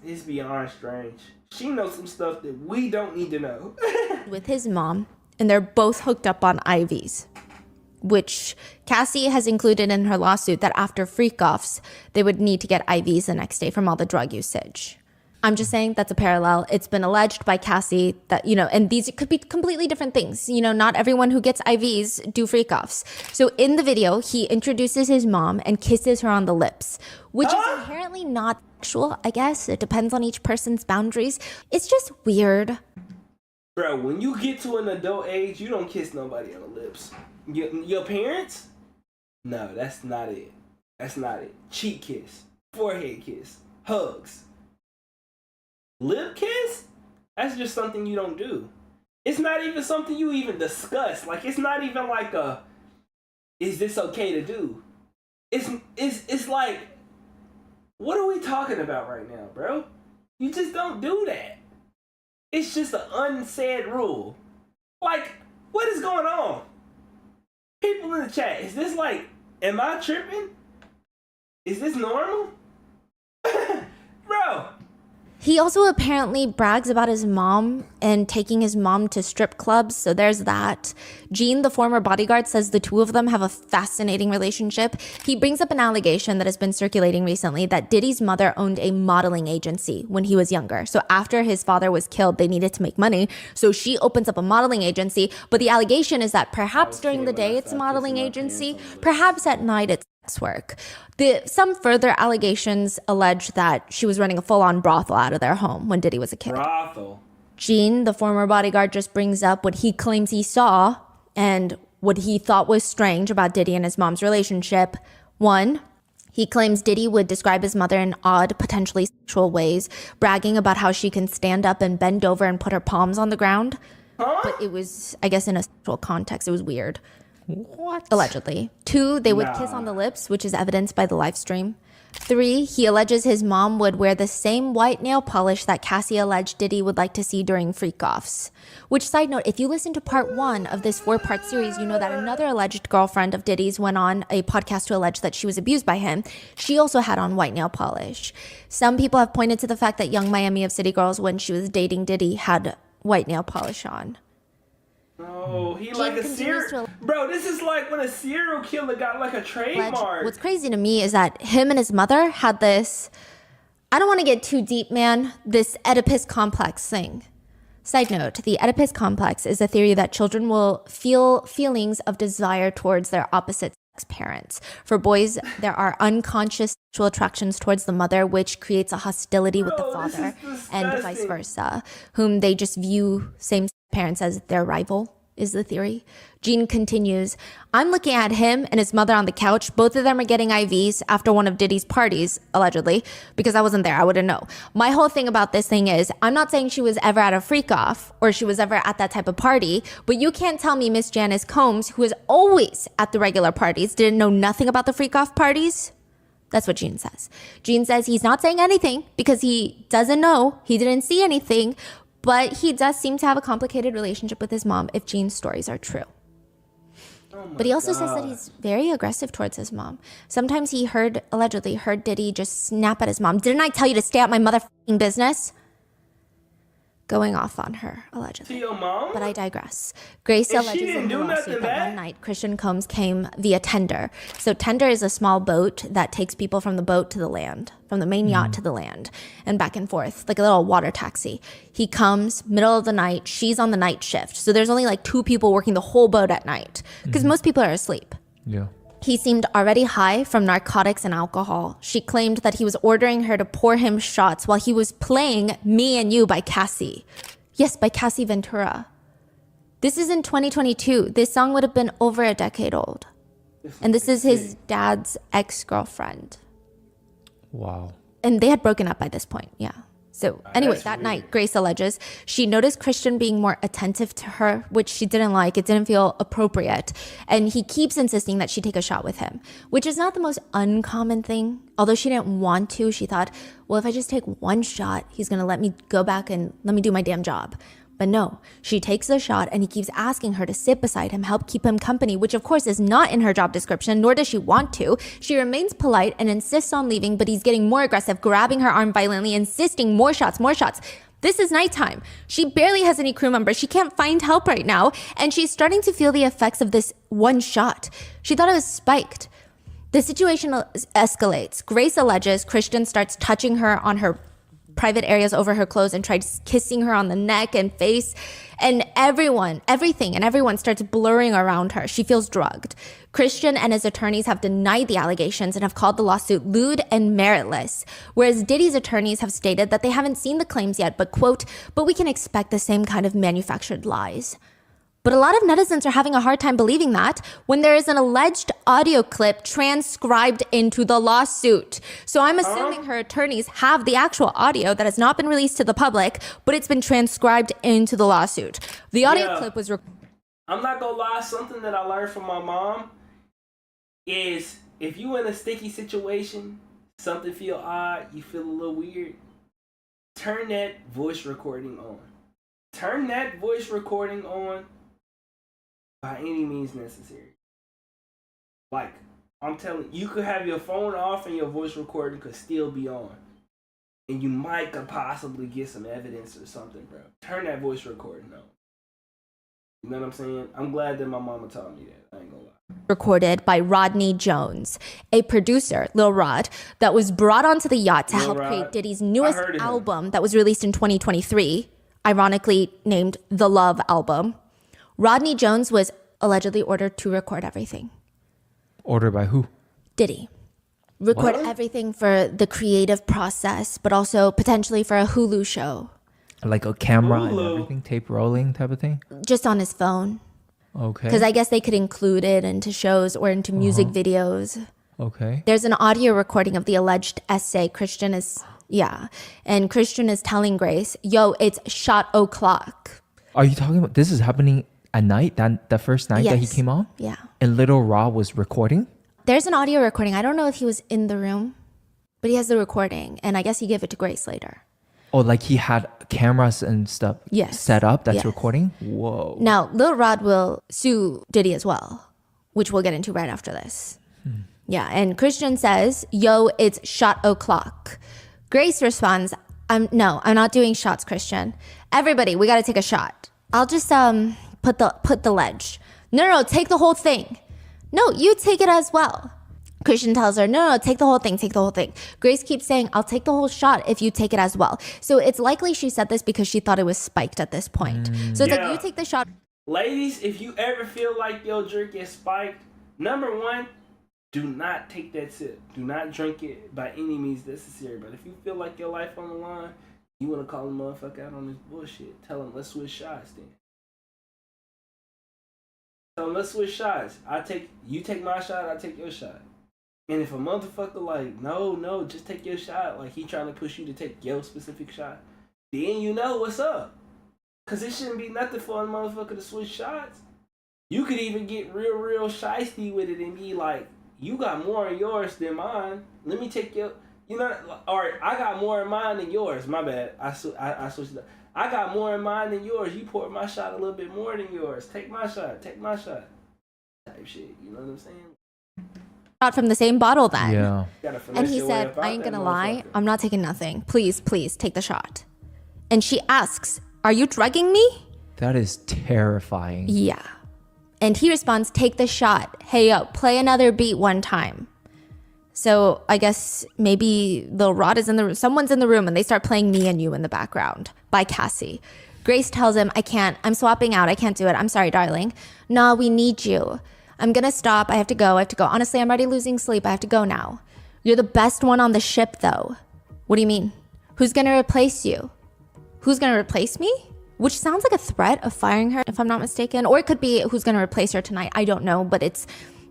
C: it's beyond strange. She knows some stuff that we don't need to know.
B: with his mom, and they're both hooked up on IVs, which Cassie has included in her lawsuit that after freak-offs, they would need to get IVs the next day from all the drug usage. I'm just saying that's a parallel. It's been alleged by Cassie that, and these could be completely different things. Not everyone who gets IVs do freak-offs. So in the video, he introduces his mom and kisses her on the lips, which is inherently not sexual, I guess. It depends on each person's boundaries. It's just weird.
C: Bro, when you get to an adult age, you don't kiss nobody on the lips. Your parents? No, that's not it. That's not it. Cheek kiss. Forehead kiss. Hugs. Lip kiss? That's just something you don't do. It's not even something you even discuss. Like, it's not even like is this okay to do? It's like, what are we talking about right now, bro? You just don't do that. It's just an unsaid rule. Like, what is going on? People in the chat, is this like, am I tripping? Is this normal? Bro.
B: He also apparently brags about his mom and taking his mom to strip clubs, so there's that. Gene, the former bodyguard, says the two of them have a fascinating relationship. He brings up an allegation that has been circulating recently that Diddy's mother owned a modeling agency when he was younger. So after his father was killed, they needed to make money, so she opens up a modeling agency. But the allegation is that perhaps during the day it's a modeling agency, perhaps at night it's work. Some further allegations allege that she was running a full-on brothel out of their home when Diddy was a kid.
C: Brothel.
B: Gene, the former bodyguard, just brings up what he claims he saw and what he thought was strange about Diddy and his mom's relationship. One, he claims Diddy would describe his mother in odd, potentially sexual ways, bragging about how she can stand up and bend over and put her palms on the ground. But it was, I guess, in a sexual context. It was weird.
A: What?
B: Allegedly. 2, they would kiss on the lips, which is evidenced by the live stream. 3, he alleges his mom would wear the same white nail polish that Cassie alleged Diddy would like to see during freak-offs. Which, side note, if you listen to part 1 of this 4-part series, you know that another alleged girlfriend of Diddy's went on a podcast to allege that she was abused by him. She also had on white nail polish. Some people have pointed to the fact that Young Miami of City Girls, when she was dating Diddy, had white nail polish on.
C: Oh, he like a serial... Bro, this is like when a serial killer got like a trademark.
B: What's crazy to me is that him and his mother had this... I don't want to get too deep, man. This Oedipus complex thing. Side note, the Oedipus complex is a theory that children will feel feelings of desire towards their opposite sex parents. For boys, there are unconscious sexual attractions towards the mother, which creates a hostility with the father, and vice versa, whom they just view same parents as their rival, is the theory. Gene continues, I'm looking at him and his mother on the couch. Both of them are getting IVs after one of Diddy's parties, allegedly, because I wasn't there. I wouldn't know. My whole thing about this thing is, I'm not saying she was ever at a freak-off or she was ever at that type of party, but you can't tell me Miss Janice Combs, who is always at the regular parties, didn't know nothing about the freak-off parties. That's what Gene says. Gene says he's not saying anything because he doesn't know. He didn't see anything. But he does seem to have a complicated relationship with his mom if Gene's stories are true. But he also says that he's very aggressive towards his mom. Sometimes he allegedly heard Diddy just snap at his mom. Didn't I tell you to stay out my motherfucking business? Going off on her, allegedly.
C: To your mom?
B: But I digress. Grace alleges in her lawsuit that one night Christian Combs came via tender. So tender is a small boat that takes people from the boat to the land, from the main yacht to the land, and back and forth, like a little water taxi. He comes, middle of the night, she's on the night shift. So there's only like 2 people working the whole boat at night, because most people are asleep.
A: Yeah.
B: He seemed already high from narcotics and alcohol. She claimed that he was ordering her to pour him shots while he was playing Me and You by Cassie. Yes, by Cassie Ventura. This is in 2022. This song would have been over a decade old. And this is his dad's ex-girlfriend.
A: Wow.
B: And they had broken up by this point, yeah. So anyway,
C: That's
B: that
C: weird.
B: night, Grace alleges she noticed Christian being more attentive to her, which she didn't like. It didn't feel appropriate. And he keeps insisting that she take a shot with him, which is not the most uncommon thing. Although she didn't want to, she thought, well, if I just take one shot, he's going to let me go back and let me do my damn job. But no, she takes the shot and he keeps asking her to sit beside him, help keep him company, which of course is not in her job description, nor does she want to. She remains polite and insists on leaving, but he's getting more aggressive, grabbing her arm violently, insisting more shots, more shots. This is nighttime. She barely has any crew members. She can't find help right now. And she's starting to feel the effects of this one shot. She thought it was spiked. The situation escalates. Grace alleges Christian starts touching her on her private areas over her clothes and tries kissing her on the neck and face, and everyone starts blurring around her. She feels drugged. Christian and his attorneys have denied the allegations and have called the lawsuit lewd and meritless, whereas Diddy's attorneys have stated that they haven't seen the claims yet, but quote, but we can expect the same kind of manufactured lies. But a lot of netizens are having a hard time believing that when there is an alleged audio clip transcribed into the lawsuit. So I'm assuming her attorneys have the actual audio that has not been released to the public, but it's been transcribed into the lawsuit. The audio clip was...
C: I'm not gonna lie, something that I learned from my mom is if you in a sticky situation, something feel odd, you feel a little weird, turn that voice recording on. Turn that voice recording on by any means necessary. Like, I'm telling you, you could have your phone off and your voice recording could still be on. And you might could possibly get some evidence or something, bro. Turn that voice recording on. You know what I'm saying? I'm glad that my mama taught me that. I ain't gonna lie.
B: Recorded by Rodney Jones, a producer, Lil Rod, that was brought onto the Yacht to help create Diddy's newest album that was released in 2023, ironically named The Love Album. Rodney Jones was allegedly ordered to record everything.
A: Ordered by who?
B: Diddy. Record everything for the creative process, but also potentially for a Hulu show.
A: Like a camera and everything, tape rolling type of thing?
B: Just on his phone.
A: Okay.
B: Because I guess they could include it into shows or into music videos.
A: Okay.
B: There's an audio recording of the alleged essay. Christian is telling Grace, yo, it's shot o'clock.
A: Are you talking about, this is happening at night, the first night that he came on?
B: Yeah.
A: And Little Raw was recording?
B: There's an audio recording. I don't know if he was in the room, but he has the recording. And I guess he gave it to Grace later.
A: Oh, like he had cameras and stuff set up that's recording? Whoa.
B: Now, Lil Rod will sue Diddy as well, which we'll get into right after this. Yeah, and Christian says, yo, it's shot o'clock. Grace responds, I'm not doing shots, Christian. Everybody, we got to take a shot. I'll just put the ledge. No, take the whole thing. No, you take it as well. Christian tells her, no, take the whole thing. Grace keeps saying, I'll take the whole shot if you take it as well. So it's likely she said this because she thought it was spiked at this point. So it's like, you take the shot.
C: Ladies, if you ever feel like your drink is spiked, number one, do not take that sip. Do not drink it by any means necessary. But if you feel like your life on the line, you want to call a motherfucker out on this bullshit, tell him, let's switch shots then. So let's switch shots. You take my shot, I take your shot. And if a motherfucker like, no, just take your shot, like he trying to push you to take your specific shot, then you know what's up. Cause it shouldn't be nothing for a motherfucker to switch shots. You could even get real shiesty with it and be like, you got more in yours than mine. Let me take your, or I got more in mine than yours. My bad. I switched it up. I got more in mine than yours. You poured my shot a little bit more than yours. Take my shot. Type shit. You know what I'm saying?
B: Shot from the same bottle then.
A: Yeah.
B: And he said, I ain't gonna lie, I'm not taking nothing. Please, take the shot. And she asks, are you drugging me?
A: That is terrifying.
B: Yeah. And he responds, take the shot. Hey, yo, play another beat one time. So I guess maybe Lil Rod is in the room. Someone's in the room and they start playing Me and You in the background by Cassie. Grace tells him, I can't. I'm swapping out. I can't do it. I'm sorry, darling. No, we need you. I'm going to stop. I have to go. Honestly, I'm already losing sleep. I have to go now. You're the best one on the ship, though. What do you mean? Who's going to replace you? Who's going to replace me? Which sounds like a threat of firing her, if I'm not mistaken. Or it could be who's going to replace her tonight. I don't know, but it's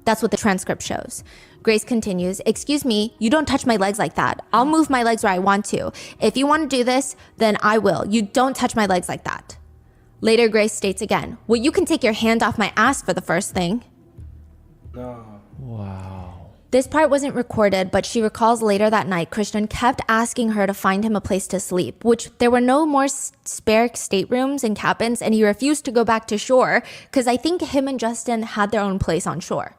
B: That's what the transcript shows. Grace continues, "Excuse me, you don't touch my legs like that. I'll move my legs where I want to. If you want to do this, then I will. You don't touch my legs like that." Later, Grace states again, "Well, you can take your hand off my ass for the first thing."
C: No.
A: Wow.
B: This part wasn't recorded, but she recalls later that night, Christian kept asking her to find him a place to sleep, which there were no more spare staterooms and cabins, and he refused to go back to shore because I think him and Justin had their own place on shore.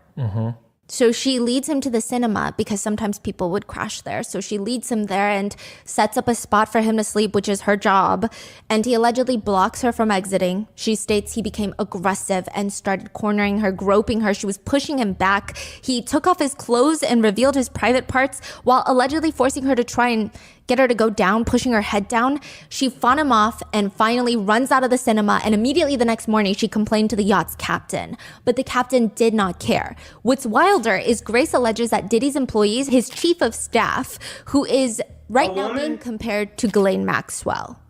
B: So she leads him to the cinema because sometimes people would crash there. So she leads him there and sets up a spot for him to sleep, which is her job. And he allegedly blocks her from exiting. She states he became aggressive and started cornering her, groping her. She was pushing him back. He took off his clothes and revealed his private parts while allegedly forcing her to try and get her to go down, pushing her head down. She fought him off and finally runs out of the cinema, and immediately the next morning she complained to the yacht's captain. But the captain did not care. What's wilder is Grace alleges that Diddy's employees, his chief of staff, who is right now being compared to Ghislaine Maxwell.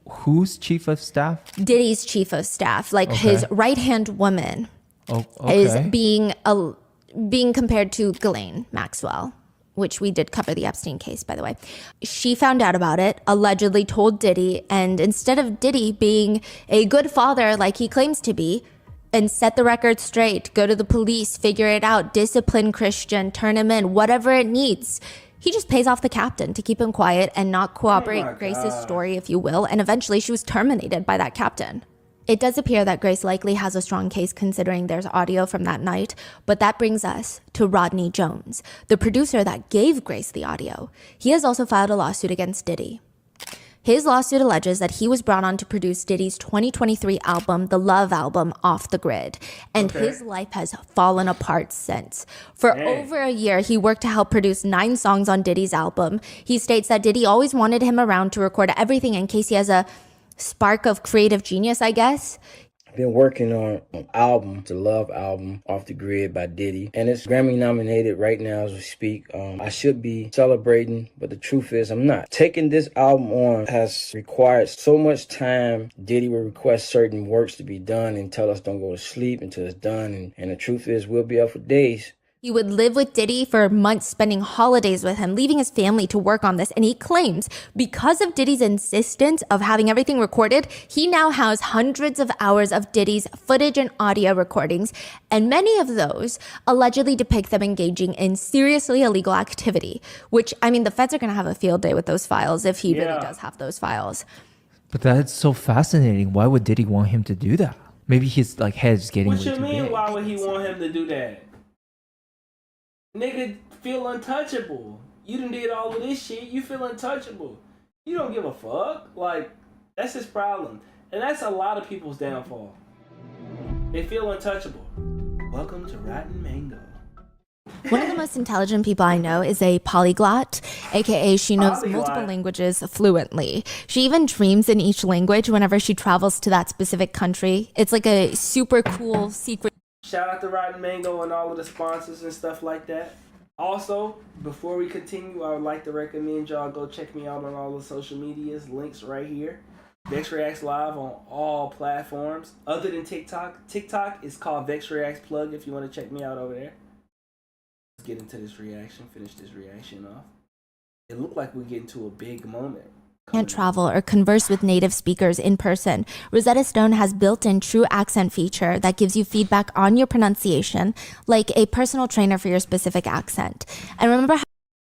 A: Who's chief of staff?
B: Diddy's chief of staff, like his right-hand woman, is being compared to Ghislaine Maxwell, which we did cover the Epstein case, by the way. She found out about it, allegedly told Diddy, and instead of Diddy being a good father like he claims to be, and set the record straight, go to the police, figure it out, discipline Christian, turn him in, whatever it needs, he just pays off the captain to keep him quiet and not corroborate Grace's story, if you will, and eventually she was terminated by that captain. It does appear that Grace likely has a strong case considering there's audio from that night, but that brings us to Rodney Jones, the producer that gave Grace the audio. He has also filed a lawsuit against Diddy. His lawsuit alleges that he was brought on to produce Diddy's 2023 album, the Love Album, Off the Grid, and his life has fallen apart since. For over a year, he worked to help produce 9 songs on Diddy's album. He states that Diddy always wanted him around to record everything in case he has a spark of creative genius, I guess.
G: I've been working on an album, the Love Album, Off the Grid by Diddy, and it's Grammy nominated right now as we speak. I should be celebrating, but the truth is I'm not. Taking this album on has required so much time. Diddy will request certain works to be done and tell us don't go to sleep until it's done, and the truth is we'll be up for days.
B: He would live with Diddy for months, spending holidays with him, leaving his family to work on this. And he claims because of Diddy's insistence of having everything recorded, he now has hundreds of hours of Diddy's footage and audio recordings. And many of those allegedly depict them engaging in seriously illegal activity, which, I mean, the feds are going to have a field day with those files if he really does have those files.
A: But that's so fascinating. Why would Diddy want him to do that? Maybe his like head's getting way
C: What you
A: too
C: mean,
A: big.
C: why would he want him to do that? Nigga feel untouchable. You done did all of this shit. You feel untouchable. You don't give a fuck. Like, that's his problem. And that's a lot of people's downfall. They feel untouchable. Welcome to Rotten Mango.
B: One of the most intelligent people I know is a polyglot, aka she knows multiple languages fluently. She even dreams in each language whenever she travels to that specific country. It's like a super cool secret.
C: Shout out to Rotten Mango and all of the sponsors and stuff like that. Also, before we continue, I would like to recommend y'all go check me out on all the social medias. Links right here. VexReacts Live on all platforms other than TikTok. TikTok is called VexReacts Plug if you want to check me out over there. Let's get into this reaction. Finish this reaction off. It looked like we're getting to a big moment.
B: Can't travel or converse with native speakers in person. Rosetta Stone has built-in true accent feature that gives you feedback on your pronunciation, like a personal trainer for your specific accent. And remember how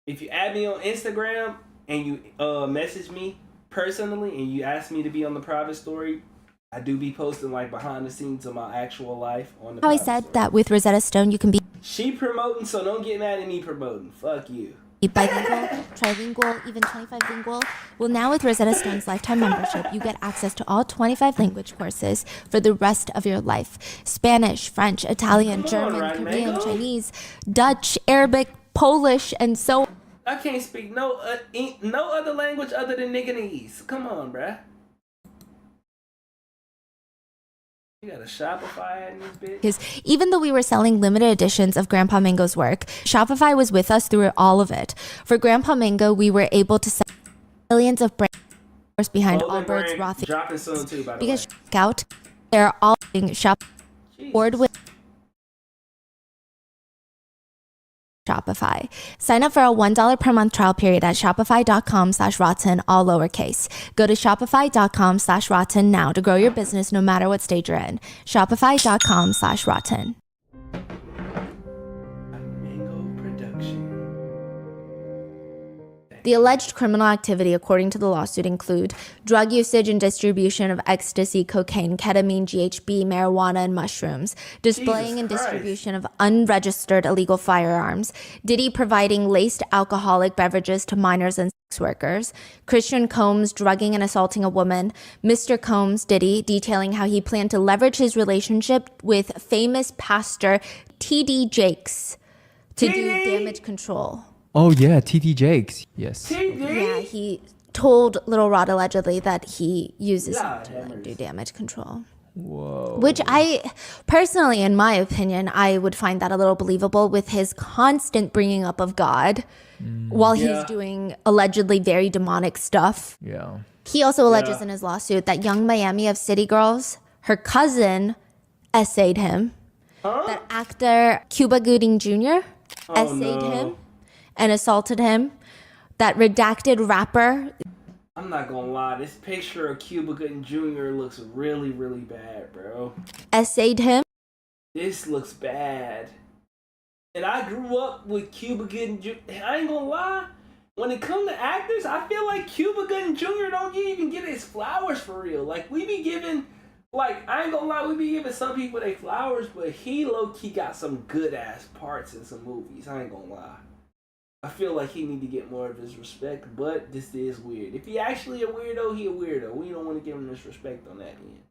C: if you add me on Instagram and you message me personally and you ask me to be on the private story, I do be posting like behind the scenes of my actual life on the
B: how I
C: private
B: said
C: story.
B: that with Rosetta Stone you can be
C: She promoting, so don't get mad at me promoting. Fuck you.
B: bilingual, trilingual, even 25 lingual. Well, now with Rosetta Stone's lifetime membership, you get access to all 25 language courses for the rest of your life. Spanish, French, Italian, German, Korean, Chinese, Dutch, Arabic, Polish, and so on.
C: I can't speak no other language other than nigganese. Come on, bruh. You got a Shopify in this bitch?
B: Because even though we were selling limited editions of Grandpa Mango's work, Shopify was with us through all of it. For Grandpa Mango, we were able to sell millions of brands behind Allbirds, Rothy.
C: Dropping soon too, by the way.
B: Because check out, they're all shop board with Shopify. Sign up for a $1 per month trial period at shopify.com/rotten, all lowercase. Go to shopify.com/rotten now to grow your business no matter what stage you're in. Shopify.com/rotten.
C: Mango production.
B: The alleged criminal activity, according to the lawsuit, include drug usage and distribution of ecstasy, cocaine, ketamine, GHB, marijuana, and mushrooms, displaying and distribution of unregistered illegal firearms, Diddy providing laced alcoholic beverages to minors and sex workers, Christian Combs drugging and assaulting a woman, Mr. Combs, Diddy, detailing how he planned to leverage his relationship with famous pastor T.D. Jakes to do damage control.
A: Oh yeah, T.D. Jakes. Yes.
B: Yeah, he told Little Rod allegedly that he uses him to do damage control.
A: Whoa.
B: Which I personally, in my opinion, I would find that a little believable with his constant bringing up of God while he's doing allegedly very demonic stuff.
A: Yeah.
B: He also alleges in his lawsuit that Young Miami of City Girls, her cousin, essayed him. That actor Cuba Gooding Jr. essayed him and assaulted him. That redacted rapper.
C: I'm not gonna lie, this picture of Cuba Gooding Jr. looks really, really bad, bro.
B: Essayed him.
C: This looks bad. And I grew up with Cuba Gooding Jr. I ain't gonna lie, when it comes to actors, I feel like Cuba Gooding Jr. don't even get his flowers for real. Like, we be giving, like, I ain't gonna lie, we be giving some people their flowers, but he low-key got some good-ass parts in some movies. I ain't gonna lie. I feel like he need to get more of his respect, but this is weird. If he actually a weirdo, he a weirdo. We don't want to give him this respect on that end.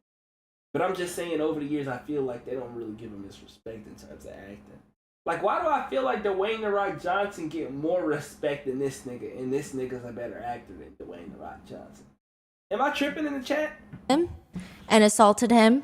C: But I'm just saying, over the years, I feel like they don't really give him this respect in terms of acting. Like, why do I feel like Dwayne "The Rock" Johnson get more respect than this nigga, and this nigga's a better actor than Dwayne "The Rock" Johnson? Am I tripping in the chat?
B: And assaulted him.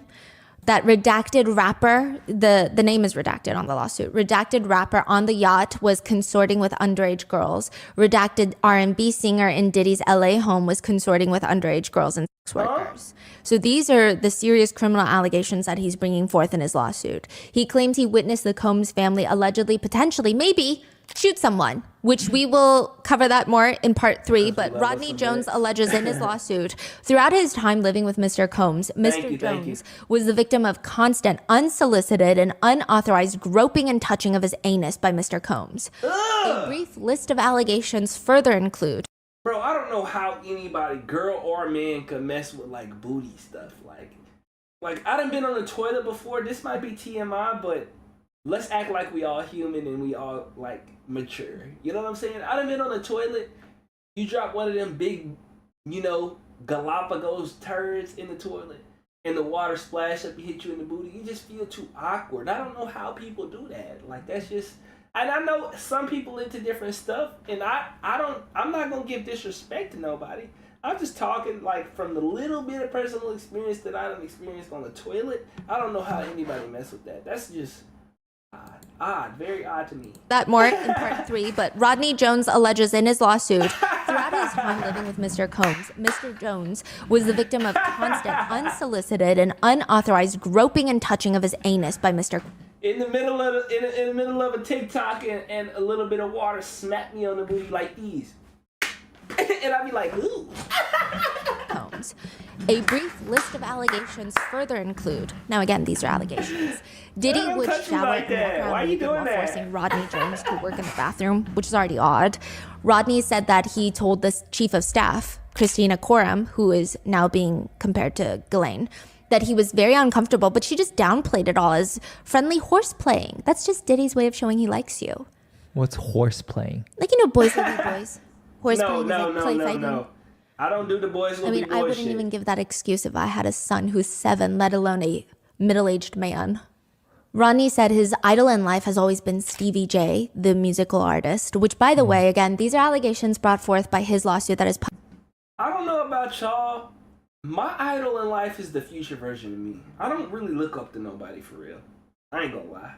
B: That redacted rapper, the name is redacted on the lawsuit. Redacted rapper on the yacht was consorting with underage girls. Redacted R&B singer in Diddy's LA home was consorting with underage girls and sex workers. So these are the serious criminal allegations that he's bringing forth in his lawsuit. He claims he witnessed the Combs family allegedly, potentially, maybe shoot someone, which we will cover that more in part 3. But Rodney Jones alleges in his lawsuit, throughout his time living with Mr. Combs, Mr. Jones was the victim of constant, unsolicited, and unauthorized groping and touching of his anus by Mr. Combs. A brief list of allegations further include.
C: Bro, I don't know how anybody, girl or man, could mess with, like, booty stuff. Like I done been on the toilet before. This might be TMI, but let's act like we all human and we all, like, mature. You know what I'm saying? I done been on the toilet. You drop one of them big, you know, Galapagos turds in the toilet and the water splash up and hit you in the booty. You just feel too awkward. I don't know how people do that. Like, that's just... And I know some people into different stuff, and I'm not going to give disrespect to nobody. I'm just talking, like, from the little bit of personal experience that I done experienced on the toilet. I don't know how anybody mess with that. That's just... Odd, very odd to me.
B: That more in part 3, but Rodney Jones alleges in his lawsuit, throughout his time living with Mr. Combs, Mr. Jones was the victim of constant, unsolicited, and unauthorized groping and touching of his anus by Mr.
C: In the middle of a TikTok and a little bit of water smack me on the booty like these. And I'd be like, ooh.
B: Combs. A brief list of allegations further include, now again, these are allegations. Diddy would shower
C: like
B: and walk
C: Why
B: around
C: you
B: naked while
C: doing that?
B: forcing Rodney Jones to work in the bathroom, which is already odd. Rodney said that he told the chief of staff, Christina Coram, who is now being compared to Ghislaine, that he was very uncomfortable, but she just downplayed it all as friendly horse playing. That's just Diddy's way of showing he likes you.
A: What's horse playing?
B: Like, you know, boys will be boys. Horse playing is like play fighting.
C: No. I don't do the boys will be boys
B: I wouldn't
C: shit.
B: even give that excuse if I had a son who's 7, let alone a middle-aged man. Rodney said his idol in life has always been Stevie J, the musical artist, which, by the way, again, these are allegations brought forth by his lawsuit that is...
C: I don't know about y'all. My idol in life is the future version of me. I don't really look up to nobody for real. I ain't gonna lie.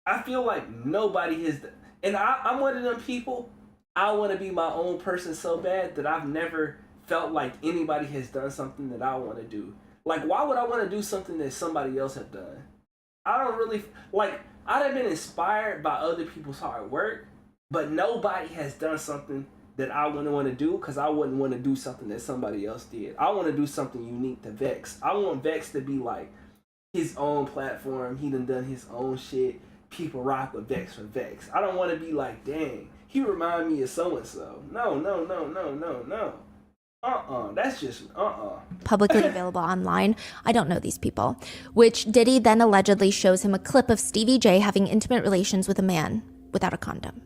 C: I feel like nobody has... And I'm one of them people... I want to be my own person so bad that I've never felt like anybody has done something that I want to do. Like, why would I want to do something that somebody else have done? I don't really, like, I'd have been inspired by other people's hard work, but nobody has done something that I wouldn't want to do because I wouldn't want to do something that somebody else did. I want to do something unique to Vex. I want Vex to be like his own platform. He done his own shit. People rock with Vex for Vex. I don't want to be like, dang, he remind me of so-and-so. No. That's just
B: Publicly available online. I don't know these people. Which Diddy then allegedly shows him a clip of Stevie J having intimate relations with a man without a condom.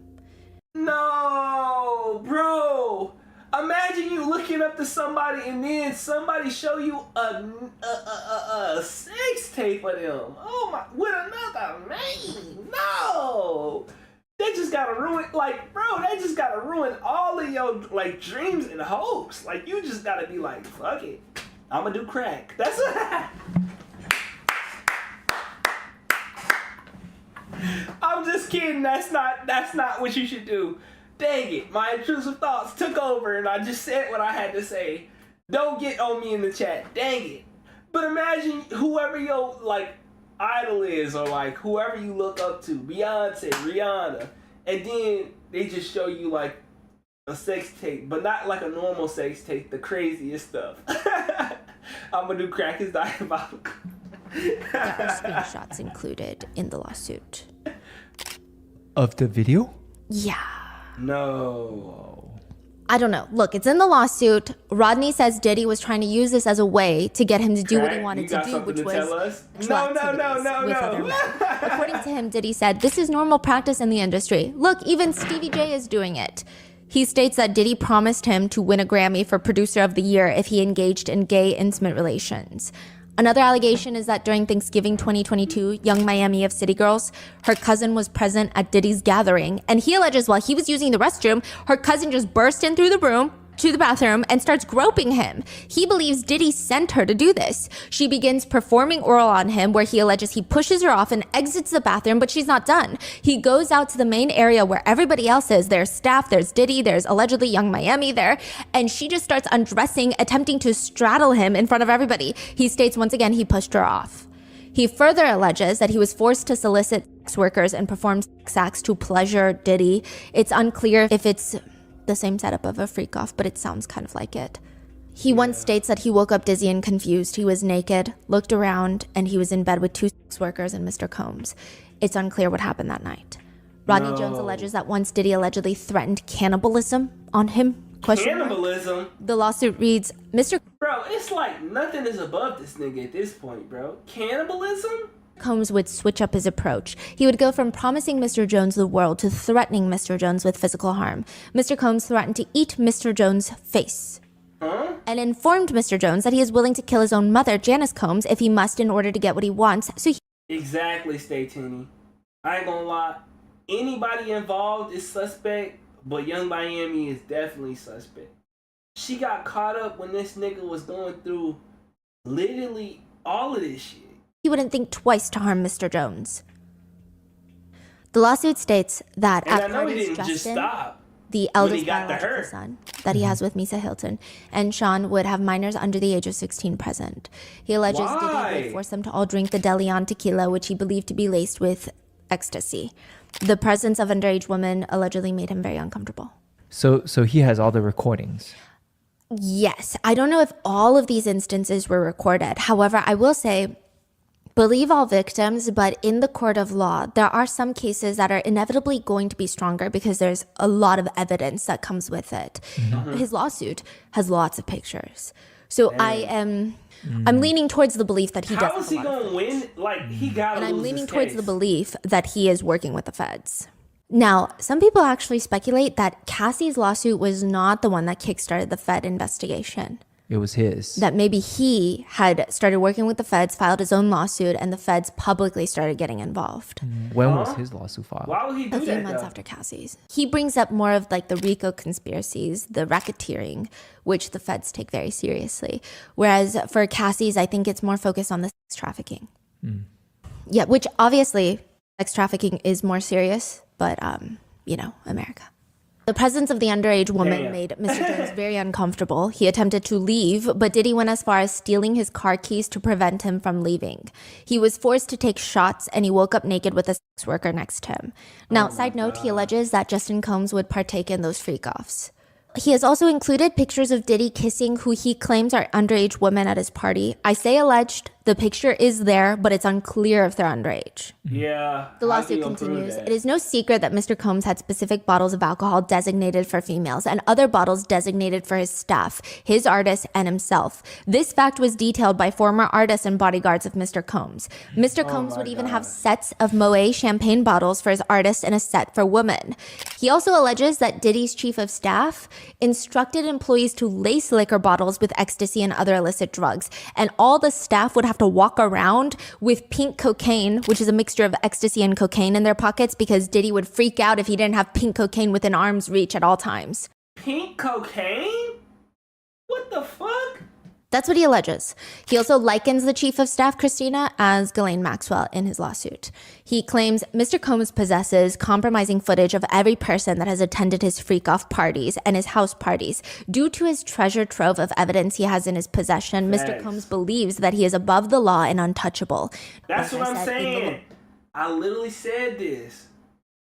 C: No, bro. Imagine you looking up to somebody and then somebody show you a sex tape of them. Oh my, with another man. No. They just gotta ruin, like, bro, they just gotta ruin all of your, like, dreams and hopes. Like, you just gotta be like, fuck it. I'ma do crack. That's I'm just kidding. That's not what you should do. Dang it. My intrusive thoughts took over and I just said what I had to say. Don't get on me in the chat. Dang it. But imagine whoever your, like, idol is, or like whoever you look up to, Beyonce, Rihanna, and then they just show you like a sex tape, but not like a normal sex tape, the craziest stuff. I'm gonna do crack is diabolical.
B: There are screenshots included in the lawsuit.
A: Of the video?
B: Yeah.
C: No.
B: I don't know. Look, it's in the lawsuit. Rodney says Diddy was trying to use this as a way to get him to do what he wanted to do, which was
C: No.
B: other men. According to him, Diddy said, "This is normal practice in the industry. Look, even Stevie J is doing it." He states that Diddy promised him to win a Grammy for Producer of the Year if he engaged in gay intimate relations. Another allegation is that during Thanksgiving 2022, Young Miami of City Girls, her cousin was present at Diddy's gathering, and he alleges while he was using the restroom, her cousin just burst in through the room to the bathroom and starts groping him. He believes Diddy sent her to do this. She begins performing oral on him, where he alleges he pushes her off and exits the bathroom, but she's not done. He goes out to the main area where everybody else is. There's staff, there's Diddy, there's allegedly Young Miami there, and she just starts undressing, attempting to straddle him in front of everybody. He states once again he pushed her off. He further alleges that he was forced to solicit sex workers and perform sex acts to pleasure Diddy. It's unclear if it's the same setup of a freak off, but it sounds kind of like it. He once states that he woke up dizzy and confused. He was naked, looked around, and he was in bed with two sex workers and Mr. Combs. It's unclear what happened that night. Rodney Jones alleges that once Diddy allegedly threatened cannibalism on him.
C: Cannibalism?
B: The lawsuit reads, Mr.
C: Bro, it's like nothing is above this nigga at this point, bro. Cannibalism?
B: Combs would switch up his approach. He would go from promising Mr. Jones the world to threatening Mr. Jones with physical harm. Mr. Combs threatened to eat Mr. Jones' face. And informed Mr. Jones that he is willing to kill his own mother, Janice Combs, if he must in order to get what he wants.
C: Exactly, Stay Tinny. I ain't gonna lie. Anybody involved is suspect, but Young Miami is definitely suspect. She got caught up when this nigga was going through literally all of this shit.
B: He wouldn't think twice to harm Mr. Jones. The lawsuit states that
C: and
B: at parties, Justin, the eldest biological son that he has with Misa Hilton, and Sean would have minors under the age of 16 present. He alleges Diddy would force them to all drink the De Leon tequila, which he believed to be laced with ecstasy. The presence of underage women allegedly made him very uncomfortable.
A: So he has all the recordings.
B: Yes. I don't know if all of these instances were recorded. However, I will say, believe all victims, but in the court of law, there are some cases that are inevitably going to be stronger because there's a lot of evidence that comes with it. Mm-hmm. His lawsuit has lots of pictures. So I'm leaning towards the belief that he does.
C: How is he going to win? Like, he got to lose.
B: And I'm leaning towards the belief that he is working with the feds. Now, some people actually speculate that Cassie's lawsuit was not the one that kickstarted the Fed investigation.
A: It was his.
B: That maybe he had started working with the feds, filed his own lawsuit, and the feds publicly started getting involved.
A: When was his lawsuit filed?
C: Why would he do that?
B: A few months after Cassie's. He brings up more of like the RICO conspiracies, the racketeering, which the feds take very seriously. Whereas for Cassie's, I think it's more focused on the sex trafficking. Yeah, which obviously sex trafficking is more serious, but you know, America. The presence of the underage woman
C: Damn.
B: made Mr. Jones very uncomfortable. He attempted to leave, but Diddy went as far as stealing his car keys to prevent him from leaving. He was forced to take shots, and he woke up naked with a sex worker next to him. Now, side note, he alleges that Justin Combs would partake in those freak-offs. He has also included pictures of Diddy kissing who he claims are underage women at his party. I say alleged. The picture is there, but it's unclear if they're underage.
C: Yeah.
B: The lawsuit continues. It is no secret that Mr. Combs had specific bottles of alcohol designated for females and other bottles designated for his staff, his artists, and himself. This fact was detailed by former artists and bodyguards of Mr. Combs. Mr. Combs would even have sets of Moet champagne bottles for his artists and a set for women. He also alleges that Diddy's chief of staff instructed employees to lace liquor bottles with ecstasy and other illicit drugs, and all the staff would have to walk around with pink cocaine, which is a mixture of ecstasy and cocaine, in their pockets because Diddy would freak out if he didn't have pink cocaine within arm's reach at all times.
C: Pink cocaine? What the fuck?
B: That's what he alleges. He also likens the chief of staff, Christina, as Ghislaine Maxwell in his lawsuit. He claims Mr. Combs possesses compromising footage of every person that has attended his freak-off parties and his house parties. Due to his treasure trove of evidence he has in his possession, Mr. Combs believes that he is above the law and untouchable.
C: That's what I'm saying. I literally said this.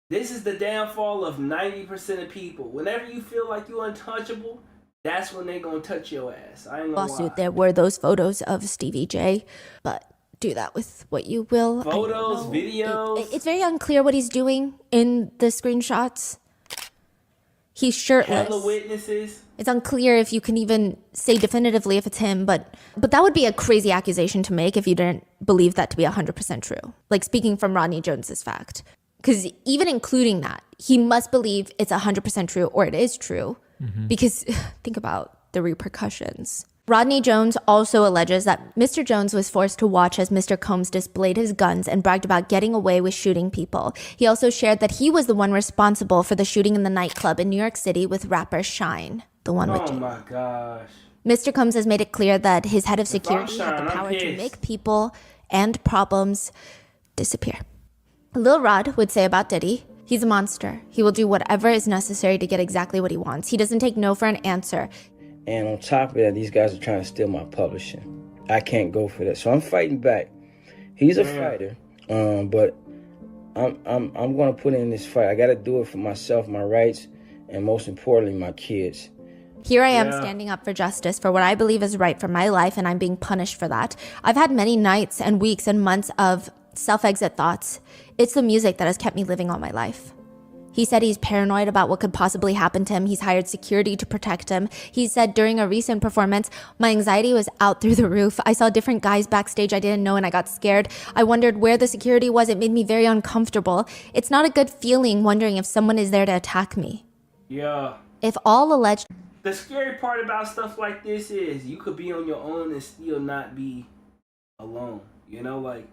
C: This is the downfall of 90% of people. Whenever you feel like you're untouchable, that's when they gonna touch your ass. I ain't gonna lie.
B: There were those photos of Stevie J, but do that with what you will.
C: Photos, videos.
B: It's very unclear what he's doing in the screenshots. He's shirtless.
C: Hella witnesses.
B: It's unclear if you can even say definitively if it's him, but that would be a crazy accusation to make if you didn't believe that to be 100% true. Like speaking from Rodney Jones's fact. Because even including that, he must believe it's 100% true or it is true. Because think about the repercussions. Rodney Jones also alleges that Mr. Jones was forced to watch as Mr. Combs displayed his guns and bragged about getting away with shooting people. He also shared that he was the one responsible for the shooting in the nightclub in New York City with rapper Shine, the one with Jay.
C: Oh my gosh.
B: Mr. Combs has made it clear that his head of security had the power to make people and problems disappear. Lil Rod would say about Diddy, he's a monster. He will do whatever is necessary to get exactly what he wants. He doesn't take no for an answer.
G: And on top of that, these guys are trying to steal my publishing. I can't go for that. So I'm fighting back. He's a fighter, but I'm going to put in this fight. I got to do it for myself, my rights, and most importantly, my kids.
B: Here I am standing up for justice, for what I believe is right for my life, and I'm being punished for that. I've had many nights and weeks and months of self-exit thoughts. It's the music that has kept me living all my life. He said he's paranoid about what could possibly happen to him. He's hired security to protect him. He said during a recent performance, my anxiety was out through the roof. I saw different guys backstage I didn't know and I got scared. I wondered where the security was. It made me very uncomfortable. It's not a good feeling wondering if someone is there to attack me.
C: Yeah.
B: If all alleged...
C: The scary part about stuff like this is you could be on your own and still not be alone. You know, like,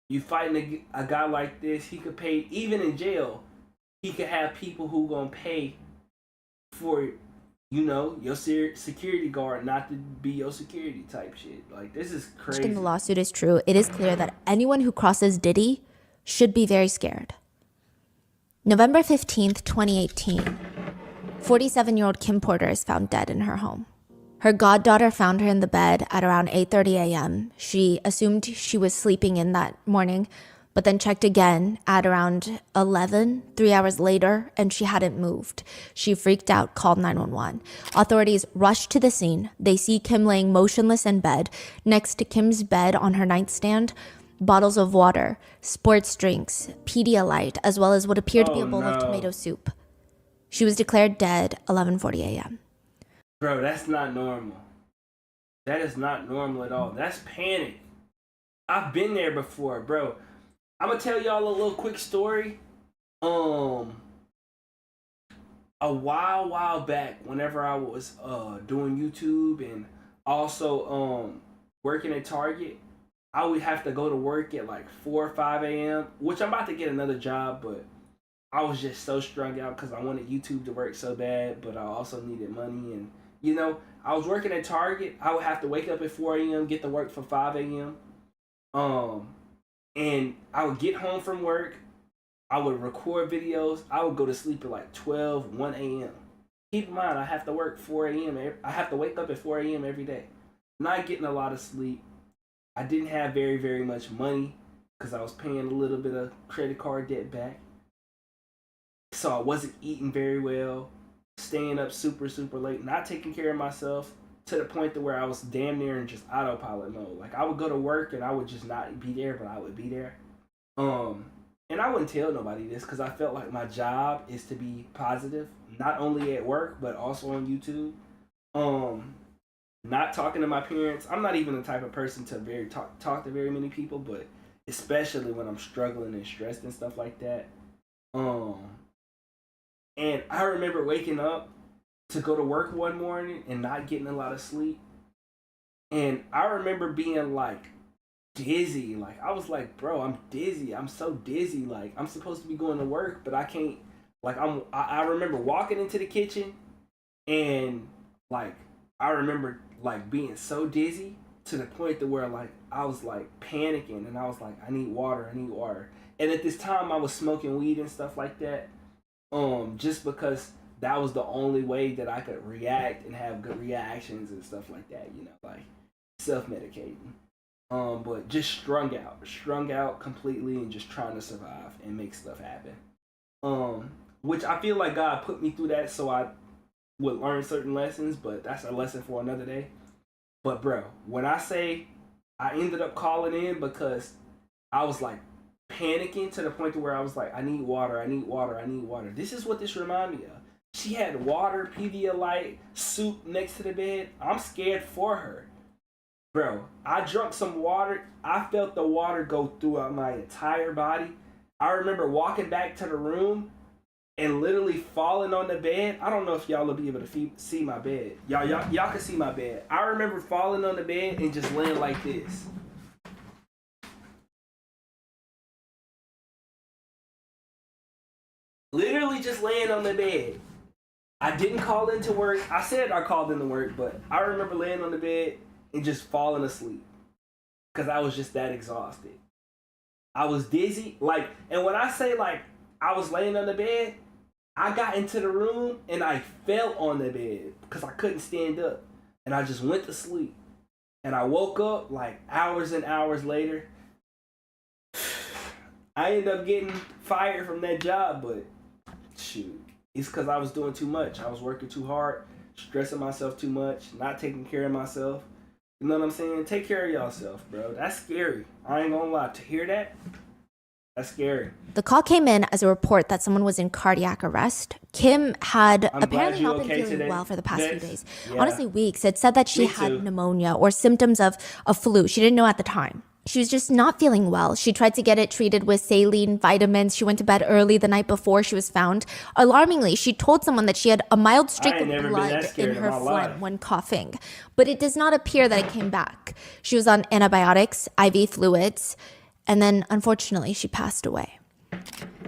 C: you fighting a guy like this, he could pay, even in jail, he could have people who gonna pay for, you know, your security guard not to be your security type shit. Like, this is crazy.
B: In the lawsuit is true, it is clear that anyone who crosses Diddy should be very scared. November 15th, 2018, 47-year-old Kim Porter is found dead in her home. Her goddaughter found her in the bed at around 8:30 a.m. She assumed she was sleeping in that morning, but then checked again at around 11, 3 hours later, and she hadn't moved. She freaked out, called 911. Authorities rushed to the scene. They see Kim laying motionless in bed. Next to Kim's bed on her nightstand, bottles of water, sports drinks, Pedialyte, as well as what appeared to be a bowl of tomato soup. She was declared dead 11:40 a.m.
C: Bro, that's not normal. That is not normal at all. That's panic. I've been there before, bro. I'm gonna tell y'all a little quick story. A while back, whenever I was doing YouTube and also working at Target, I would have to go to work at like 4 or 5 a.m., which I'm about to get another job, but I was just so strung out because I wanted YouTube to work so bad, but I also needed money. And, you know, I was working at Target. I would have to wake up at 4 a.m., get to work for 5 a.m. And I would get home from work. I would record videos. I would go to sleep at like 12, 1 a.m. Keep in mind, I have to work 4 a.m. I have to wake up at 4 a.m. every day. Not getting a lot of sleep. I didn't have very, very much money because I was paying a little bit of credit card debt back. So I wasn't eating very well, staying up super, super late, not taking care of myself to the point to where I was damn near in just autopilot mode. Like I would go to work and I would just not be there, but I would be there. And I wouldn't tell nobody this because I felt like my job is to be positive, not only at work, but also on YouTube. Not talking to my parents. I'm not even the type of person to talk to very many people, but especially when I'm struggling and stressed and stuff like that. And I remember waking up to go to work one morning and not getting a lot of sleep. And I remember being like dizzy. Like I was like, bro, I'm dizzy. I'm so dizzy. Like I'm supposed to be going to work, but I can't. Like I remember walking into the kitchen and like I remember like being so dizzy to the point to where like I was like panicking and I was like, I need water. And at this time I was smoking weed and stuff like that. Just because that was the only way that I could react and have good reactions and stuff like that, you know, like self-medicating. But just strung out completely and just trying to survive and make stuff happen. Which I feel like God put me through that so I would learn certain lessons, but that's a lesson for another day. But bro, when I say I ended up calling in because I was like panicking to the point to where I was like, I need water. This is what this reminded me of. She had water, Pedialyte, soup next to the bed. I'm scared for her. Bro, I drank some water. I felt the water go throughout my entire body. I remember walking back to the room and literally falling on the bed. I don't know if y'all will be able to see my bed. Y'all can see my bed. I remember falling on the bed and just laying like this. Literally just laying on the bed. I didn't call into work. I said I called into work, but I remember laying on the bed and just falling asleep because I was just that exhausted. I was dizzy. Like, and when I say like I was laying on the bed, I got into the room and I fell on the bed because I couldn't stand up. And I just went to sleep. And I woke up like hours and hours later. I ended up getting fired from that job, but shoot, it's because I was doing too much. I was working too hard, stressing myself too much, not taking care of myself. You know what I'm saying? Take care of yourself, bro. That's scary. I ain't gonna lie. To hear that, that's scary.
B: The call came in as a report that someone was in cardiac arrest. Kim had apparently not been feeling well for the past few days. Yeah. Honestly, weeks. It said that she had pneumonia or symptoms of a flu. She didn't know at the time. She was just not feeling well. She tried to get it treated with saline, vitamins. She went to bed early the night before she was found. Alarmingly, she told someone that she had a mild streak of blood in her phlegm when coughing. But it does not appear that it came back. She was on antibiotics, IV fluids, and then, unfortunately, she passed away.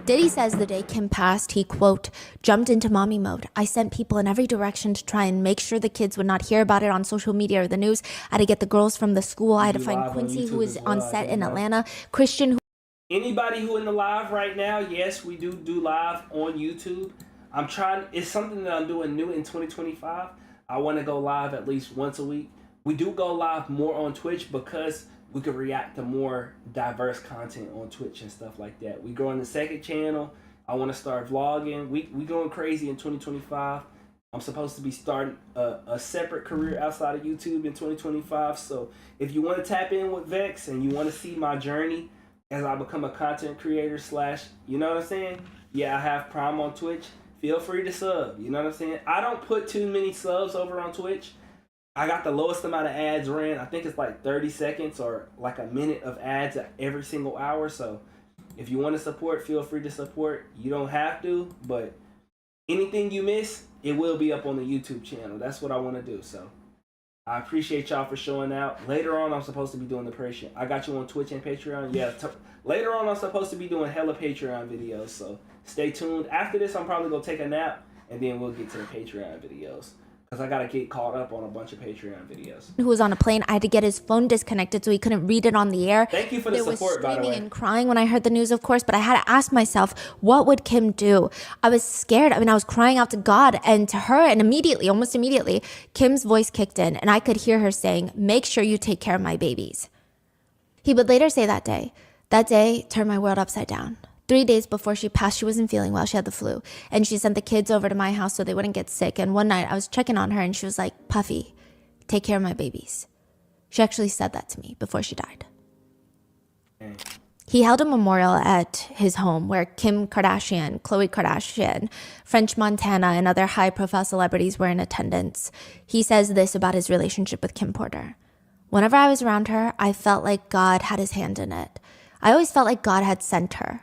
B: Diddy says the day Kim passed, he, quote, jumped into mommy mode. I sent people in every direction to try and make sure the kids would not hear about it on social media or the news. I had to get the girls from the school. I had to find Quincy, who is on set in Atlanta, Christian, who...
C: Anybody who in the live right now, yes, we do live on YouTube. It's something that I'm doing new in 2025. I want to go live at least once a week. We do go live more on Twitch because we could react to more diverse content on Twitch and stuff like that. We growing the second channel. I want to start vlogging. We going crazy in 2025. I'm supposed to be starting a separate career outside of YouTube in 2025. So if you want to tap in with Vex and you want to see my journey as I become a content creator / you know what I'm saying? Yeah, I have Prime on Twitch. Feel free to sub. You know what I'm saying? I don't put too many subs over on Twitch. I got the lowest amount of ads ran. I think it's like 30 seconds or like a minute of ads every single hour. So if you want to support, feel free to support. You don't have to, but anything you miss, it will be up on the YouTube channel. That's what I want to do. So I appreciate y'all for showing out. Later on, I'm supposed to be doing the Patreon. I got you on Twitch and Patreon. Yeah, later on, I'm supposed to be doing hella Patreon videos. So stay tuned. After this, I'm probably going to take a nap and then we'll get to the Patreon videos. because I gotta get caught up on a bunch of Patreon videos.
B: Who was on a plane. I had to get his phone disconnected so he couldn't read it on the air.
C: Thank you for the support, by the way.
B: There was screaming and crying when I heard the news, of course, but I had to ask myself, what would Kim do? I was scared. I mean, I was crying out to God and to her, and immediately, almost immediately, Kim's voice kicked in, and I could hear her saying, make sure you take care of my babies. He would later say that day turned my world upside down. 3 days before she passed, she wasn't feeling well. She had the flu. And she sent the kids over to my house so they wouldn't get sick. And one night I was checking on her and she was like, Puffy, take care of my babies. She actually said that to me before she died. He held a memorial at his home where Kim Kardashian, Khloe Kardashian, French Montana, and other high-profile celebrities were in attendance. He says this about his relationship with Kim Porter. Whenever I was around her, I felt like God had his hand in it. I always felt like God had sent her.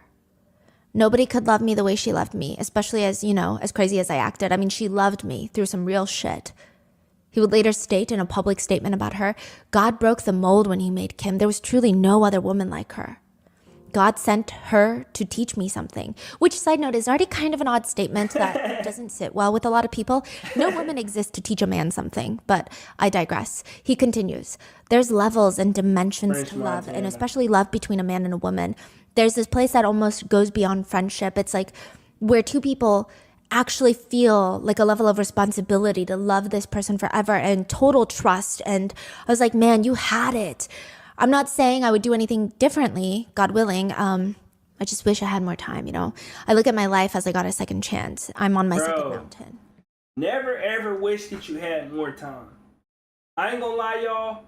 B: Nobody could love me the way she loved me, especially as, as crazy as I acted. I mean, she loved me through some real shit. He would later state in a public statement about her, God broke the mold when he made Kim. There was truly no other woman like her. God sent her to teach me something, which, side note, is already kind of an odd statement that doesn't sit well with a lot of people. No woman exists to teach a man something, but I digress. He continues, there's levels and dimensions to love, and especially love between a man and a woman. There's this place that almost goes beyond friendship. It's like where two people actually feel like a level of responsibility to love this person forever and total trust. And I was like, man, you had it. I'm not saying I would do anything differently, God willing. I just wish I had more time, I look at my life as I got a second chance. I'm on my second mountain.
C: Never ever wish that you had more time. I ain't gonna lie, y'all.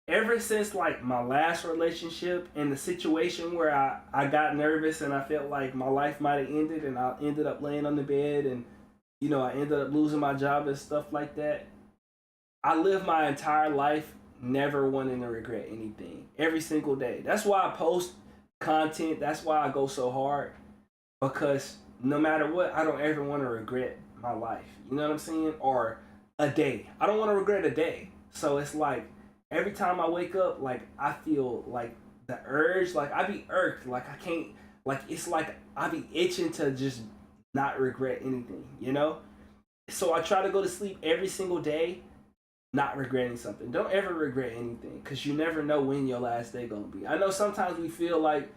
C: Ever since like my last relationship and the situation where I got nervous and I felt like my life might have ended and I ended up laying on the bed and I ended up losing my job and stuff like that, I lived my entire life never wanting to regret anything. Every single day. That's why I post content. That's why I go so hard, because no matter what, I don't ever want to regret my life. You know what I'm saying? Or a day. I don't want to regret a day. So it's like every time I wake up, like I feel like the urge, like I be irked, like I can't, like it's like I be itching to just not regret anything, So I try to go to sleep every single day not regretting something. Don't ever regret anything, because you never know when your last day gonna be. I know sometimes we feel like,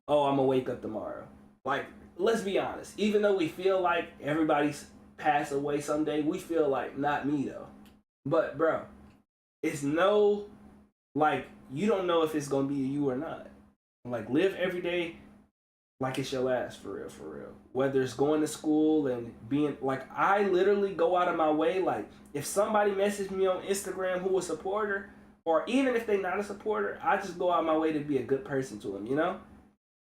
C: oh, I'm gonna wake up tomorrow. Like, let's be honest. Even though we feel like everybody's passed away someday, we feel like, not me though. But bro, it's no, like, you don't know if it's gonna be you or not. Like, live every day like it's your last, for real, for real. Whether it's going to school and being, like, I literally go out of my way, like, if somebody messaged me on Instagram who a supporter, or even if they're not a supporter, I just go out of my way to be a good person to them,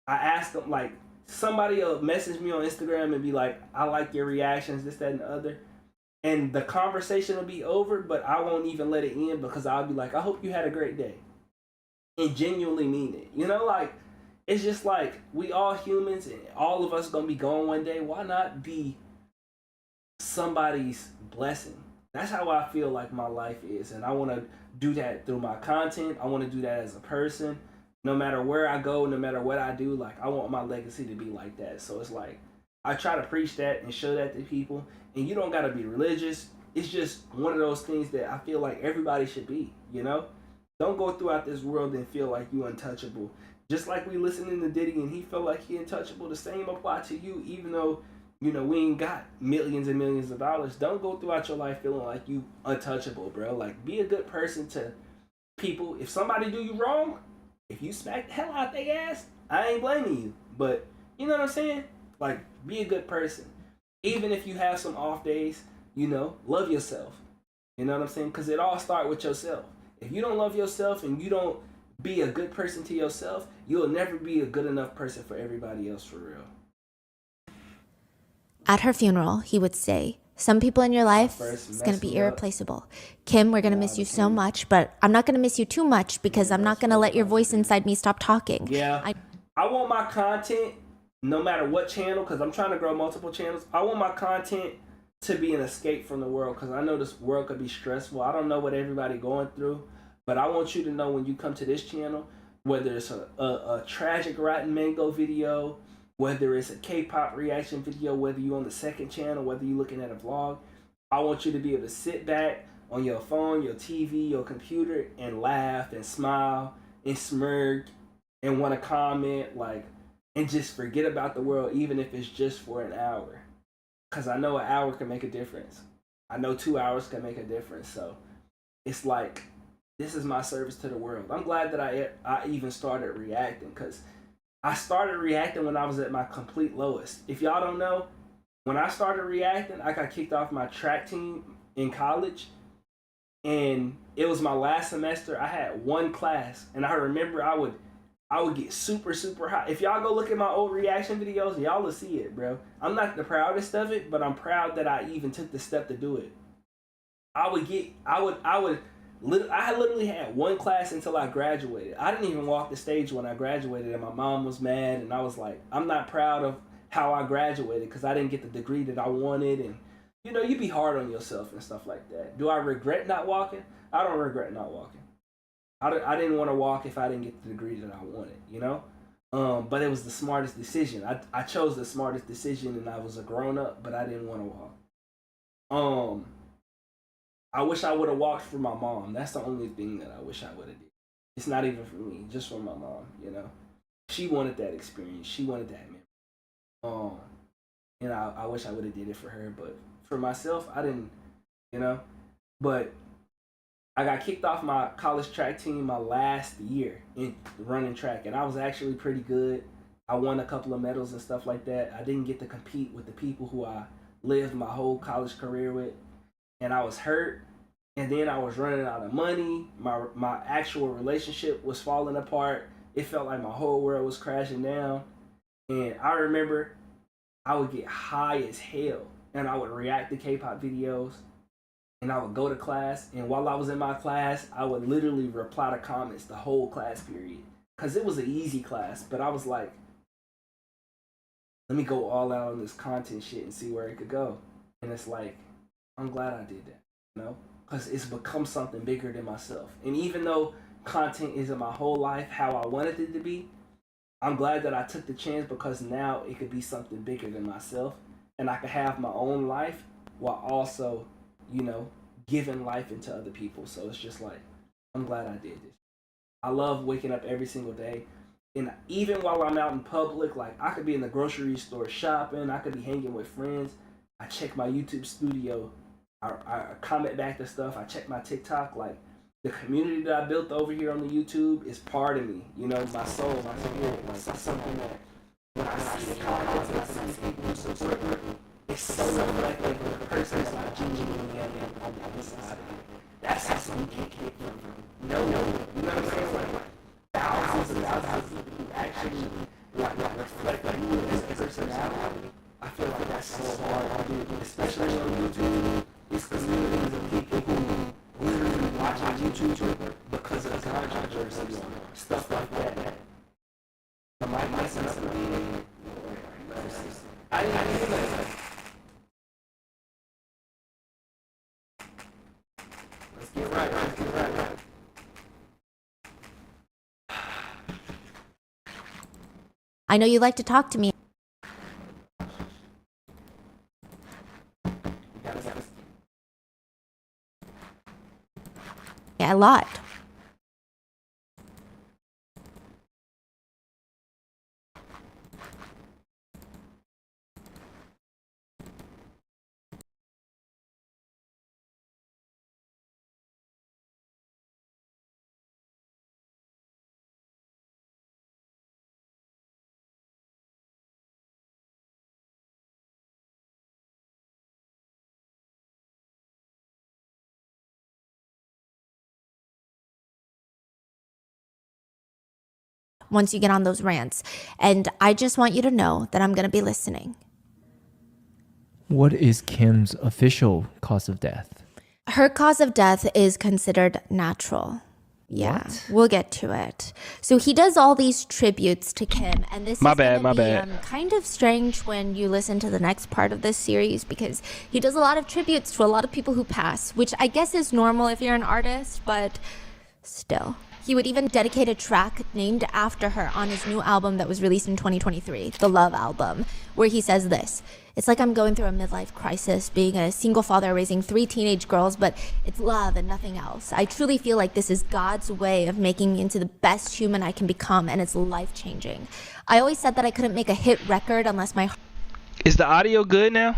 C: I ask them, like, somebody will message me on Instagram and be like, I like your reactions, this, that, and the other. And the conversation will be over, but I won't even let it end, because I'll be like, I hope you had a great day. And genuinely mean it. Like, it's just like, we all humans and all of us gonna be gone one day. Why not be somebody's blessing? That's how I feel like my life is. And I want to do that through my content. I want to do that as a person. No matter where I go, no matter what I do, like, I want my legacy to be like that. So it's like, I try to preach that and show that to people. And you don't got to be religious. It's just one of those things that I feel like everybody should be, Don't go throughout this world and feel like you untouchable. Just like we listening to Diddy and he felt like he untouchable, the same apply to you, even though, we ain't got millions and millions of dollars. Don't go throughout your life feeling like you untouchable, bro. Like, be a good person to people. If somebody do you wrong, if you smack the hell out their ass, I ain't blaming you. But, you know what I'm saying? Like, be a good person. Even if you have some off days, love yourself. You know what I'm saying? Because it all starts with yourself. If you don't love yourself and you don't be a good person to yourself, you'll never be a good enough person for everybody else, for real.
B: At her funeral, he would say, some people in your life is going to be irreplaceable. Kim, we're going to miss you so much, but I'm not going to miss you too much, because I'm not going to let your voice inside me stop talking.
C: Yeah. I want my content, no matter what channel, because I'm trying to grow multiple channels, I want my content to be an escape from the world, because I know this world could be stressful. I don't know what everybody going through, but I want you to know when you come to this channel, whether it's a tragic Rotten Mango video, whether it's a K-pop reaction video, whether you're on the second channel, whether you're looking at a vlog, I want you to be able to sit back on your phone, your TV, your computer, and laugh and smile and smirk and want to comment, like, and just forget about the world, even if it's just for an hour. Because I know an hour can make a difference. I know 2 hours can make a difference. So it's like, this is my service to the world. I'm glad that I even started reacting, because I started reacting when I was at my complete lowest. If y'all don't know, when I started reacting, I got kicked off my track team in college, and it was my last semester. I had one class, and I remember I would get super, super hot. If y'all go look at my old reaction videos, y'all will see it, bro. I'm not the proudest of it, but I'm proud that I even took the step to do it. I literally had one class until I graduated. I didn't even walk the stage when I graduated, and my mom was mad, and I was like, I'm not proud of how I graduated because I didn't get the degree that I wanted. And you know, you be hard on yourself and stuff like that. Do I regret not walking? I don't regret not walking. I didn't want to walk if I didn't get the degree that I wanted, you know? But it was the smartest decision. I chose the smartest decision, and I was a grown-up, but I didn't want to walk. I wish I would have walked for my mom. That's the only thing that I wish I would have did. It's not even for me, just for my mom, you know? She wanted that experience. She wanted that memory. And I wish I would have did it for her, but for myself, I didn't, you know? But I got kicked off my college track team my last year in running track, and I was actually pretty good. I won a couple of medals and stuff like that. I didn't get to compete with the people who I lived my whole college career with, and I was hurt, and then I was running out of money. My actual relationship was falling apart. It felt like my whole world was crashing down, and I remember I would get high as hell, and I would react to K-pop videos, and I would go to class, and while I was in my class, I would literally reply to comments the whole class period, because it was an easy class, but I was like, let me go all out on this content shit and see where it could go. And it's like, I'm glad I did that, you know, because it's become something bigger than myself. And even though content isn't my whole life how I wanted it to be, I'm glad that I took the chance, because now it could be something bigger than myself, and I could have my own life while also, you know, giving life into other people. So it's just like, I'm glad I did this. I love waking up every single day. And even while I'm out in public, like, I could be in the grocery store shopping, I could be hanging with friends. I check my YouTube studio. I comment back to stuff. I check my TikTok. Like, the community that I built over here on the YouTube is part of me. You know, my soul, my spirit. Like, it's something that when I see the comments and I see people who support me, it's so reflective of the person that I genuinely am on the other side of it. That's how some get kicked from. No, you know what I'm saying? Like thousands and thousands of people who actually like reflect like you as a personality. I feel like that's so hard to do, especially on YouTube. It's communities of people who literally watch YouTube because of the controversy or stuff like that. Am I messing up with you? I didn't even know that. Let's get right.
B: I know you like to talk to me. Yeah, a lot. Once you get on those rants. And I just want you to know that I'm going to be listening.
A: What is Kim's official cause of death?
B: Her cause of death is considered natural. Yeah,
A: What?
B: we'll get to it. So he does all these tributes to Kim, and this
H: My
B: is
H: bad,
B: gonna
H: my
B: be
H: bad.
B: kind of strange when you listen to the next part of this series, because he does a lot of tributes to a lot of people who pass, which I guess is normal if you're an artist, but still. He would even dedicate a track named after her on his new album that was released in 2023, the Love album, where he says this: "It's like I'm going through a midlife crisis, being a single father raising 3 teenage girls, but it's love and nothing else. I truly feel like this is God's way of making me into the best human I can become, and it's life-changing. I always said that I couldn't make a hit record unless my..."
C: Is the audio good now?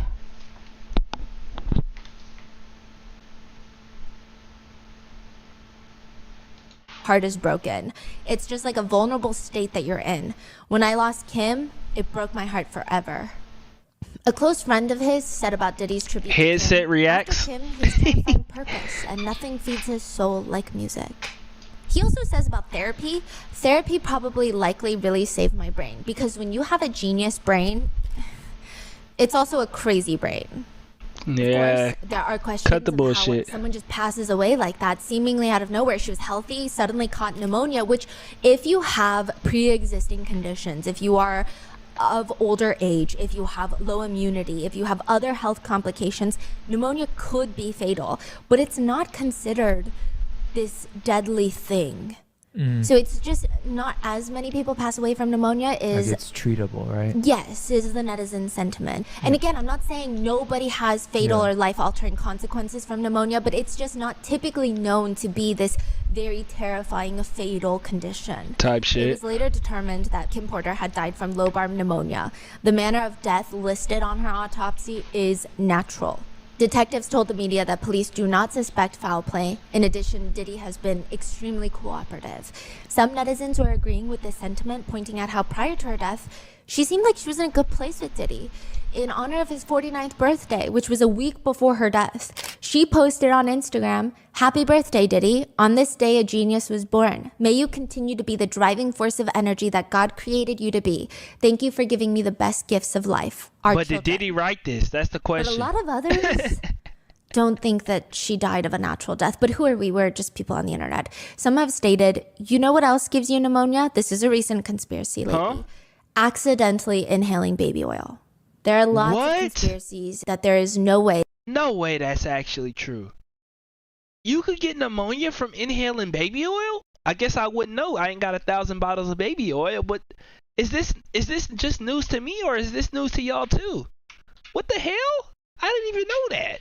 B: Heart is broken. It's just like a vulnerable state that you're in. When I lost Kim, it broke my heart forever. A close friend of his said about Diddy's tribute to
C: Headset
B: Kim,
C: reacts.
B: after Kim, he's trying to find purpose, and nothing feeds his soul like music. He also says about therapy probably likely really saved my brain, because when you have a genius brain, it's also a crazy brain.
C: Yeah.
B: Of course, there are questions
C: Cut the
B: of how when
C: bullshit.
B: someone just passes away like that, seemingly out of nowhere. She was healthy, suddenly caught pneumonia, which if you have pre-existing conditions, if you are of older age, if you have low immunity, if you have other health complications, pneumonia could be fatal, but it's not considered this deadly thing. So it's just not as many people pass away from pneumonia
A: Like
B: is
A: it's treatable, right?
B: yes, is the netizen sentiment. And again, I'm not saying nobody has fatal
A: Yeah.
B: or life-altering consequences from pneumonia, but it's just not typically known to be this very terrifying fatal condition.
C: Type
B: It
C: shit.
B: was later determined that Kim Porter had died from lobar pneumonia. The manner of death listed on her autopsy is natural. Detectives told the media that police do not suspect foul play. In addition, Diddy has been extremely cooperative. Some netizens were agreeing with this sentiment, pointing out how prior to her death, she seemed like she was in a good place with Diddy. In honor of his 49th birthday, which was a week before her death, she posted on Instagram, "Happy birthday, Diddy. On this day, a genius was born. May you continue to be the driving force of energy that God created you to be. Thank you for giving me the best gifts of life, our
C: But did
B: children."
C: Diddy write this? That's the
B: But
C: question.
B: a lot of others don't think that she died of a natural death. But who are we? We're just people on the internet. Some have stated, you know what else gives you pneumonia? This is a recent conspiracy lately.
C: Huh?
B: Accidentally inhaling baby oil. There are lots
C: What?
B: of conspiracies that there is no way
C: No way that's actually true. You could get pneumonia from inhaling baby oil? I guess I wouldn't know. I ain't got 1,000 bottles of baby oil, but is this just news to me, or is this news to y'all too? What the hell? I didn't even know that.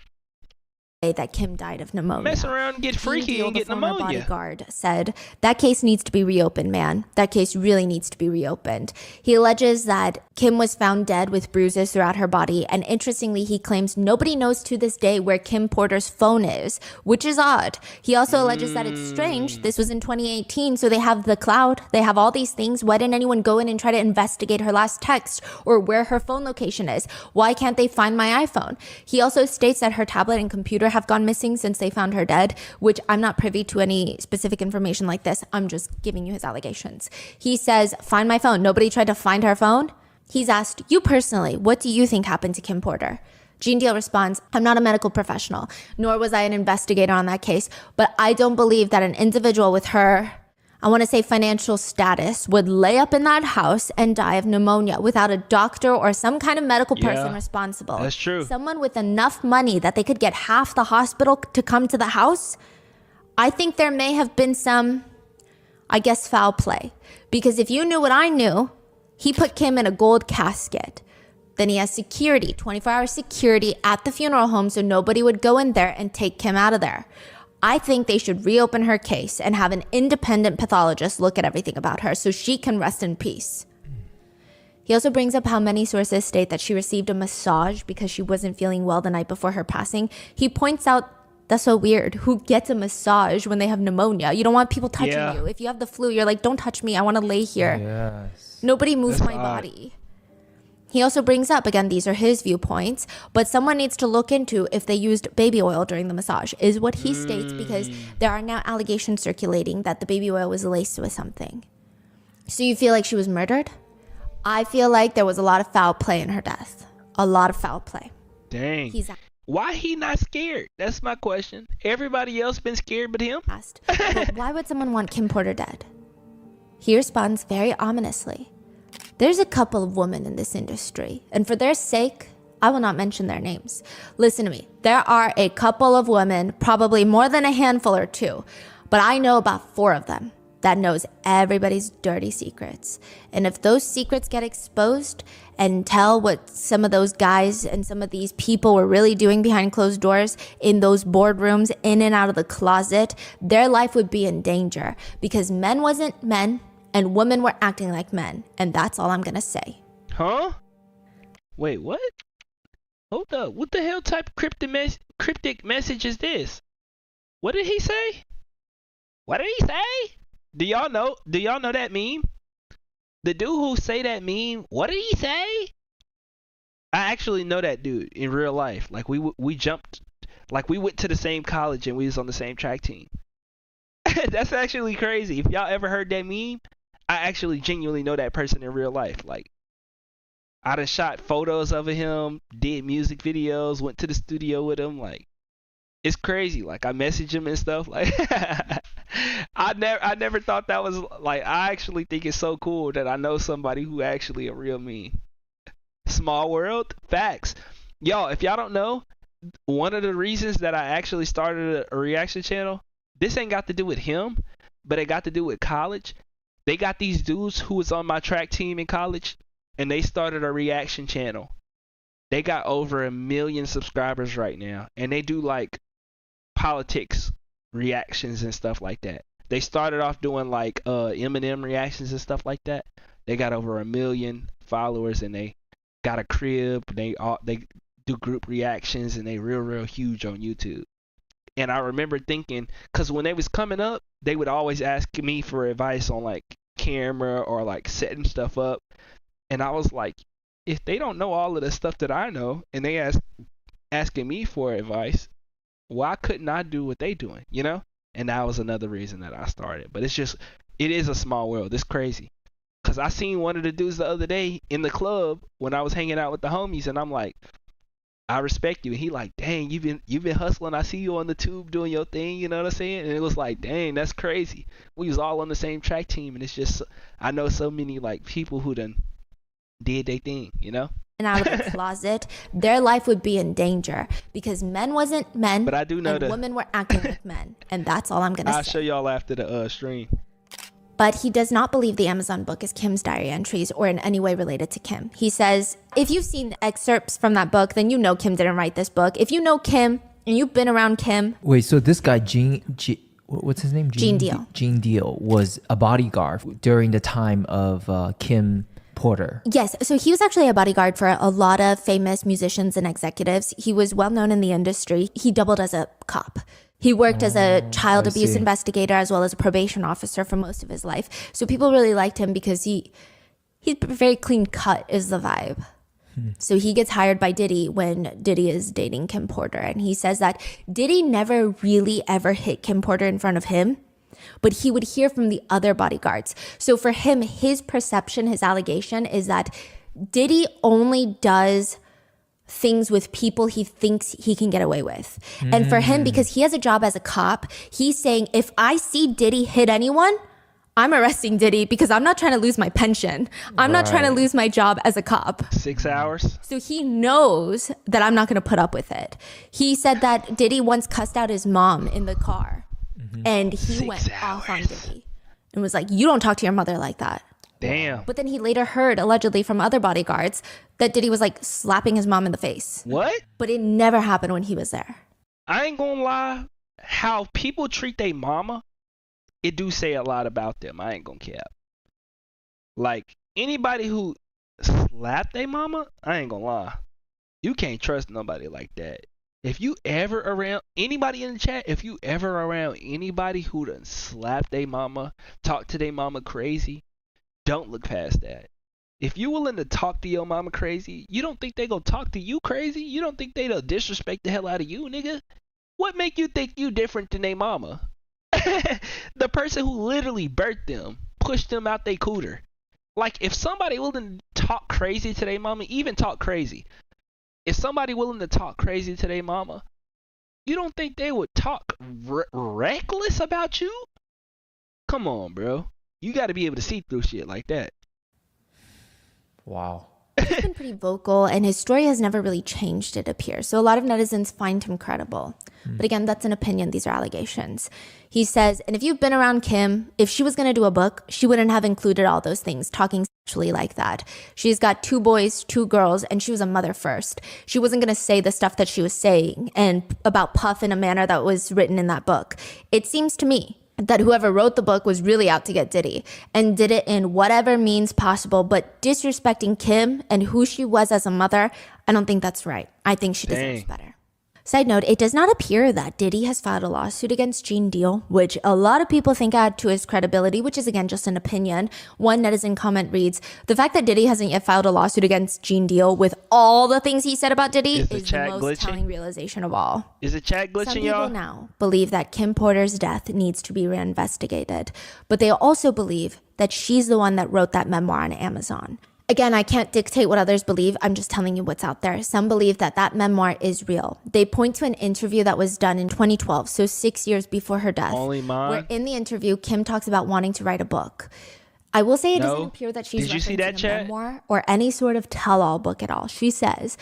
B: that Kim died of pneumonia.
C: Mess around and get freaky
B: Deal,
C: and
B: the
C: get
B: former
C: pneumonia.
B: bodyguard, said that case needs to be reopened, man. That case really needs to be reopened. He alleges that Kim was found dead with bruises throughout her body, and interestingly, he claims nobody knows to this day where Kim Porter's phone is, which is odd. He also alleges that it's strange. This was in 2018, so they have the cloud. They have all these things. Why didn't anyone go in and try to investigate her last text or where her phone location is? Why can't they find my iPhone? He also states that her tablet and computer have gone missing since they found her dead, which I'm not privy to any specific information like this. I'm just giving you his allegations. He says, find my phone. Nobody tried to find her phone? He's asked, you personally, what do you think happened to Kim Porter? Gene Deal responds, I'm not a medical professional, nor was I an investigator on that case, but I don't believe that an individual with her, I want to say financial status, would lay up in that house and die of pneumonia without a doctor or some kind of medical person responsible.
C: That's true.
B: Someone with enough money that they could get half the hospital to come to the house. I think there may have been some, I guess, foul play. Because if you knew what I knew, he put Kim in a gold casket. Then he has security, 24-hour security at the funeral home so nobody would go in there and take Kim out of there. I think they should reopen her case and have an independent pathologist look at everything about her so she can rest in peace. He also brings up how many sources state that she received a massage because she wasn't feeling well the night before her passing. He points out, that's so weird. Who gets a massage when they have pneumonia? You don't want people touching you. If you have the flu, you're like, don't touch me. I want to lay here.
A: Yes.
B: Nobody moves
C: That's
B: my
C: odd.
B: body. He also brings up, again, these are his viewpoints, but someone needs to look into if they used baby oil during the massage, is what he states, because there are now allegations circulating that the baby oil was laced with something. So you feel like she was murdered? I feel like there was a lot of foul play in her death. A lot of foul play.
C: Dang.
B: He's
C: Why he not scared? That's my question. Everybody else been scared but him?
B: asked, but why would someone want Kim Porter dead? He responds very ominously. There's a couple of women in this industry, and for their sake, I will not mention their names. Listen to me. There are a couple of women, probably more than a handful or two, But I know about 4 of them that knows everybody's dirty secrets. And if those secrets get exposed and tell what some of those guys and some of these people were really doing behind closed doors in those boardrooms, in and out of the closet, their life would be in danger because men wasn't men and women were acting like men. And that's all I'm gonna say.
H: Huh? Wait, what? Hold up. What the hell type of cryptic message is this? What did he say? What did he say? Do y'all know that meme? The dude who say that meme, what did he say? I actually know that dude in real life. Like we jumped, like we went to the same college and we was on the same track team. That's actually crazy. If y'all ever heard that meme, I actually genuinely know that person in real life. Like I done shot photos of him, did music videos, went to the studio with him. Like it's crazy. Like I messaged him and stuff. Like I never thought that was like. I actually think it's so cool that I know somebody who actually a real me. Small world, facts. Y'all, if y'all don't know, one of the reasons that I actually started a reaction channel, this ain't got to do with him, but it got to do with college. They got these dudes who was on my track team in college, and they started a reaction channel. They got over 1 million subscribers right now, and they do like politics reactions and stuff like that. They started off doing like Eminem reactions and stuff like that. They got over 1 million followers, and they got a crib. They do group reactions, and they real huge on YouTube. And I remember thinking, because when they was coming up, they would always ask me for advice on like camera or like setting stuff up. And I was like, if they don't know all of the stuff that I know, and they asking me for advice, why couldn't I do what they doing, you know? And that was another reason that I started. But it is a small world. It's crazy. Because I seen one of the dudes the other day in the club when I was hanging out with the homies, and I'm like, I respect you. And he like, dang, you've been hustling. I see you on the tube doing your thing, you know what I'm saying? And it was like, dang, that's crazy. We was all on the same track team, and it's just, I know so many like people who done did their thing, you know? And
B: out of the closet, their life would be in danger because men wasn't men,
H: but I do know
B: and women were acting like men. And that's all I'm going to say.
H: I'll show y'all after the stream.
B: But he does not believe the Amazon book is Kim's diary entries or in any way related to Kim. He says, if you've seen excerpts from that book, then you know Kim didn't write this book. If you know Kim and you've been around Kim.
A: Wait, so this guy, what's his name?
B: Gene Deal.
A: Gene Deal was a bodyguard during the time of Kim Porter.
B: Yes, so he was actually a bodyguard for a lot of famous musicians and executives. He was well known in the industry. He doubled as a cop. He worked as a child abuse investigator as well as a probation officer for most of his life. So people really liked him because he's very clean cut is the vibe. So he gets hired by Diddy when Diddy is dating Kim Porter. And he says that Diddy never really ever hit Kim Porter in front of him, but he would hear from the other bodyguards. So for him, his perception, his allegation is that Diddy only does things with people he thinks he can get away with. And for him, because he has a job as a cop, he's saying, if I see Diddy hit anyone, I'm arresting Diddy because I'm not trying to lose my pension. I'm not trying to lose my job as a cop.
H: 6 hours.
B: So he knows that I'm not going to put up with it. He said that Diddy once cussed out his mom in the car. And he went off on Diddy and was like, you don't talk to your mother like that.
H: Damn.
B: But then he later heard, allegedly from other bodyguards, that Diddy was like slapping his mom in the face.
H: What?
B: But it never happened when he was there.
H: I ain't gonna lie. How people treat their mama, it do say a lot about them. I ain't gonna cap. Like, anybody who slapped their mama, I ain't gonna lie. You can't trust nobody like that. If you ever around anybody in the chat, if you ever around anybody who done slapped their mama, talk to their mama crazy, don't look past that. If you willing to talk to your mama crazy, you don't think they gonna talk to you crazy? You don't think they gonna disrespect the hell out of you, nigga? What make you think you different than they mama? The person who literally birthed them, pushed them out they cooter. Like, if somebody willing to talk crazy to their mama, even talk crazy. If somebody willing to talk crazy to their mama, you don't think they would talk reckless about you? Come on, bro. You got to be able to see through shit like that.
A: Wow.
B: He's been pretty vocal, and his story has never really changed, it appears. So a lot of netizens find him credible. But again, that's an opinion. These are allegations. He says, and if you've been around Kim, if she was going to do a book, she wouldn't have included all those things, talking sexually like that. She's got 2 boys, 2 girls, and she was a mother first. She wasn't going to say the stuff that she was saying and about Puff in a manner that was written in that book. It seems to me that whoever wrote the book was really out to get Diddy and did it in whatever means possible, but disrespecting Kim and who she was as a mother, I don't think that's right. I think she deserves better. Side note, it does not appear that Diddy has filed a lawsuit against Gene Deal, which a lot of people think add to his credibility, which is again just an opinion. One netizen comment reads, the fact that Diddy hasn't yet filed a lawsuit against Gene Deal with all the things he said about Diddy is the most telling realization of all.
H: Is the chat glitching,
B: Some
H: y'all?
B: people now believe that Kim Porter's death needs to be reinvestigated, but they also believe that she's the one that wrote that memoir on Amazon. Again, I can't dictate what others believe. I'm just telling you what's out there. Some believe that that memoir is real. They point to an interview that was done in 2012, so 6 years before her death.
H: Only mine.
B: Where in the interview, Kim talks about wanting to write a book. I will say it doesn't appear that she's referencing a memoir or any sort of tell-all book at all. She says,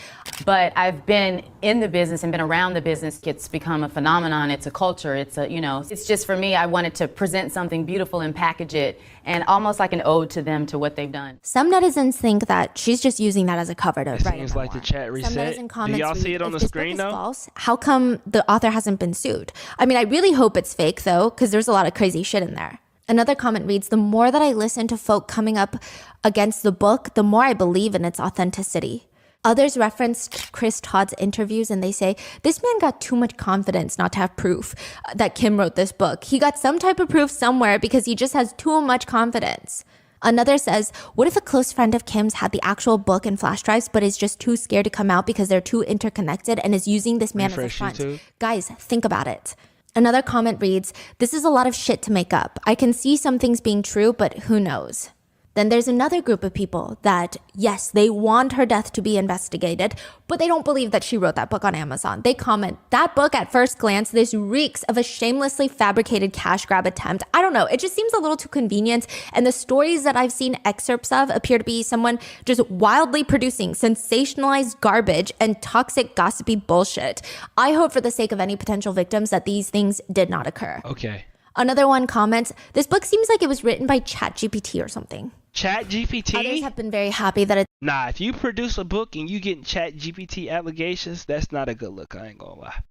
I: but I've been in the business and been around the business. It's become a phenomenon. It's a culture. It's a, it's just for me, I wanted to present something beautiful and package it and almost like an ode to them, to what they've done.
B: Some netizens think that she's just using that as a cover to write a memoir.
H: Seems like the chat reset.
B: Do
H: y'all see it on the screen though?
B: False, how come the author hasn't been sued? I mean, I really hope it's fake though, because there's a lot of crazy shit in there. Another comment reads, the more that I listen to folk coming up against the book, the more I believe in its authenticity. Others reference Chris Todd's interviews and they say, this man got too much confidence not to have proof that Kim wrote this book. He got some type of proof somewhere because he just has too much confidence. Another says, what if a close friend of Kim's had the actual book and flash drives, but is just too scared to come out because they're too interconnected and is using this man as a front? Guys, think about it. Another comment reads, this is a lot of shit to make up. I can see some things being true, but who knows? Then there's another group of people that, yes, they want her death to be investigated, but they don't believe that she wrote that book on Amazon. They comment, that book at first glance, this reeks of a shamelessly fabricated cash grab attempt. I don't know, it just seems a little too convenient. And the stories that I've seen excerpts of appear to be someone just wildly producing sensationalized garbage and toxic gossipy bullshit. I hope for the sake of any potential victims that these things did not occur.
H: Okay.
B: Another one comments, this book seems like it was written by ChatGPT or something.
H: ChatGPT?
B: Others have been very happy that it...
H: Nah, if you produce a book and you get ChatGPT allegations, that's not a good look, I ain't gonna lie.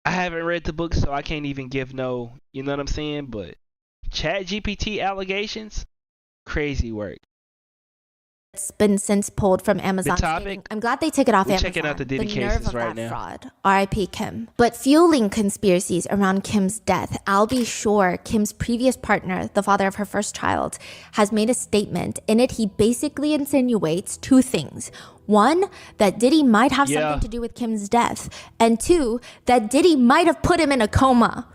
H: I haven't read the book, so I can't even give no, you know what I'm saying? But ChatGPT allegations, crazy work.
B: It's been since pulled from Amazon. I'm glad they took it off Amazon.
H: Checking out the Diddy cases right now.
B: Fraud. R.I.P. Kim. But fueling conspiracies around Kim's death, I'll be sure Kim's previous partner, the father of her first child, has made a statement. In it, he basically insinuates 2 things. 1, that Diddy might have something to do with Kim's death. And 2, that Diddy might have put him in a coma.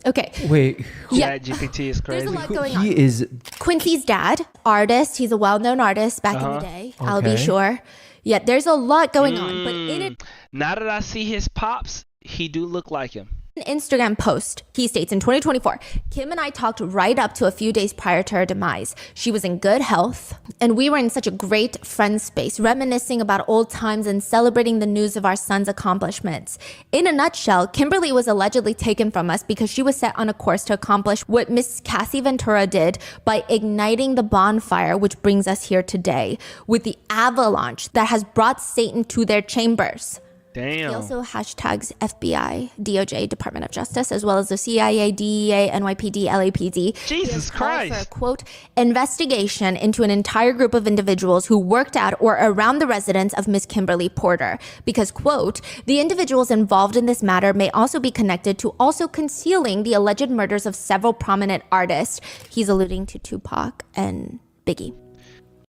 B: Okay.
A: Wait.
H: ChatGPT is crazy.
B: There's a lot going on.
A: He is
B: Quincy's dad, artist. He's a well-known artist back in the day. I'll be sure. Yeah, there's a lot going on. But in it,
H: now that I see his pops, he do look like him.
B: an Instagram post, he states, in 2024, Kim and I talked right up to a few days prior to her demise. She was in good health, and we were in such a great friend space, reminiscing about old times and celebrating the news of our son's accomplishments. In a nutshell, Kimberly was allegedly taken from us because she was set on a course to accomplish what Miss Cassie Ventura did by igniting the bonfire, which brings us here today, with the avalanche that has brought Satan to their chambers.
H: Damn.
B: He also hashtags FBI, DOJ, Department of Justice, as well as the CIA, DEA, NYPD, LAPD.
H: Jesus Christ.
B: For a, quote, investigation into an entire group of individuals who worked at or around the residence of Miss Kimberly Porter. Because, quote, the individuals involved in this matter may also be connected to also concealing the alleged murders of several prominent artists. He's alluding to Tupac and Biggie.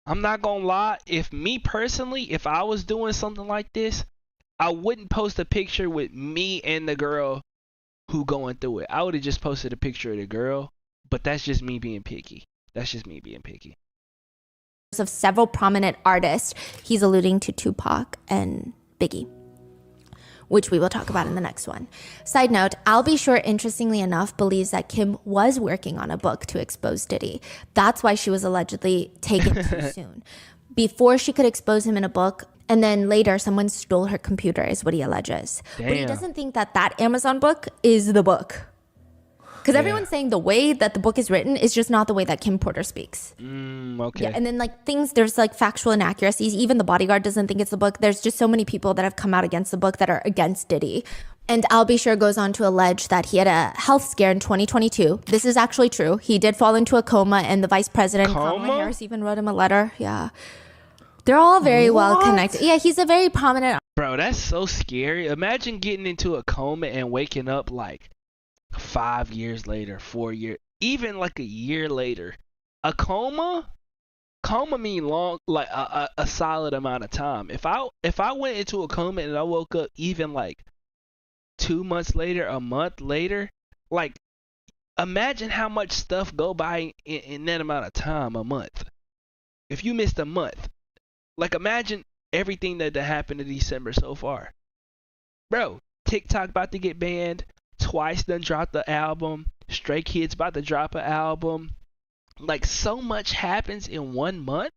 H: I'm not gonna lie, if I was doing something like this, I wouldn't post a picture with me and the girl who going through it. I would have just posted a picture of the girl, but that's just me being picky.
B: Of several prominent artists. He's alluding to Tupac and Biggie, which we will talk about in the next one. Side note, I'll Be Sure, interestingly enough, believes that Kim was working on a book to expose Diddy. That's why she was allegedly taken too soon. before she could expose him in a book. And then later, someone stole her computer, is what he alleges.
H: Damn.
B: But he doesn't think that that Amazon book is the book. Because everyone's saying the way that the book is written is just not the way that Kim Porter speaks.
H: Okay.
B: Yeah, and then like there's like factual inaccuracies. Even the bodyguard doesn't think it's the book. There's just so many people that have come out against the book that are against Diddy. And Al B. Sure goes on to allege that he had a health scare in 2022. This is actually true. He did fall into a coma, and the vice president, Kamala Harris, even wrote him a letter. Yeah. They're all very well connected. Yeah, he's a very prominent.
H: Bro, that's so scary. Imagine getting into a coma and waking up like 5 years later, 4 years, even like a year later. A coma mean long, like a solid amount of time. If I went into a coma and I woke up even like 2 months later, a month later, like imagine how much stuff go by in that amount of time, a month. If you missed a month, like imagine everything that happened in December so far. Bro, TikTok about to get banned. Twice done dropped the album. Stray Kids about to drop an album. Like so much happens in 1 month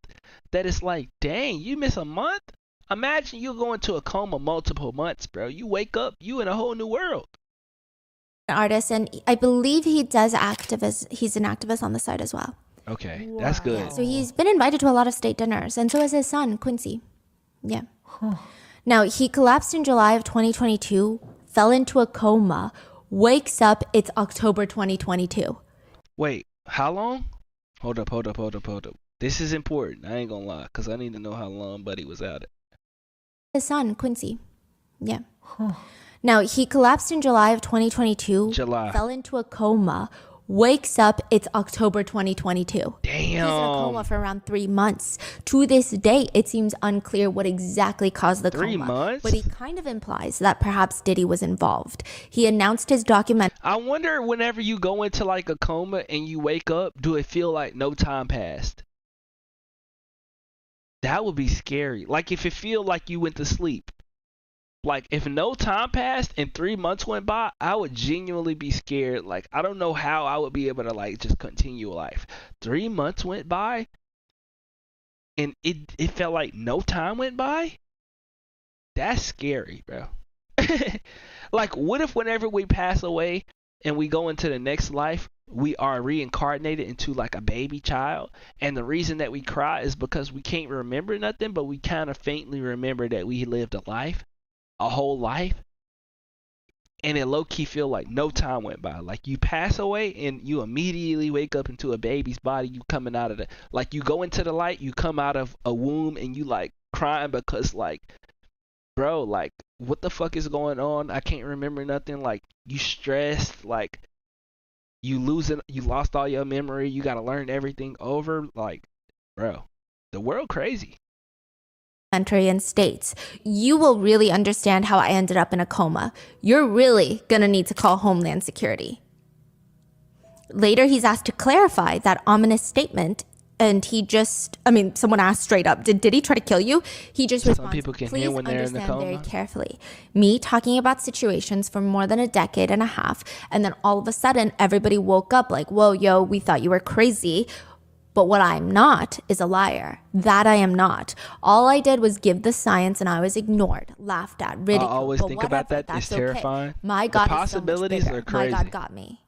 H: that it's like, dang, you miss a month? Imagine you go into a coma multiple months, bro. You wake up, you in a whole new world.
B: Artist, and I believe he does activist. He's an activist on the side as well.
H: Okay, that's good.
B: Yeah, so he's been invited to a lot of state dinners, and so is his son, Quincy. Yeah. Now, he collapsed in July of 2022, fell into a coma, wakes up, it's October 2022.
H: Wait, how long? Hold up. This is important. I ain't gonna lie, because I need to know how long Buddy was out it.
B: His son, Quincy. Yeah. Now, he collapsed in July of 2022, fell into a coma, wakes up, it's October 2022.
H: Damn.
B: He's in a coma for around 3 months. To this day, it seems unclear what exactly caused the coma.
H: 3 months?
B: But he kind of implies that perhaps Diddy was involved. He announced his documentary.
H: I wonder whenever you go into like a coma and you wake up, do it feel like no time passed? That would be scary. Like if it feel like you went to sleep. Like if no time passed and 3 months went by, I would genuinely be scared. Like I don't know how I would be able to like just continue life. 3 months went by and it felt like no time went by. That's scary, bro. Like what if whenever we pass away and we go into the next life, we are reincarnated into like a baby child, and the reason that we cry is because we can't remember nothing, but we kind of faintly remember that we lived a whole life, and it low-key feel like no time went by. Like you pass away and you immediately wake up into a baby's body. You coming out of like you go into the light, you come out of a womb and you like crying because like, bro, like what the fuck is going on? I can't remember nothing. Like you stressed, like you lost all your memory. You got to learn everything over. Like, bro, the world crazy.
B: And states, you will really understand how I ended up in a coma. You're really gonna need to call Homeland Security. Later, he's asked to clarify that ominous statement, and someone asked straight up, did Diddy try to kill you? He just responds,
H: people can
B: please
H: hear when they're in the
B: understand
H: coma.
B: very carefully. Me talking about situations for more than a decade and a half, and then all of a sudden, everybody woke up like, whoa, yo, we thought you were crazy. But what I'm not is a liar. That I am not. All I did was give the science, and I was ignored, laughed at, ridiculed.
H: I always think about that. It's terrifying.
B: My God,
H: the possibilities
B: is so much
H: are
B: bigger.
H: crazy.
B: My God got me.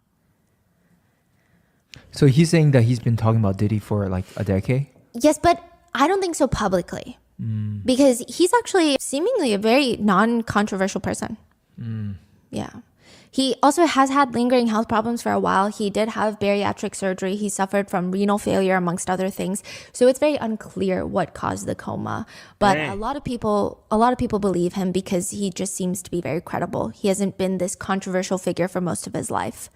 A: So he's saying that he's been talking about Diddy for like a decade?
B: Yes, but I don't think so publicly. Because he's actually seemingly a very non-controversial person. Yeah. He also has had lingering health problems for a while. He did have bariatric surgery. He suffered from renal failure, amongst other things. So it's very unclear what caused the coma. But a lot of people believe him because he just seems to be very credible. He hasn't been this controversial figure for most of his life.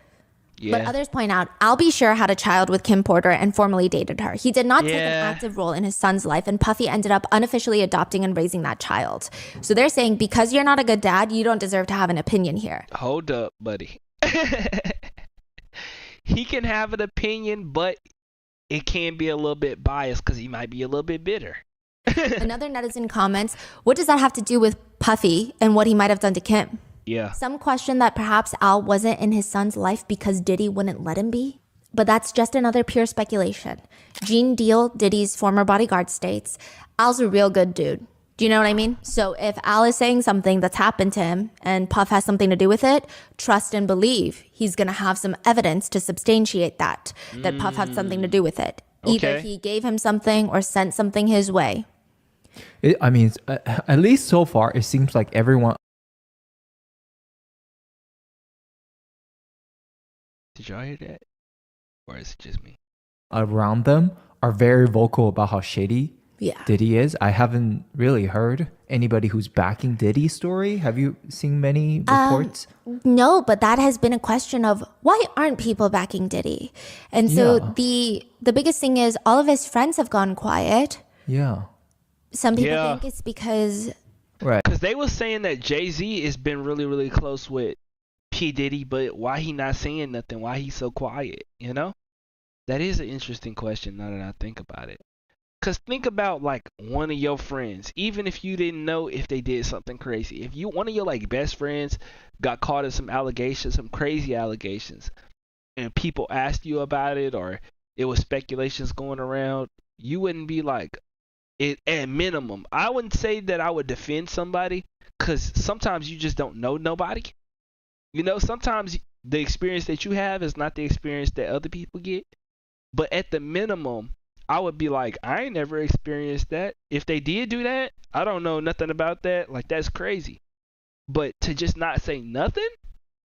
H: Yeah.
B: But others point out, Al B. Sure had a child with Kim Porter and formally dated her. He did not take an active role in his son's life, and Puffy ended up unofficially adopting and raising that child. So they're saying, because you're not a good dad, you don't deserve to have an opinion here.
H: Hold up, buddy. He can have an opinion, but it can be a little bit biased because he might be a little bit bitter.
B: Another netizen comments, what does that have to do with Puffy and what he might have done to Kim?
H: Yeah.
B: Some question that perhaps Al wasn't in his son's life because Diddy wouldn't let him be. But that's just another pure speculation. Gene Deal, Diddy's former bodyguard, states, Al's a real good dude. Do you know what I mean? So if Al is saying something that's happened to him and Puff has something to do with it, trust and believe he's going to have some evidence to substantiate that Puff had something to do with it. Either he gave him something or sent something his way.
A: At least so far, it seems like everyone.
H: Did y'all hear that? Or is it just me?
A: Around them are very vocal about how shady Diddy is. I haven't really heard anybody who's backing Diddy's story. Have you seen many reports?
B: No, but that has been a question of why aren't people backing Diddy? And so the biggest thing is all of his friends have gone quiet.
A: Yeah.
B: Some people think it's because...
A: Right.
H: Because they were saying that Jay-Z has been really, really close with P. Diddy, but why he not saying nothing? Why he so quiet, you know? That is an interesting question now that I think about it. Because think about like one of your friends, even if you didn't know if they did something crazy. If one of your like best friends got caught in some allegations, some crazy allegations, and people asked you about it or it was speculations going around, you wouldn't be like, at minimum, I wouldn't say that I would defend somebody because sometimes you just don't know nobody. You know, sometimes the experience that you have is not the experience that other people get. But at the minimum, I would be like, I ain't never experienced that. If they did do that, I don't know nothing about that. Like, that's crazy. But to just not say nothing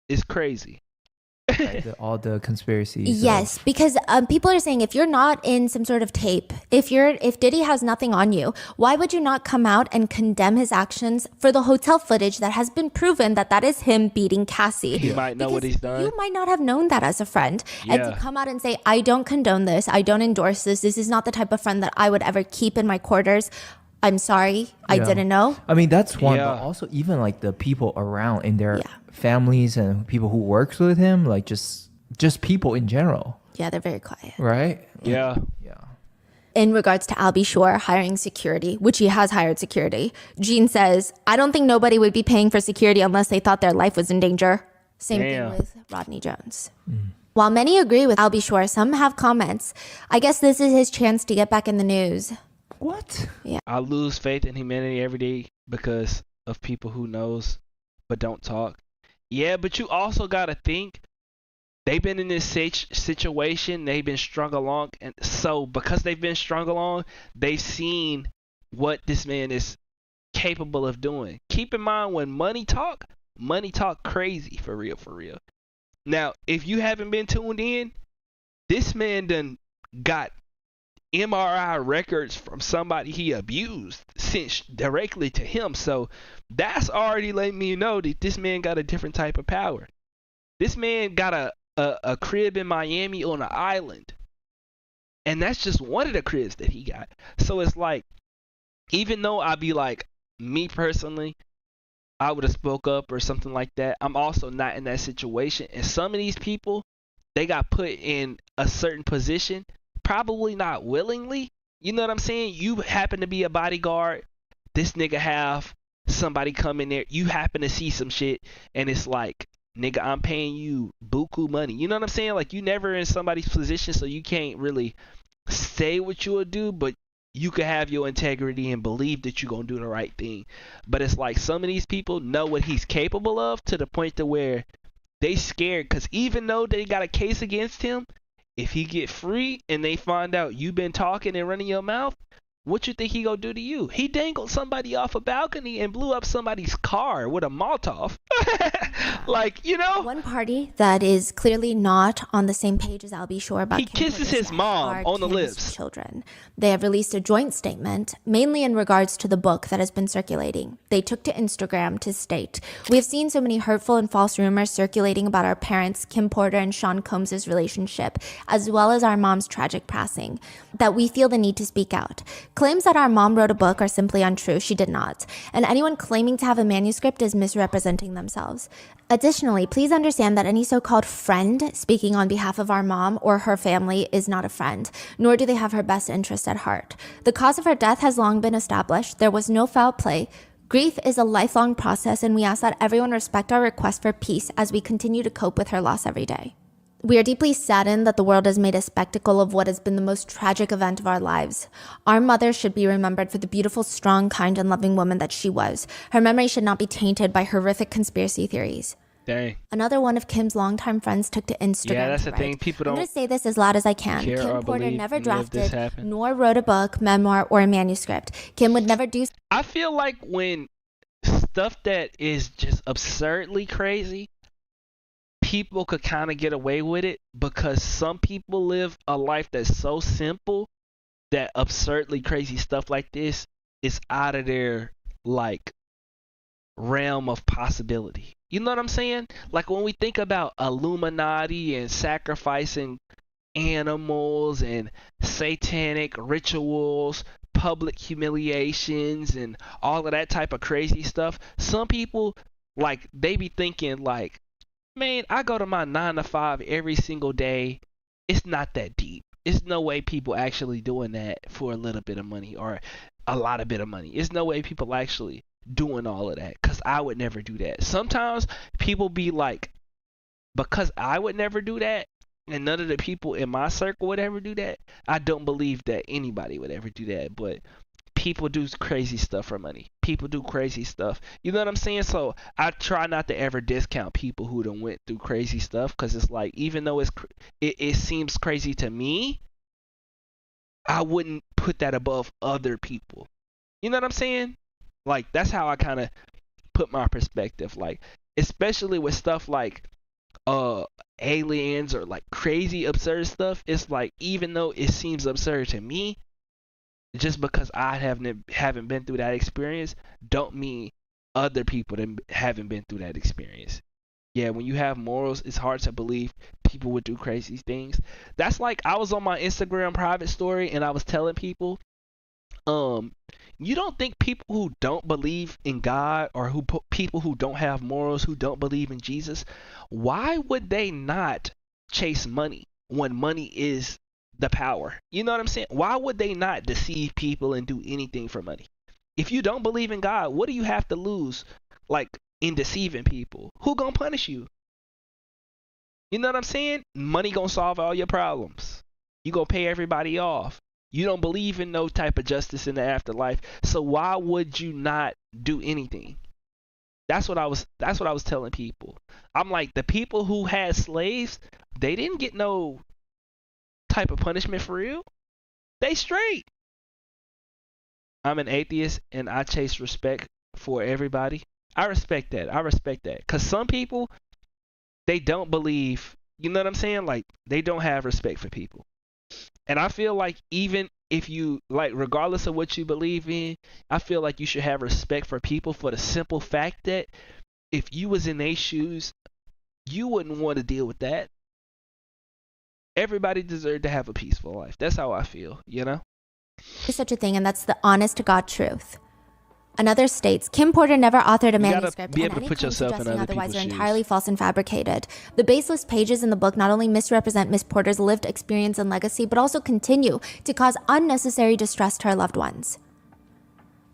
H: is crazy.
A: Right, all the conspiracies.
B: Yes, because people are saying if you're not in some sort of tape, if Diddy has nothing on you, why would you not come out and condemn his actions for the hotel footage that has been proven that is him beating Cassie?
H: He might know what he's done.
B: You might not have known that as a friend. And to come out and say, I don't condone this, I don't endorse this, this is not the type of friend that I would ever keep in my quarters. I'm sorry, I didn't know.
A: I mean, that's one, but also even like the people around in their families and people who works with him, like just people in general.
B: Yeah, they're very quiet.
A: Right?
H: Yeah.
B: In regards to Al B. Shore hiring security, which he has hired security, Gene says, I don't think nobody would be paying for security unless they thought their life was in danger. Same thing with Rodney Jones. While many agree with Al B. Shore, some have comments. I guess this is his chance to get back in the news.
A: What?
B: Yeah.
H: I lose faith in humanity every day because of people who knows but don't talk. Yeah, but you also got to think they've been in this situation. They've been strung along. And so because they've been strung along, they've seen what this man is capable of doing. Keep in mind when money talk crazy for real. Now, if you haven't been tuned in, this man done got MRI records from somebody he abused sent directly to him. So that's already letting me know that this man got a different type of power. This man got a crib in Miami on an island. And that's just one of the cribs that he got. So it's like, even though I'd be like, me personally, I would have spoke up or something like that, I'm also not in that situation. And some of these people, they got put in a certain position, probably not willingly. You know what I'm saying? You happen to be a bodyguard. This nigga have somebody come in there. You happen to see some shit. And it's like, nigga, I'm paying you buku money. You know what I'm saying? Like, you never in somebody's position, so you can't really say what you would do. But you could have your integrity and believe that you're going to do the right thing. But it's like some of these people know what he's capable of to the point to where they scared. Because even though they got a case against him, if he get free and they find out you been talking and running your mouth, what you think he gonna do to you? He dangled somebody off a balcony and blew up somebody's car with a Molotov. Like, you know?
B: One party that is clearly not on the same page as Al B. Shore about
H: he kisses his mom on the lips.
B: Children. They have released a joint statement, mainly in regards to the book that has been circulating. They took to Instagram to state, we have seen so many hurtful and false rumors circulating about our parents, Kim Porter and Sean Combs' relationship, as well as our mom's tragic passing, that we feel the need to speak out. Claims that our mom wrote a book are simply untrue. She did not. And anyone claiming to have a manuscript is misrepresenting themselves. Additionally, please understand that any so-called friend speaking on behalf of our mom or her family is not a friend, nor do they have her best interest at heart. The cause of her death has long been established. There was no foul play. Grief is a lifelong process, and we ask that everyone respect our request for peace as we continue to cope with her loss every day. We are deeply saddened that the world has made a spectacle of what has been the most tragic event of our lives. Our mother should be remembered for the beautiful, strong, kind, and loving woman that she was. Her memory should not be tainted by horrific conspiracy theories.
H: Dang.
B: Another one of Kim's longtime friends took to Instagram.
H: Yeah, that's
B: to
H: the
B: write,
H: thing. People don't.
B: I'm going to say this as loud as I can. Kim Porter never drafted nor wrote a book, memoir, or a manuscript. Kim would never do.
H: I feel like when stuff that is just absurdly crazy, people could kind of get away with it because some people live a life that's so simple that absurdly crazy stuff like this is out of their like realm of possibility. You know what I'm saying? Like when we think about Illuminati and sacrificing animals and satanic rituals, public humiliations, and all of that type of crazy stuff, some people, like, they be thinking like, man, I go to my 9 to 5 every single day. It's not that deep. It's no way people actually doing that for a little bit of money or a lot of bit of money. It's no way people actually doing all of that, because I would never do that. Sometimes people be like, because I would never do that and none of the people in my circle would ever do that, I don't believe that anybody would ever do that. But people do crazy stuff for money. People do crazy stuff. You know what I'm saying? So I try not to ever discount people who done went through crazy stuff, because it's like, even though it seems crazy to me, I wouldn't put that above other people. You know what I'm saying? Like, that's how I kind of put my perspective. Like, especially with stuff like aliens or like crazy absurd stuff, it's like, even though it seems absurd to me, just because I haven't been through that experience don't mean other people that haven't been through that experience. Yeah, when you have morals, it's hard to believe people would do crazy things. That's like, I was on my Instagram private story and I was telling people, you don't think people who don't believe in God, or people who don't have morals, who don't believe in Jesus, why would they not chase money when money is the power? You know what I'm saying? Why would they not deceive people and do anything for money? If you don't believe in God, what do you have to lose, like, in deceiving people? Who gonna punish you? You know what I'm saying? Money gonna solve all your problems. You gonna pay everybody off. You don't believe in no type of justice in the afterlife, so why would you not do anything? That's what I was telling people. I'm like, the people who had slaves, they didn't get no type of punishment for real. They straight. I'm an atheist and I chase respect for everybody. I respect that. Because some people, they don't believe, you know what I'm saying? Like, they don't have respect for people. And I feel like, even if you, like, regardless of what you believe in, I feel like you should have respect for people, for the simple fact that if you was in their shoes, you wouldn't want to deal with that. Everybody deserves to have a peaceful life. That's how I feel, you know?
B: There's such a thing, and that's the honest to God truth. Another states, Kim Porter never authored a manuscript,
H: be able
B: and
H: to
B: any
H: put
B: claims
H: yourself in
B: suggesting
H: other
B: otherwise are
H: people's
B: entirely
H: shoes.
B: false and fabricated. The baseless pages in the book not only misrepresent Miss Porter's lived experience and legacy, but also continue to cause unnecessary distress to her loved ones.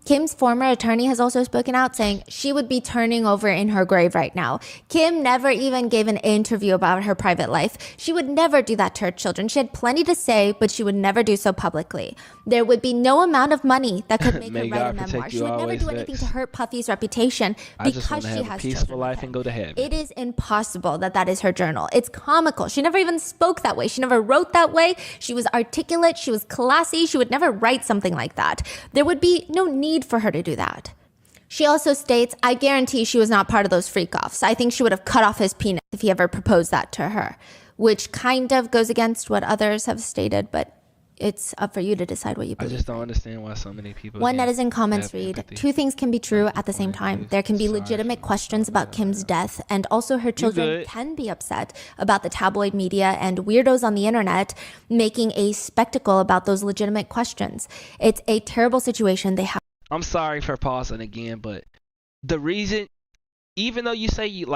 B: Kim's former attorney has also spoken out, saying she would be turning over in her grave right now. Kim never even gave an interview about her private life. She would never do that to her children. She had plenty to say, but she would never do so publicly. There would be no amount of money that could make her write a memoir. She would never do anything to hurt Puffy's reputation because she has
H: peaceful life and go to heaven.
B: It is impossible that is her journal. It's comical. She never even spoke that way. She never wrote that way. She was articulate. She was classy. She would never write something like that. There would be no need for her to do that. She also states, I guarantee she was not part of those freak-offs. I think she would have cut off his penis if he ever proposed that to her, which kind of goes against what others have stated, but it's up for you to decide what you believe.
H: I just don't understand why so many people.
B: One netizen comments read, two things can be true at the same time. There can be legitimate questions about Kim's death, and also her children can be upset about the tabloid media and weirdos on the internet making a spectacle about those legitimate questions. It's a terrible situation they have.
H: I'm sorry for pausing again, but the reason, even though you say you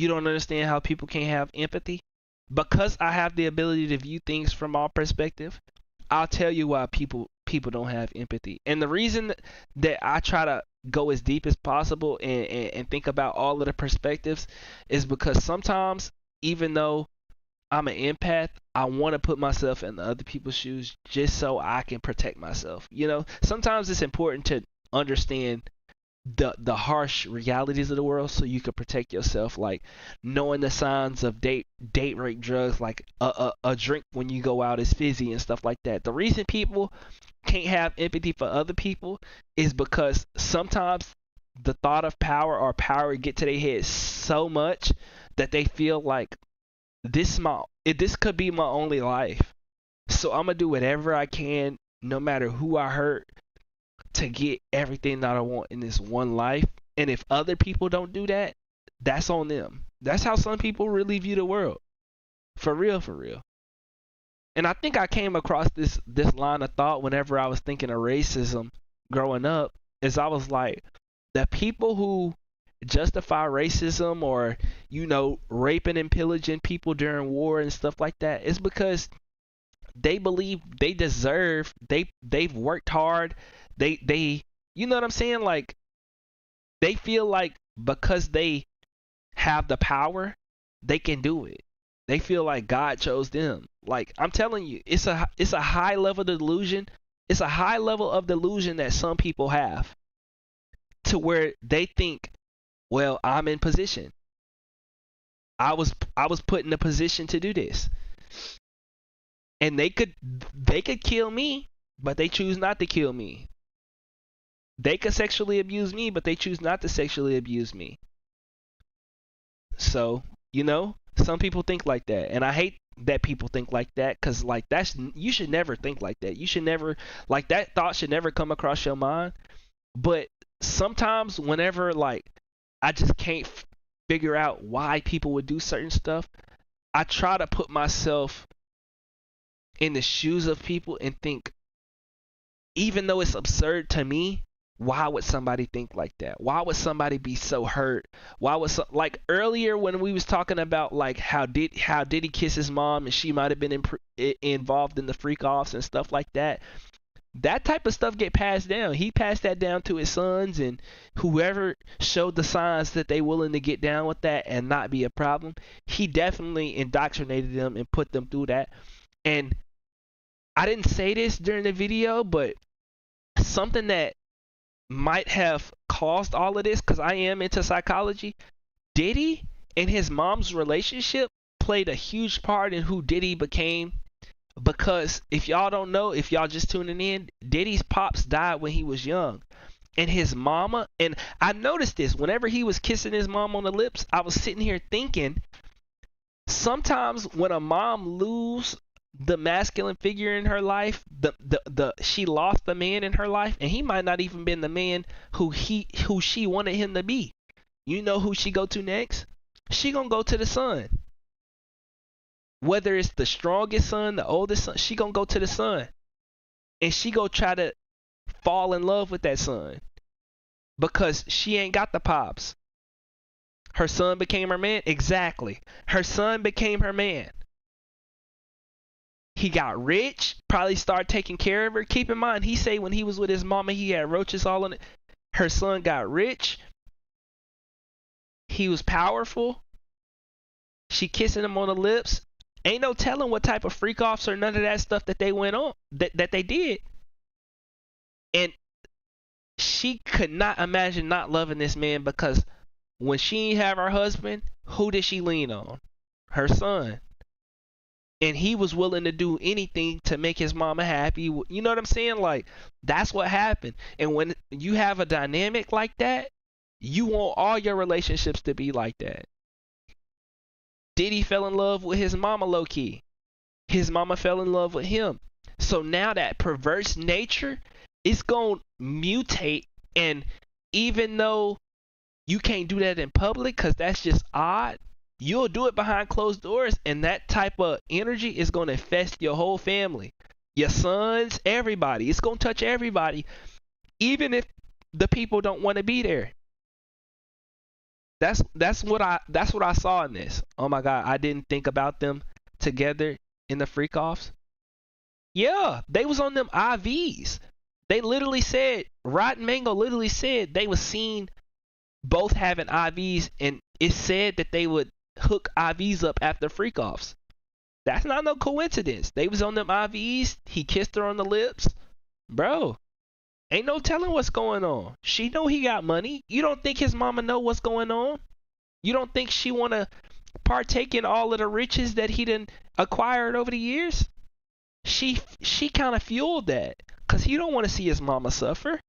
H: don't understand how people can't have empathy, because I have the ability to view things from all perspective, I'll tell you why people don't have empathy. And the reason that I try to go as deep as possible and think about all of the perspectives is because sometimes, even though I'm an empath, I want to put myself in other people's shoes just so I can protect myself. You know, sometimes it's important to understand the harsh realities of the world so you can protect yourself, like knowing the signs of date rape, drugs, like a drink when you go out is fizzy and stuff like that. The reason people can't have empathy for other people is because sometimes the thought of power get to their head so much that they feel like this could be my only life, so I'm gonna do whatever I can, no matter who I hurt, to get everything that I want in this one life. And if other people don't do that, that's on them. That's how some people really view the world. For real, for real. And I think I came across this line of thought whenever I was thinking of racism growing up, is I was like, the people who justify racism or, you know, raping and pillaging people during war and stuff like that, is because they believe they deserve, they've worked hard, they you know what I'm saying, like they feel like because they have the power they can do it. They feel like God chose them. Like, I'm telling you, it's a high level delusion. It's a high level of delusion that some people have, to where they think, well, I'm in position, I was put in a position to do this, and they could kill me, but they choose not to kill me. They could sexually abuse me, but they choose not to sexually abuse me. So, you know, some people think like that, and I hate that people think like that, because like you should never think like that. You should never, like, that thought should never come across your mind. But sometimes whenever like I just can't figure out why people would do certain stuff, I try to put myself in the shoes of people and think, even though it's absurd to me, why would somebody think like that? Why would somebody be so hurt? Why would like earlier when we was talking about like how Diddy kiss his mom and she might have been involved in the freak offs and stuff like that. That type of stuff get passed down. He passed that down to his sons, and whoever showed the signs that they willing to get down with that and not be a problem, he definitely indoctrinated them and put them through that. And I didn't say this during the video, but something that might have caused all of this, because I am into psychology, Diddy and his mom's relationship played a huge part in who Diddy became. Because if y'all don't know, if y'all just tuning in, Diddy's pops died when he was young, and his mama, and I noticed this whenever he was kissing his mom on the lips, I was sitting here thinking, sometimes when a mom lose the masculine figure in her life, she lost the man in her life, and he might not even been the man who she wanted him to be. You know who she go to next? She gonna go to the son. Whether it's the strongest son, the oldest son, she gonna go to the son, and she go try to fall in love with that son, because she ain't got the pops. Her son became her man. Exactly. Her son became her man. He got rich, probably started taking care of her. Keep in mind, he say when he was with his mama, he had roaches all on it. Her son got rich. He was powerful. She kissing him on the lips. Ain't no telling what type of freak offs or none of that stuff that they went on, that they did. And she could not imagine not loving this man, because when she didn't have her husband, who did she lean on? Her son. And he was willing to do anything to make his mama happy. You know what I'm saying? Like, that's what happened. And when you have a dynamic like that, you want all your relationships to be like that. Diddy fell in love with his mama low-key. His mama fell in love with him. So now that perverse nature is going to mutate, and even though you can't do that in public because that's just odd, you'll do it behind closed doors, and that type of energy is going to infest your whole family. Your sons, everybody. It's going to touch everybody, even if the people don't want to be there. That's what I saw in this. Oh my God, I didn't think about them together in the freak offs. Yeah, they was on them IVs. They literally said, Rod and Mango literally said they was seen both having IVs, and it said that they would hook IVs up after freak offs. That's not no coincidence. They was on them IVs. He kissed her on the lips. Bro, ain't no telling what's going on. She know he got money. You don't think his mama know what's going on? You don't think she want to partake in all of the riches that he done acquired over the years? She kind of fueled that because he don't want to see his mama suffer.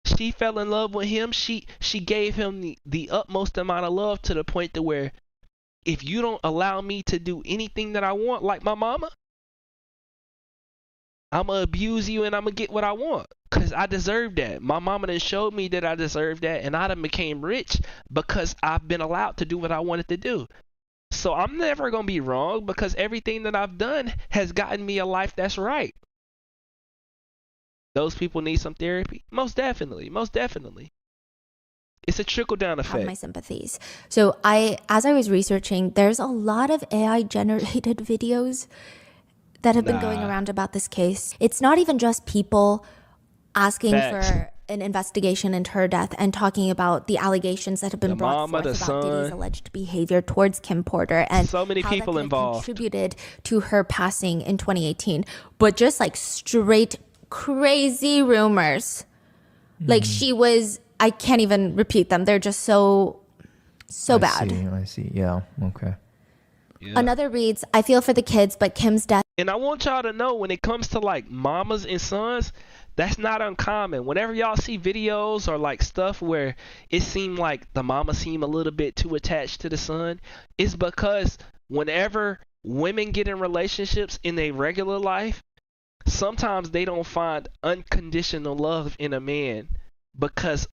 H: She fell in love with him. She gave him the utmost amount of love to the point to where if you don't allow me to do anything that I want like my mama, I'm going to abuse you and I'm going to get what I want because I deserve that. My mama done showed me that I deserve that, and I done became rich because I've been allowed to do what I wanted to do. So I'm never going to be wrong because everything that I've done has gotten me a life that's right. Those people need some therapy? Most definitely. Most definitely. It's a trickle-down effect.
B: Have my sympathies. So as I was researching, there's a lot of AI-generated videos that have been going around about this case. It's not even just people asking for an investigation into her death and talking about the allegations that have been brought forth about Diddy's alleged behavior towards Kim Porter and
H: so many people involved
B: contributed to her passing in 2018. But just like straight crazy rumors. Like she was, I can't even repeat them. They're just so bad.
A: I see. Yeah. Okay.
H: Yeah.
B: Another reads, I feel for the kids, but Kim's death.
H: And I want y'all to know when it comes to like mamas and sons, that's not uncommon. Whenever y'all see videos or like stuff where it seemed like the mama seemed a little bit too attached to the son, it's because whenever women get in relationships in their regular life, sometimes they don't find unconditional love in a man because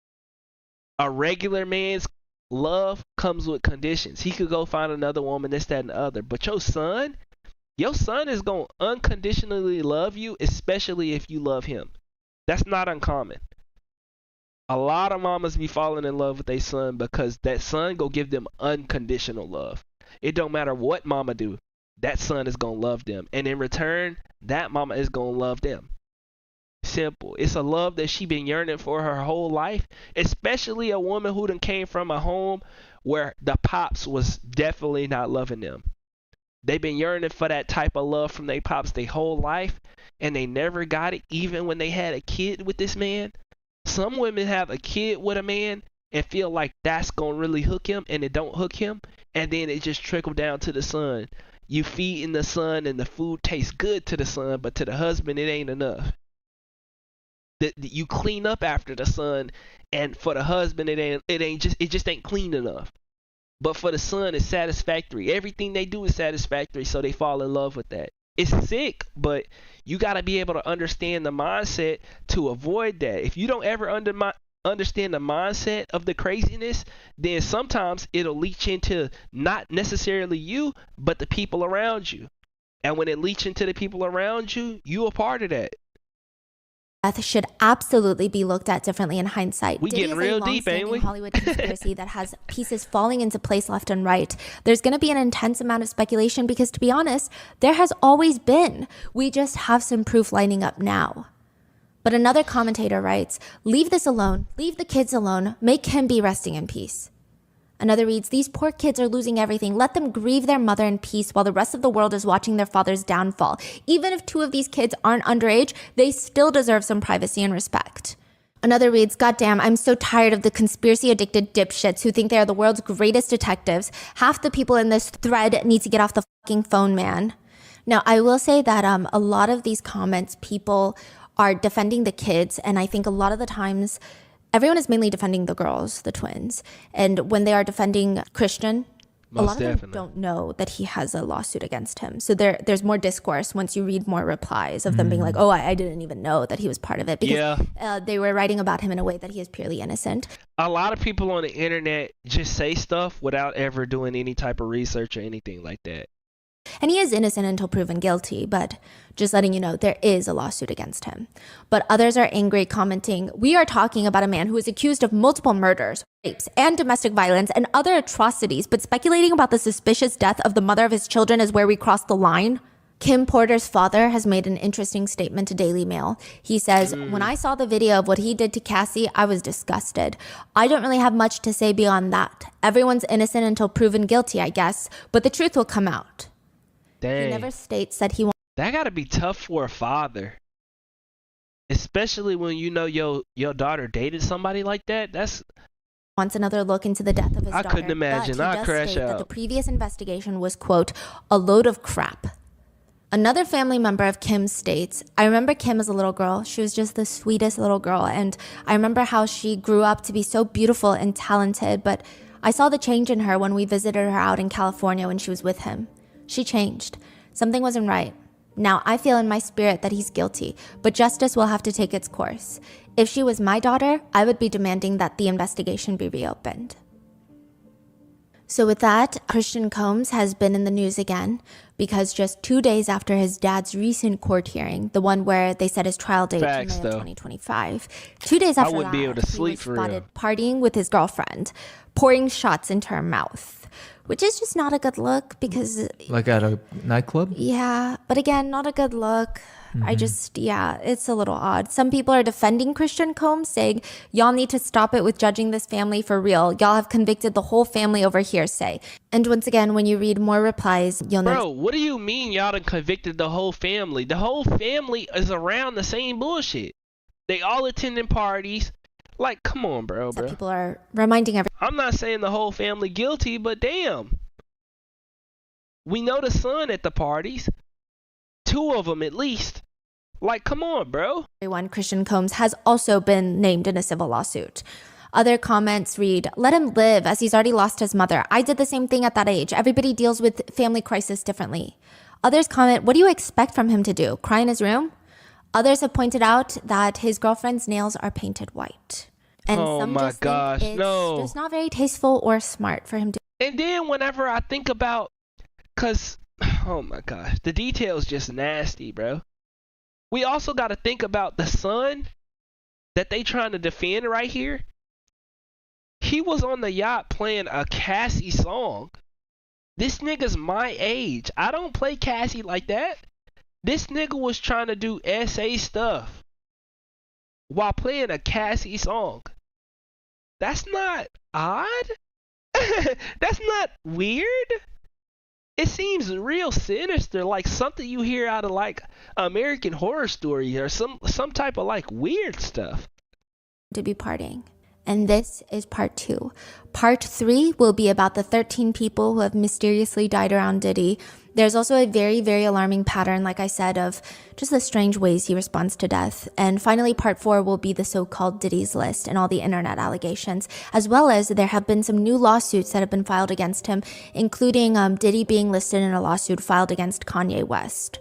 H: a regular man's love comes with conditions. He could go find another woman, this, that, and the other. But your son is going to unconditionally love you, especially if you love him. That's not uncommon. A lot of mamas be falling in love with their son because that son go give them unconditional love. It don't matter what mama do. That son is going to love them. And in return, that mama is going to love them. Simple. It's a love that she been yearning for her whole life, especially a woman who done came from a home where the pops was definitely not loving them. They've been yearning for that type of love from their pops their whole life, and they never got it even when they had a kid with this man. Some women have a kid with a man and feel like that's going to really hook him, and it don't hook him, and then it just trickle down to the son. You feeding the son and the food tastes good to the son, but to the husband it ain't enough. You clean up after the son, and for the husband it just ain't clean enough. But for the son it's satisfactory. Everything they do is satisfactory, so they fall in love with that. It's sick, but you got to be able to understand the mindset to avoid that. If you don't ever understand the mindset of the craziness, then sometimes it'll leach into not necessarily you, but the people around you. And when it leach into the people around you, you a part of that.
B: Death should absolutely be looked at differently in hindsight.
H: We getting real deep, ain't we?
B: Hollywood conspiracy that has pieces falling into place left and right. There's going to be an intense amount of speculation because, to be honest, there has always been. We just have some proof lining up now. But another commentator writes, leave this alone. Leave the kids alone. Make him be resting in peace. Another reads, these poor kids are losing everything. Let them grieve their mother in peace while the rest of the world is watching their father's downfall. Even if two of these kids aren't underage, they still deserve some privacy and respect. Another reads, goddamn, I'm so tired of the conspiracy-addicted dipshits who think they are the world's greatest detectives. Half the people in this thread need to get off the fucking phone, man. Now, I will say that a lot of these comments, people are defending the kids, and I think a lot of the times everyone is mainly defending the girls, the twins. And when they are defending Christian, a lot of them don't know that he has a lawsuit against him. So there's more discourse once you read more replies of them being like, oh, I didn't even know that he was part of it. Because they were writing about him in a way that he is purely innocent.
H: A lot of people on the internet just say stuff without ever doing any type of research or anything like that.
B: And he is innocent until proven guilty, but just letting you know, there is a lawsuit against him. But others are angry, commenting, we are talking about a man who is accused of multiple murders, rapes, and domestic violence and other atrocities, but speculating about the suspicious death of the mother of his children is where we cross the line. Kim Porter's father has made an interesting statement to Daily Mail. He says, when I saw the video of what he did to Cassie, I was disgusted. I don't really have much to say beyond that. Everyone's innocent until proven guilty, I guess, but the truth will come out.
H: Dang.
B: He never states that he
H: That gotta be tough for a father. Especially when you know your daughter dated somebody like that. That's
B: wants another look into the death of his daughter.
H: I couldn't imagine.
B: But he
H: I'd
B: does
H: crash
B: state
H: out.
B: that the previous investigation was, quote, a load of crap. Another family member of Kim states, I remember Kim as a little girl. She was just the sweetest little girl. And I remember how she grew up to be so beautiful and talented. But I saw the change in her when we visited her out in California when she was with him. She changed. Something wasn't right. Now, I feel in my spirit that he's guilty, but justice will have to take its course. If she was my daughter, I would be demanding that the investigation be reopened. So with that, Christian Combs has been in the news again because just 2 days after his dad's recent court hearing, the one where they set his trial date to May of 2025, 2 days after that, he was spotted partying with his girlfriend, pouring shots into her mouth. Which is just not a good look because...
A: Like at a nightclub?
B: Yeah, but again, not a good look. It's a little odd. Some people are defending Christian Combs, saying, y'all need to stop it with judging this family for real. Y'all have convicted the whole family over hearsay. And once again, when you read more replies, you'll know...
H: Bro, what do you mean y'all done convicted the whole family? The whole family is around the same bullshit. They all attending parties. Like, come on, bro.
B: People are reminding everyone.
H: I'm not saying the whole family guilty, but damn. We know the son at the parties. 2 of them at least. Like, come on, bro.
B: Everyone, Christian Combs has also been named in a civil lawsuit. Other comments read, let him live as he's already lost his mother. I did the same thing at that age. Everybody deals with family crisis differently. Others comment, what do you expect from him to do? Cry in his room? Others have pointed out that his girlfriend's nails are painted white. And some just think it's just not very tasteful or smart for him to.
H: And then whenever I think about, cause, oh my gosh, the details just nasty, bro. We also got to think about the son that they trying to defend right here. He was on the yacht playing a Cassie song. This nigga's my age. I don't play Cassie like that. This nigga was trying to do SA stuff while playing a Cassie song. That's not odd. That's not weird. It seems real sinister, like something you hear out of like American Horror Story or some type of like weird stuff.
B: To be partying. And this is part 2. Part 3 will be about the 13 people who have mysteriously died around Diddy. There's also a very, very alarming pattern, like I said, of just the strange ways he responds to death. And finally, part 4 will be the so-called Diddy's list and all the internet allegations, as well as there have been some new lawsuits that have been filed against him, including Diddy being listed in a lawsuit filed against Kanye West.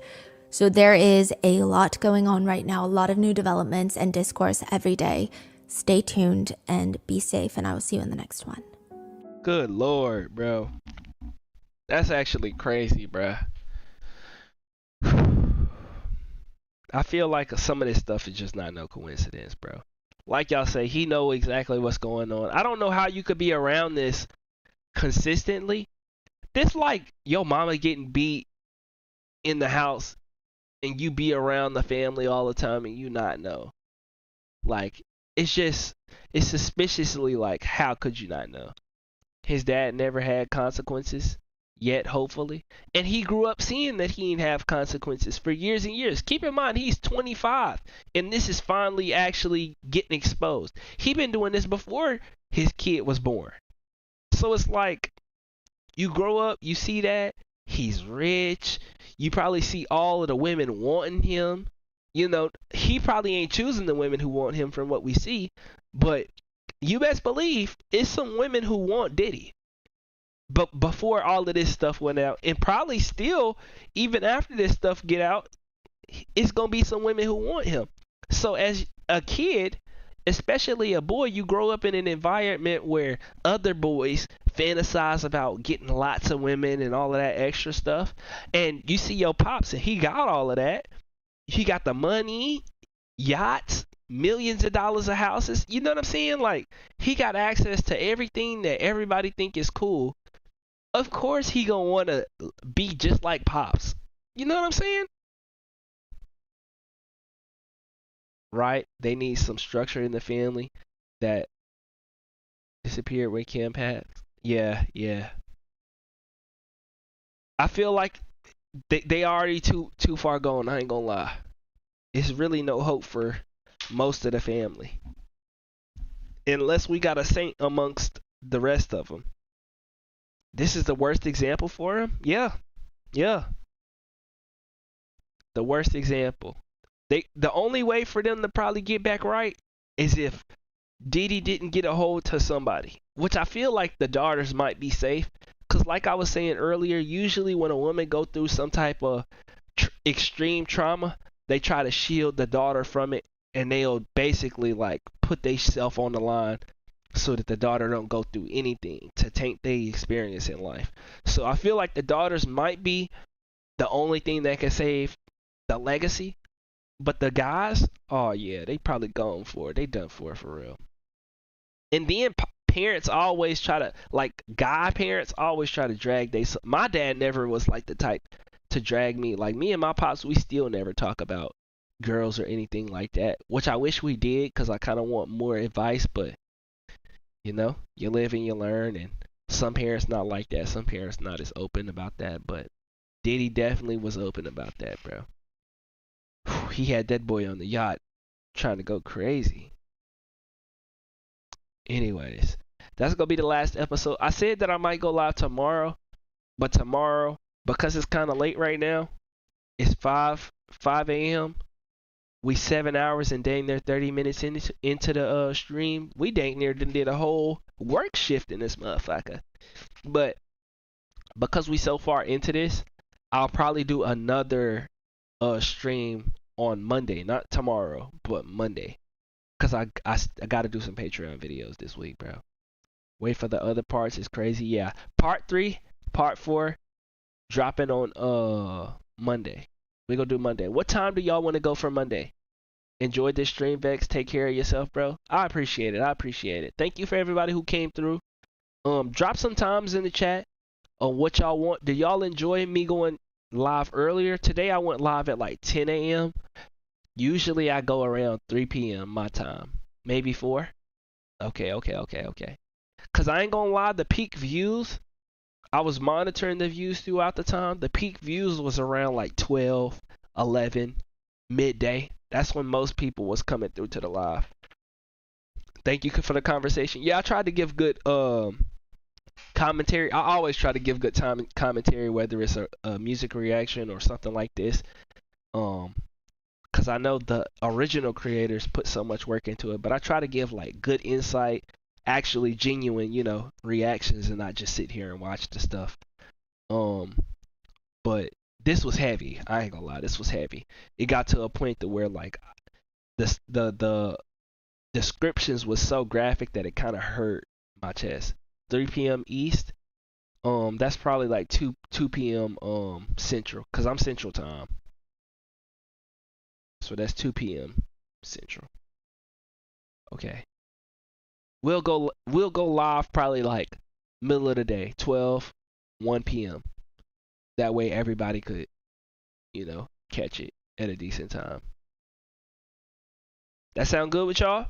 B: So there is a lot going on right now, a lot of new developments and discourse every day. Stay tuned and be safe, and I will see you in the next one.
H: Good Lord, bro. That's actually crazy, bro. I feel like some of this stuff is just not no coincidence, bro. Like y'all say, he know exactly what's going on. I don't know how you could be around this consistently. This like your mama getting beat in the house and you be around the family all the time and you not know. Like, it's suspiciously like, how could you not know? His dad never had consequences yet, hopefully. And he grew up seeing that he didn't have consequences for years and years. Keep in mind, he's 25, and this is finally actually getting exposed. He been doing this before his kid was born. So it's like, you grow up, you see that, he's rich, you probably see all of the women wanting him. You know, he probably ain't choosing the women who want him from what we see, but you best believe it's some women who want Diddy. But before all of this stuff went out, and probably still, even after this stuff get out, it's going to be some women who want him. So as a kid, especially a boy, you grow up in an environment where other boys fantasize about getting lots of women and all of that extra stuff. And you see your pops, and he got all of that. He got the money, yachts, millions of dollars of houses. You know what I'm saying? Like, he got access to everything that everybody think is cool. Of course he gonna want to be just like Pops. You know what I'm saying? Right? They need some structure in the family that disappeared with Kim Pat. Yeah. I feel like they already too far gone. I ain't gonna lie. It's really no hope for most of the family, unless we got a saint amongst the rest of them. This is the worst example for him. Yeah. The worst example. The only way for them to probably get back right is if Diddy didn't get a hold to somebody, which I feel like the daughters might be safe. Because like I was saying earlier, usually when a woman go through some type of extreme trauma, they try to shield the daughter from it, and they'll basically like put themselves on the line so that the daughter don't go through anything to taint their experience in life. So I feel like the daughters might be the only thing that can save the legacy. But the guys, oh yeah, they probably gone for it. They done for it for real. And then parents always try to, like, guy parents always try to drag my dad never was like the type to drag me. Like, me and my pops, we still never talk about girls or anything like that, which I wish we did, because I kind of want more advice. But you know, you live and you learn, and some parents not like that, some parents not as open about that. But Diddy definitely was open about that, bro. He had that boy on the yacht trying to go crazy. Anyways, that's gonna be the last episode. I said that I might go live tomorrow, but tomorrow, because it's kind of late right now, it's 5 a.m. We 7 hours and dang near 30 minutes into the stream. We dang near did a whole work shift in this motherfucker. But because we so far into this, I'll probably do another stream on Monday, not tomorrow, but Monday, because I got to do some Patreon videos this week, bro. Wait for the other parts. It's crazy. Yeah, part 3, part 4 dropping on Monday. We gonna do Monday. What time do y'all want to go for Monday? Enjoy this stream, Vex. Take care of yourself, bro. I appreciate it. Thank you for everybody who came through. Drop some times in the chat on what y'all want. Do y'all enjoy me going live earlier? Today I went live at like 10 a.m. Usually I go around 3 p.m. my time. Maybe 4. Okay. Because I ain't gonna lie, the peak views, I was monitoring the views throughout the time. The peak views was around like 12, 11, midday. That's when most people was coming through to the live. Thank you for the conversation. Yeah, I tried to give good commentary. I always try to give good commentary, whether it's a music reaction or something like this. Because I know the original creators put so much work into it, but I try to give like good insight, actually genuine, reactions, and not just sit here and watch the stuff. But this was heavy. I ain't gonna lie, this was heavy. It got to a point to where like the descriptions was so graphic that it kind of hurt my chest. 3 p.m. East. That's probably like 2 p.m. Central, cause I'm Central time. So that's 2 p.m. Central. Okay. We'll go live probably like middle of the day, 1 p.m. That way everybody could, catch it at a decent time. That sound good with y'all?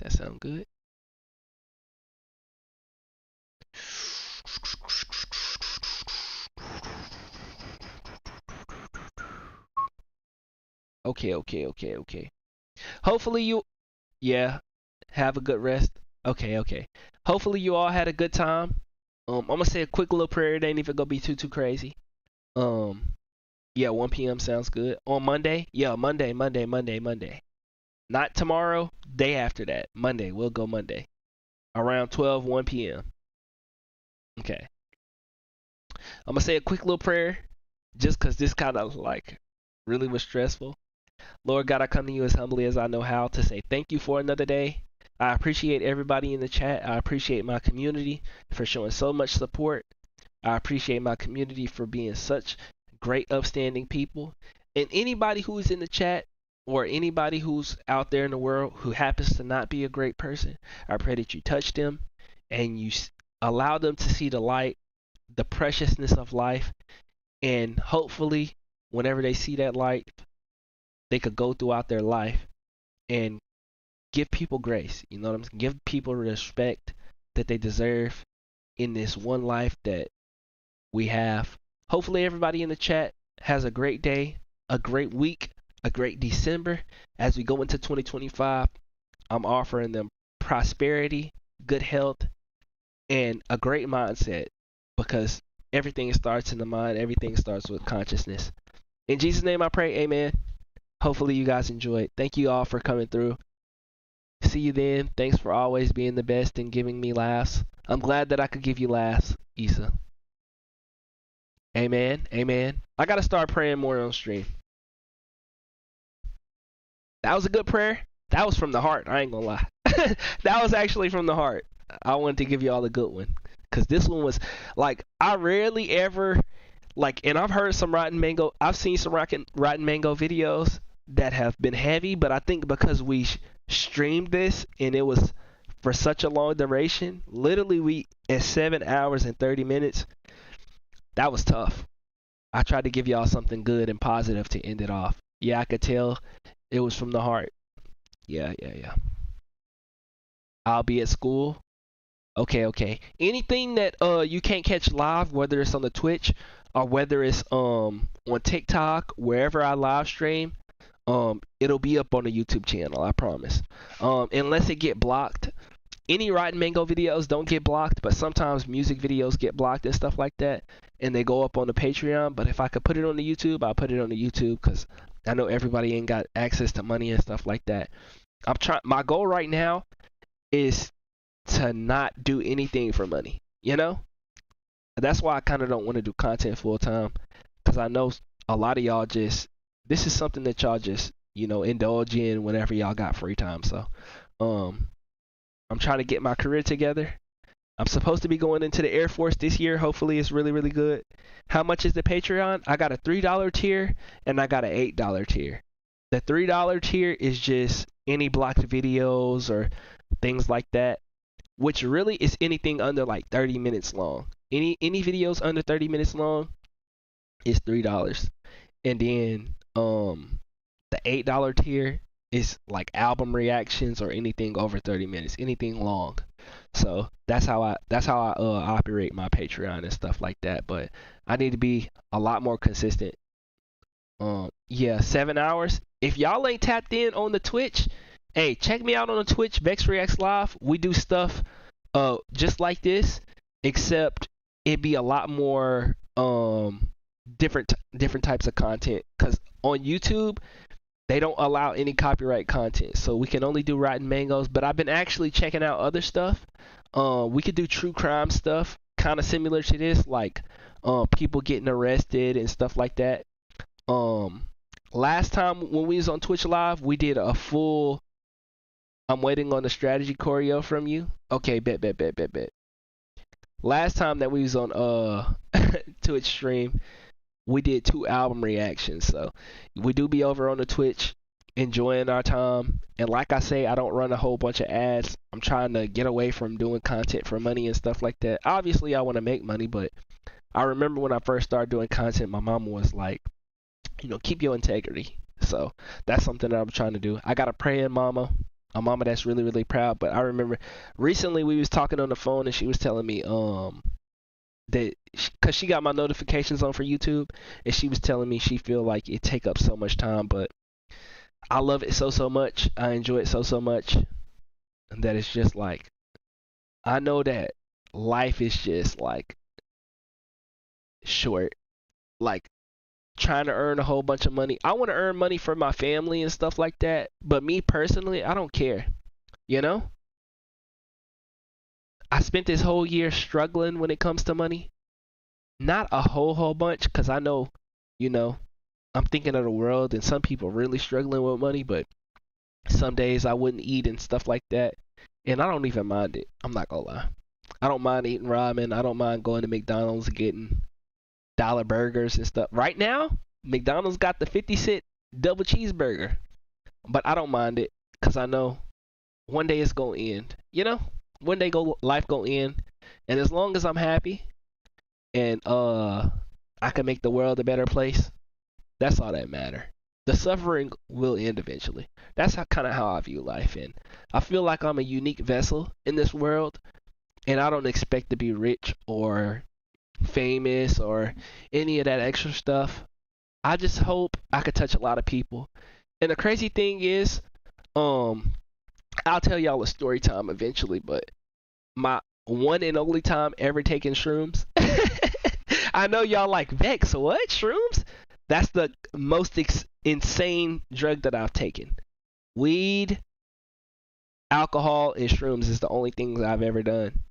H: That sound good? Okay. Hopefully you, have a good rest. Okay. Hopefully you all had a good time. I'm gonna say a quick little prayer. It ain't even gonna be too crazy. 1 p.m. sounds good. On Monday? Yeah, Monday. Not tomorrow, day after that. Monday, we'll go Monday. Around 1 p.m. Okay. I'm gonna say a quick little prayer, just cause this kind of like really was stressful. Lord God, I come to you as humbly as I know how to say thank you for another day. I appreciate everybody in the chat. I appreciate my community for showing so much support. I appreciate my community for being such great, upstanding people. And anybody who's in the chat or anybody who's out there in the world who happens to not be a great person, I pray that you touch them and you allow them to see the light, the preciousness of life, and hopefully whenever they see that light, they could go throughout their life and give people grace. You know what I'm saying? Give people respect that they deserve in this one life that we have. Hopefully everybody in the chat has a great day, a great week, a great December. As we go into 2025, I'm offering them prosperity, good health, and a great mindset, because everything starts in the mind. Everything starts with consciousness. In Jesus' name I pray, amen. Hopefully you guys enjoyed. Thank you all for coming through. See you then. Thanks for always being the best and giving me laughs. I'm glad that I could give you laughs, Issa. Amen. Amen. I got to start praying more on stream. That was a good prayer. That was from the heart. I ain't going to lie. That was actually from the heart. I wanted to give you all a good one. Because this one was, like, I rarely ever, like, and I've heard some I've seen some Rotten Mango videos that have been heavy, but I think because we streamed this and it was for such a long duration, literally we, at 7 hours and 30 minutes, that was tough. I tried to give y'all something good and positive to end it off. Yeah, I could tell it was from the heart. Yeah. I'll be at school. Okay. Anything that you can't catch live, whether it's on the Twitch or whether it's on TikTok, wherever I live stream, it'll be up on the YouTube channel, I promise. Unless it get blocked. Any Rotten Mango videos don't get blocked, but sometimes music videos get blocked and stuff like that, and they go up on the Patreon. But if I could put it on the YouTube, I'll put it on the YouTube, because I know everybody ain't got access to money and stuff like that. My goal right now is to not do anything for money, you know? That's why I kind of don't want to do content full time, because I know a lot of y'all this is something that y'all just, indulge in whenever y'all got free time. So, I'm trying to get my career together. I'm supposed to be going into the Air Force this year. Hopefully it's really, really good. How much is the Patreon? I got a $3 tier and I got an $8 tier. The $3 tier is just any blocked videos or things like that, which really is anything under like 30 minutes long. Any videos under 30 minutes long is $3. And then the $8 tier is like album reactions or anything over 30 minutes, anything long. So that's how I operate my Patreon and stuff like that. But I need to be a lot more consistent. 7 hours. If y'all ain't tapped in on the Twitch, hey, check me out on the Twitch, VexReacts Live. We do stuff just like this, except it'd be a lot more different types of content. Cause on YouTube, they don't allow any copyright content, so we can only do Rotten Mangoes. But I've been actually checking out other stuff. We could do true crime stuff, kind of similar to this, like people getting arrested and stuff like that. Last time when we was on Twitch Live, we did a full I'm waiting on the strategy choreo from you. Okay, bet. Last time that we was on Twitch stream, we did 2 album reactions. So we do be over on the Twitch enjoying our time. And like I say, I don't run a whole bunch of ads. I'm trying to get away from doing content for money and stuff like that. Obviously I want to make money, but I remember when I first started doing content, my mama was like, keep your integrity. So that's something that I'm trying to do. I got a praying mama, a mama that's really, really proud. But I remember recently we was talking on the phone and she was telling me that because she got my notifications on for YouTube, and she was telling me she feel like it take up so much time, but I love it so much. I enjoy it so much, and that it's just like, I know that life is just like short. Like trying to earn a whole bunch of money. I want to earn money for my family and stuff like that, but me personally, I don't care. I spent this whole year struggling when it comes to money. Not a whole bunch, because I know, I'm thinking of the world and some people really struggling with money, but some days I wouldn't eat and stuff like that. And I don't even mind it. I'm not going to lie. I don't mind eating ramen. I don't mind going to McDonald's and getting dollar burgers and stuff. Right now, McDonald's got the 50-cent double cheeseburger. But I don't mind it, because I know one day it's going to end. One day life gonna end, and as long as I'm happy and I can make the world a better place, that's all that matter. The suffering will end eventually. That's kind of how I view life, and I feel like I'm a unique vessel in this world, And I don't expect to be rich or famous or any of that extra stuff. I just hope I could touch a lot of people. And the crazy thing is, I'll tell y'all a story time eventually, but my one and only time ever taking shrooms. I know y'all like, Vex, what? Shrooms? That's the most insane drug that I've taken. Weed, alcohol, and shrooms is the only things I've ever done.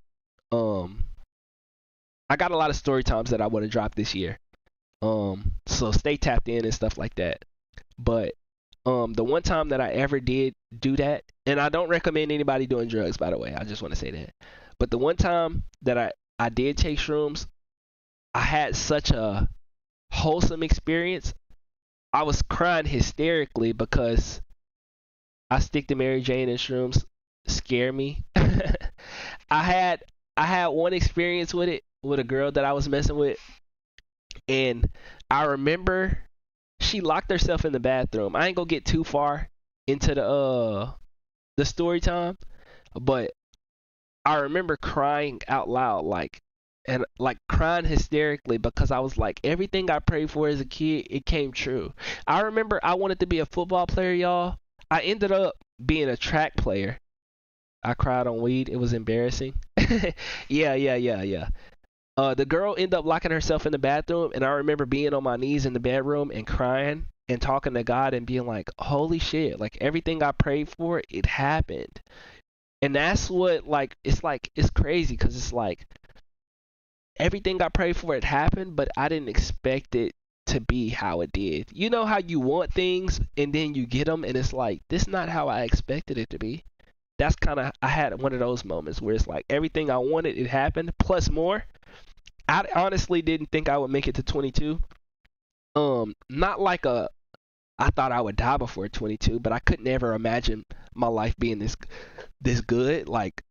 H: I got a lot of story times that I want to drop this year. So stay tapped in and stuff like that. But the one time that I ever did do that, and I don't recommend anybody doing drugs, by the way. I just want to say that. But the one time that I did take shrooms, I had such a wholesome experience. I was crying hysterically because I stick to Mary Jane and shrooms scare me. I had one experience with it with a girl that I was messing with, and I remember she locked herself in the bathroom. I ain't gonna get too far into the story time, but I remember crying out loud, like crying hysterically, because I was like, everything I prayed for as a kid, it came true. I remember I wanted to be a football player, y'all. I ended up being a track player. I cried on weed. It was embarrassing. Yeah. The girl ended up locking herself in the bathroom, and I remember being on my knees in the bedroom and crying and talking to God and being like, holy shit, like everything I prayed for, it happened. And that's what, it's crazy, because it's like everything I prayed for, it happened, but I didn't expect it to be how it did. You know how you want things and then you get them and it's like, this is not how I expected it to be. That's kind of, I had one of those moments where it's like everything I wanted, it happened, plus more. I honestly didn't think I would make it to 22. Not like I thought I would die before 22, but I could never imagine my life being this good. Like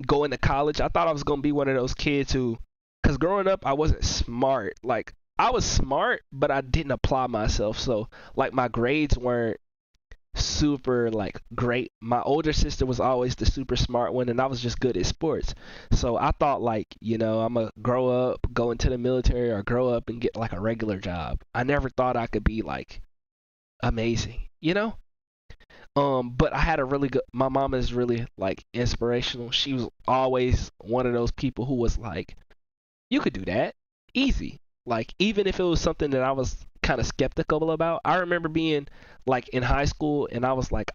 H: going to college, I thought I was going to be one of those kids who, because growing up, I wasn't smart. Like I was smart, but I didn't apply myself. So like my grades weren't super like great. My older sister was always the super smart one, and I was just good at sports. So I thought like, I'm gonna grow up, go into the military, or grow up and get like a regular job. I never thought I could be like amazing, but I had a really good, my mom is really like inspirational. She was always one of those people who was like, you could do that easy. Like even if it was something that I was kind of skeptical about. I remember being like in high school and I was like,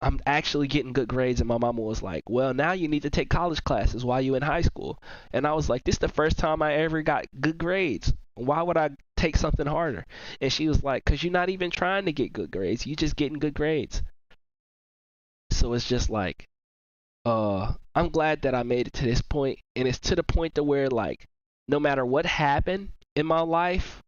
H: I'm actually getting good grades, and my mama was like, well, now you need to take college classes while you're in high school. And I was like, this is the first time I ever got good grades. Why would I take something harder? And she was like, because you're not even trying to get good grades, you just getting good grades. So it's just like, I'm glad that I made it to this point, and it's to the point to where like no matter what happened in my life,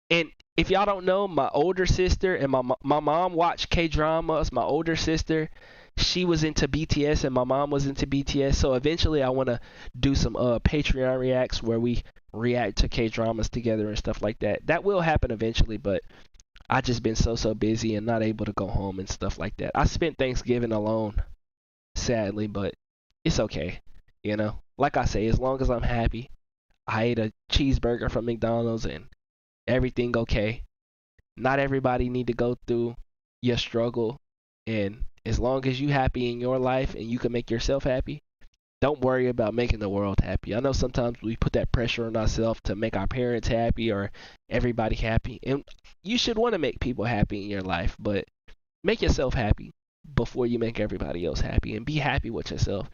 H: and if y'all don't know, my older sister and my mom watched K-dramas. My older sister, she was into BTS and my mom was into BTS. So eventually I want to do some Patreon reacts where we react to K-dramas together and stuff like that. That will happen eventually, but I just been so busy and not able to go home and stuff like that. I spent Thanksgiving alone, sadly, but it's okay. Like I say, as long as I'm happy. I ate a cheeseburger from McDonald's and everything okay. Not everybody need to go through your struggle, and as long as you happy in your life and you can make yourself happy, don't worry about making the world happy. I know sometimes we put that pressure on ourselves to make our parents happy or everybody happy, and you should want to make people happy in your life, but make yourself happy before you make everybody else happy, and be happy with yourself.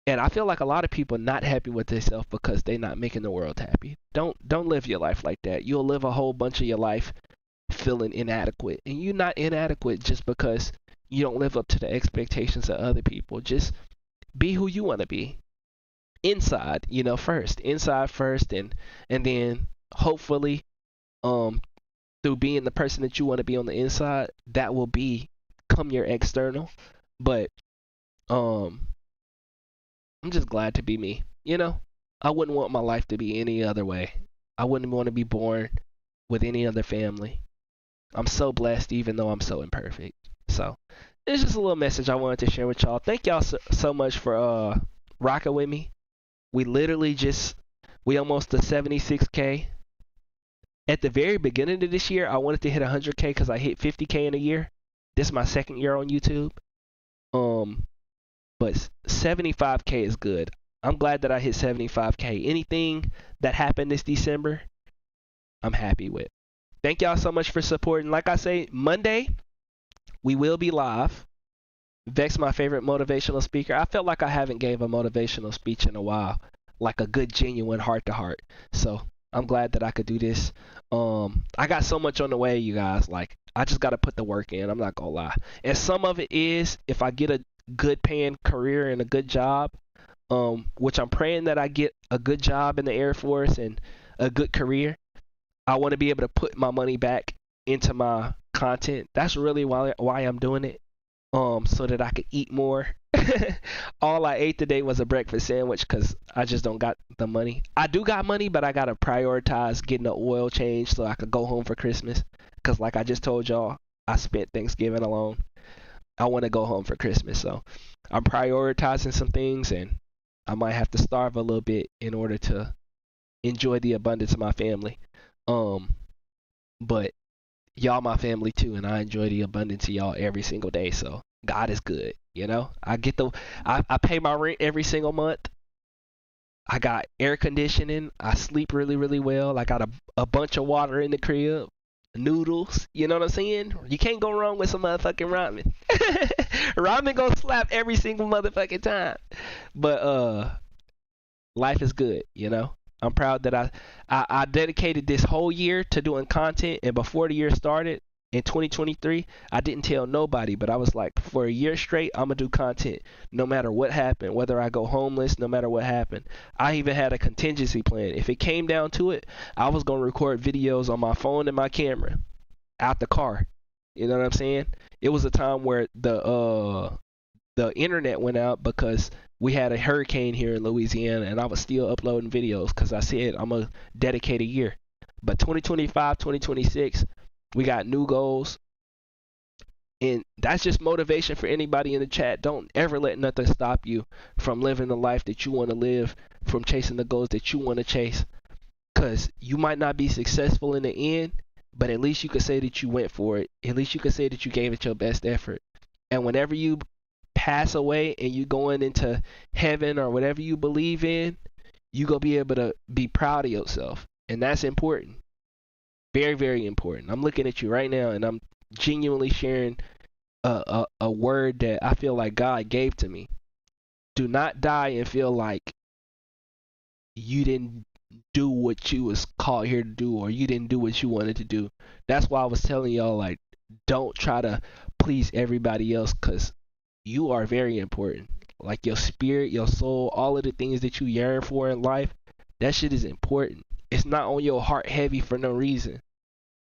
H: And I feel like a lot of people not happy with themselves because they're not making the world happy. Don't live your life like that. You'll live a whole bunch of your life feeling inadequate. And you're not inadequate just because you don't live up to the expectations of other people. Just be who you want to be. Inside, first. Inside first, and then hopefully through being the person that you want to be on the inside, that will become your external. But I'm just glad to be me. I wouldn't want my life to be any other way. I wouldn't want to be born with any other family. I'm so blessed, even though I'm so imperfect. So it's just a little message I wanted to share with y'all. Thank y'all so much for rocking with me. We literally we almost to 76K. At the very beginning of this year, I wanted to hit 100K because I hit 50K in a year. This is my second year on YouTube. But 75K is good. I'm glad that I hit 75K. Anything that happened this December, I'm happy with. Thank y'all so much for supporting. Like I say, Monday, we will be live. Vex, my favorite motivational speaker. I felt like I haven't gave a motivational speech in a while, like a good, genuine heart-to-heart. So I'm glad that I could do this. I got so much on the way, you guys. Like, I just got to put the work in. I'm not going to lie. And some of it is if I get a good paying career and a good job, which I'm praying that I get a good job in the Air Force and a good career. I want to be able to put my money back into my content. That's really why I'm doing it. So that I could eat more. All I ate today was a breakfast sandwich because I just don't got the money. I do got money, but I got to prioritize getting the oil change so I could go home for Christmas. Because like I just told y'all, I spent Thanksgiving alone. I want to go home for Christmas. So I'm prioritizing some things, and I might have to starve a little bit in order to enjoy the abundance of my family. But y'all my family too, and I enjoy the abundance of y'all every single day. So God is good, you know. I pay my rent every single month. I got air conditioning. I sleep really, really well. I got a bunch of water in the crib, noodles. You know what I'm saying? You can't go wrong with some motherfucking ramen. Ramen gonna slap every single motherfucking time. But life is good, you know. I'm proud that I dedicated this whole year to doing content, and before the year started in 2023, I didn't tell nobody, but I was like, for a year straight, I'm gonna do content no matter what happened, whether I go homeless, no matter what happened. I even had a contingency plan. If it came down to it, I was gonna record videos on my phone and my camera out the car. You know what I'm saying? It was a time where the internet went out because we had a hurricane here in Louisiana, and I was still uploading videos because I said I'm going to dedicate a year. But 2025, 2026, we got new goals. And that's just motivation for anybody in the chat. Don't ever let nothing stop you from living the life that you want to live, from chasing the goals that you want to chase. Because you might not be successful in the end, but at least you could say that you went for it. At least you could say that you gave it your best effort. And whenever you pass away and you going into heaven or whatever you believe in, you gonna be able to be proud of yourself, and that's important. Very, very important. I'm looking at you right now, and I'm genuinely sharing a word that I feel like God gave to me. Do not die and feel like you didn't do what you was called here to do, or you didn't do what you wanted to do. That's why I was telling y'all, like, don't try to please everybody else, because you are very important. Like your spirit, your soul, all of the things that you yearn for in life, that shit is important. It's not on your heart heavy for no reason.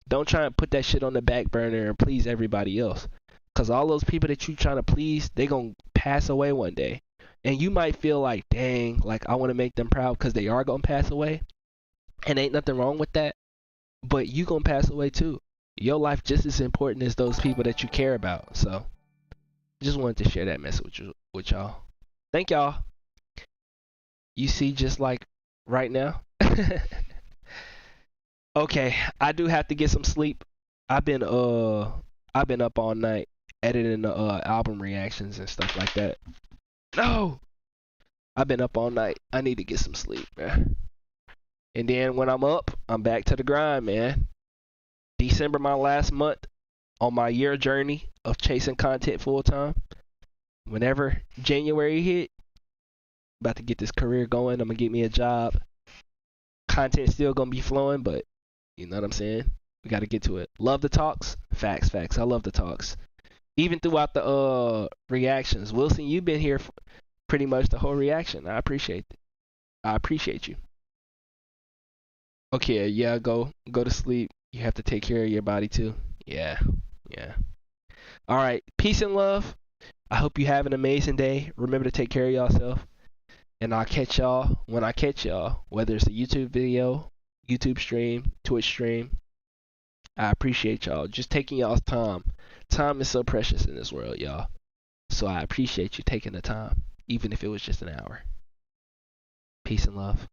H: Don't try and put that shit on the back burner and please everybody else. Because all those people that you trying to please, they going to pass away one day. And you might feel like, dang, like I want to make them proud because they are going to pass away. And ain't nothing wrong with that. But you going to pass away too. Your life just as important as those people that you care about. So just wanted to share that message with y'all. Thank y'all. You see, just like right now. Okay, I do have to get some sleep. I've been up all night editing the album reactions and stuff like that. No, I've been up all night. I need to get some sleep, man. And then when I'm up, I'm back to the grind, man. December, my last month on my year journey of chasing content full time. Whenever January hit, about to get this career going. I'm gonna get me a job. Content's still gonna be flowing, but you know what I'm saying? We gotta get to it. Love the talks. Facts. I love the talks. Even throughout the reactions. Wilson, you've been here for pretty much the whole reaction. I appreciate it. I appreciate you. Okay, yeah, go to sleep. You have to take care of your body too. Yeah. All right, peace and love. I hope you have an amazing day. Remember to take care of yourself. And I'll catch y'all when I catch y'all, whether it's a YouTube video, YouTube stream, Twitch stream. I appreciate y'all just taking y'all's time. Time is so precious in this world, y'all. So I appreciate you taking the time, even if it was just an hour. Peace. Peace and love.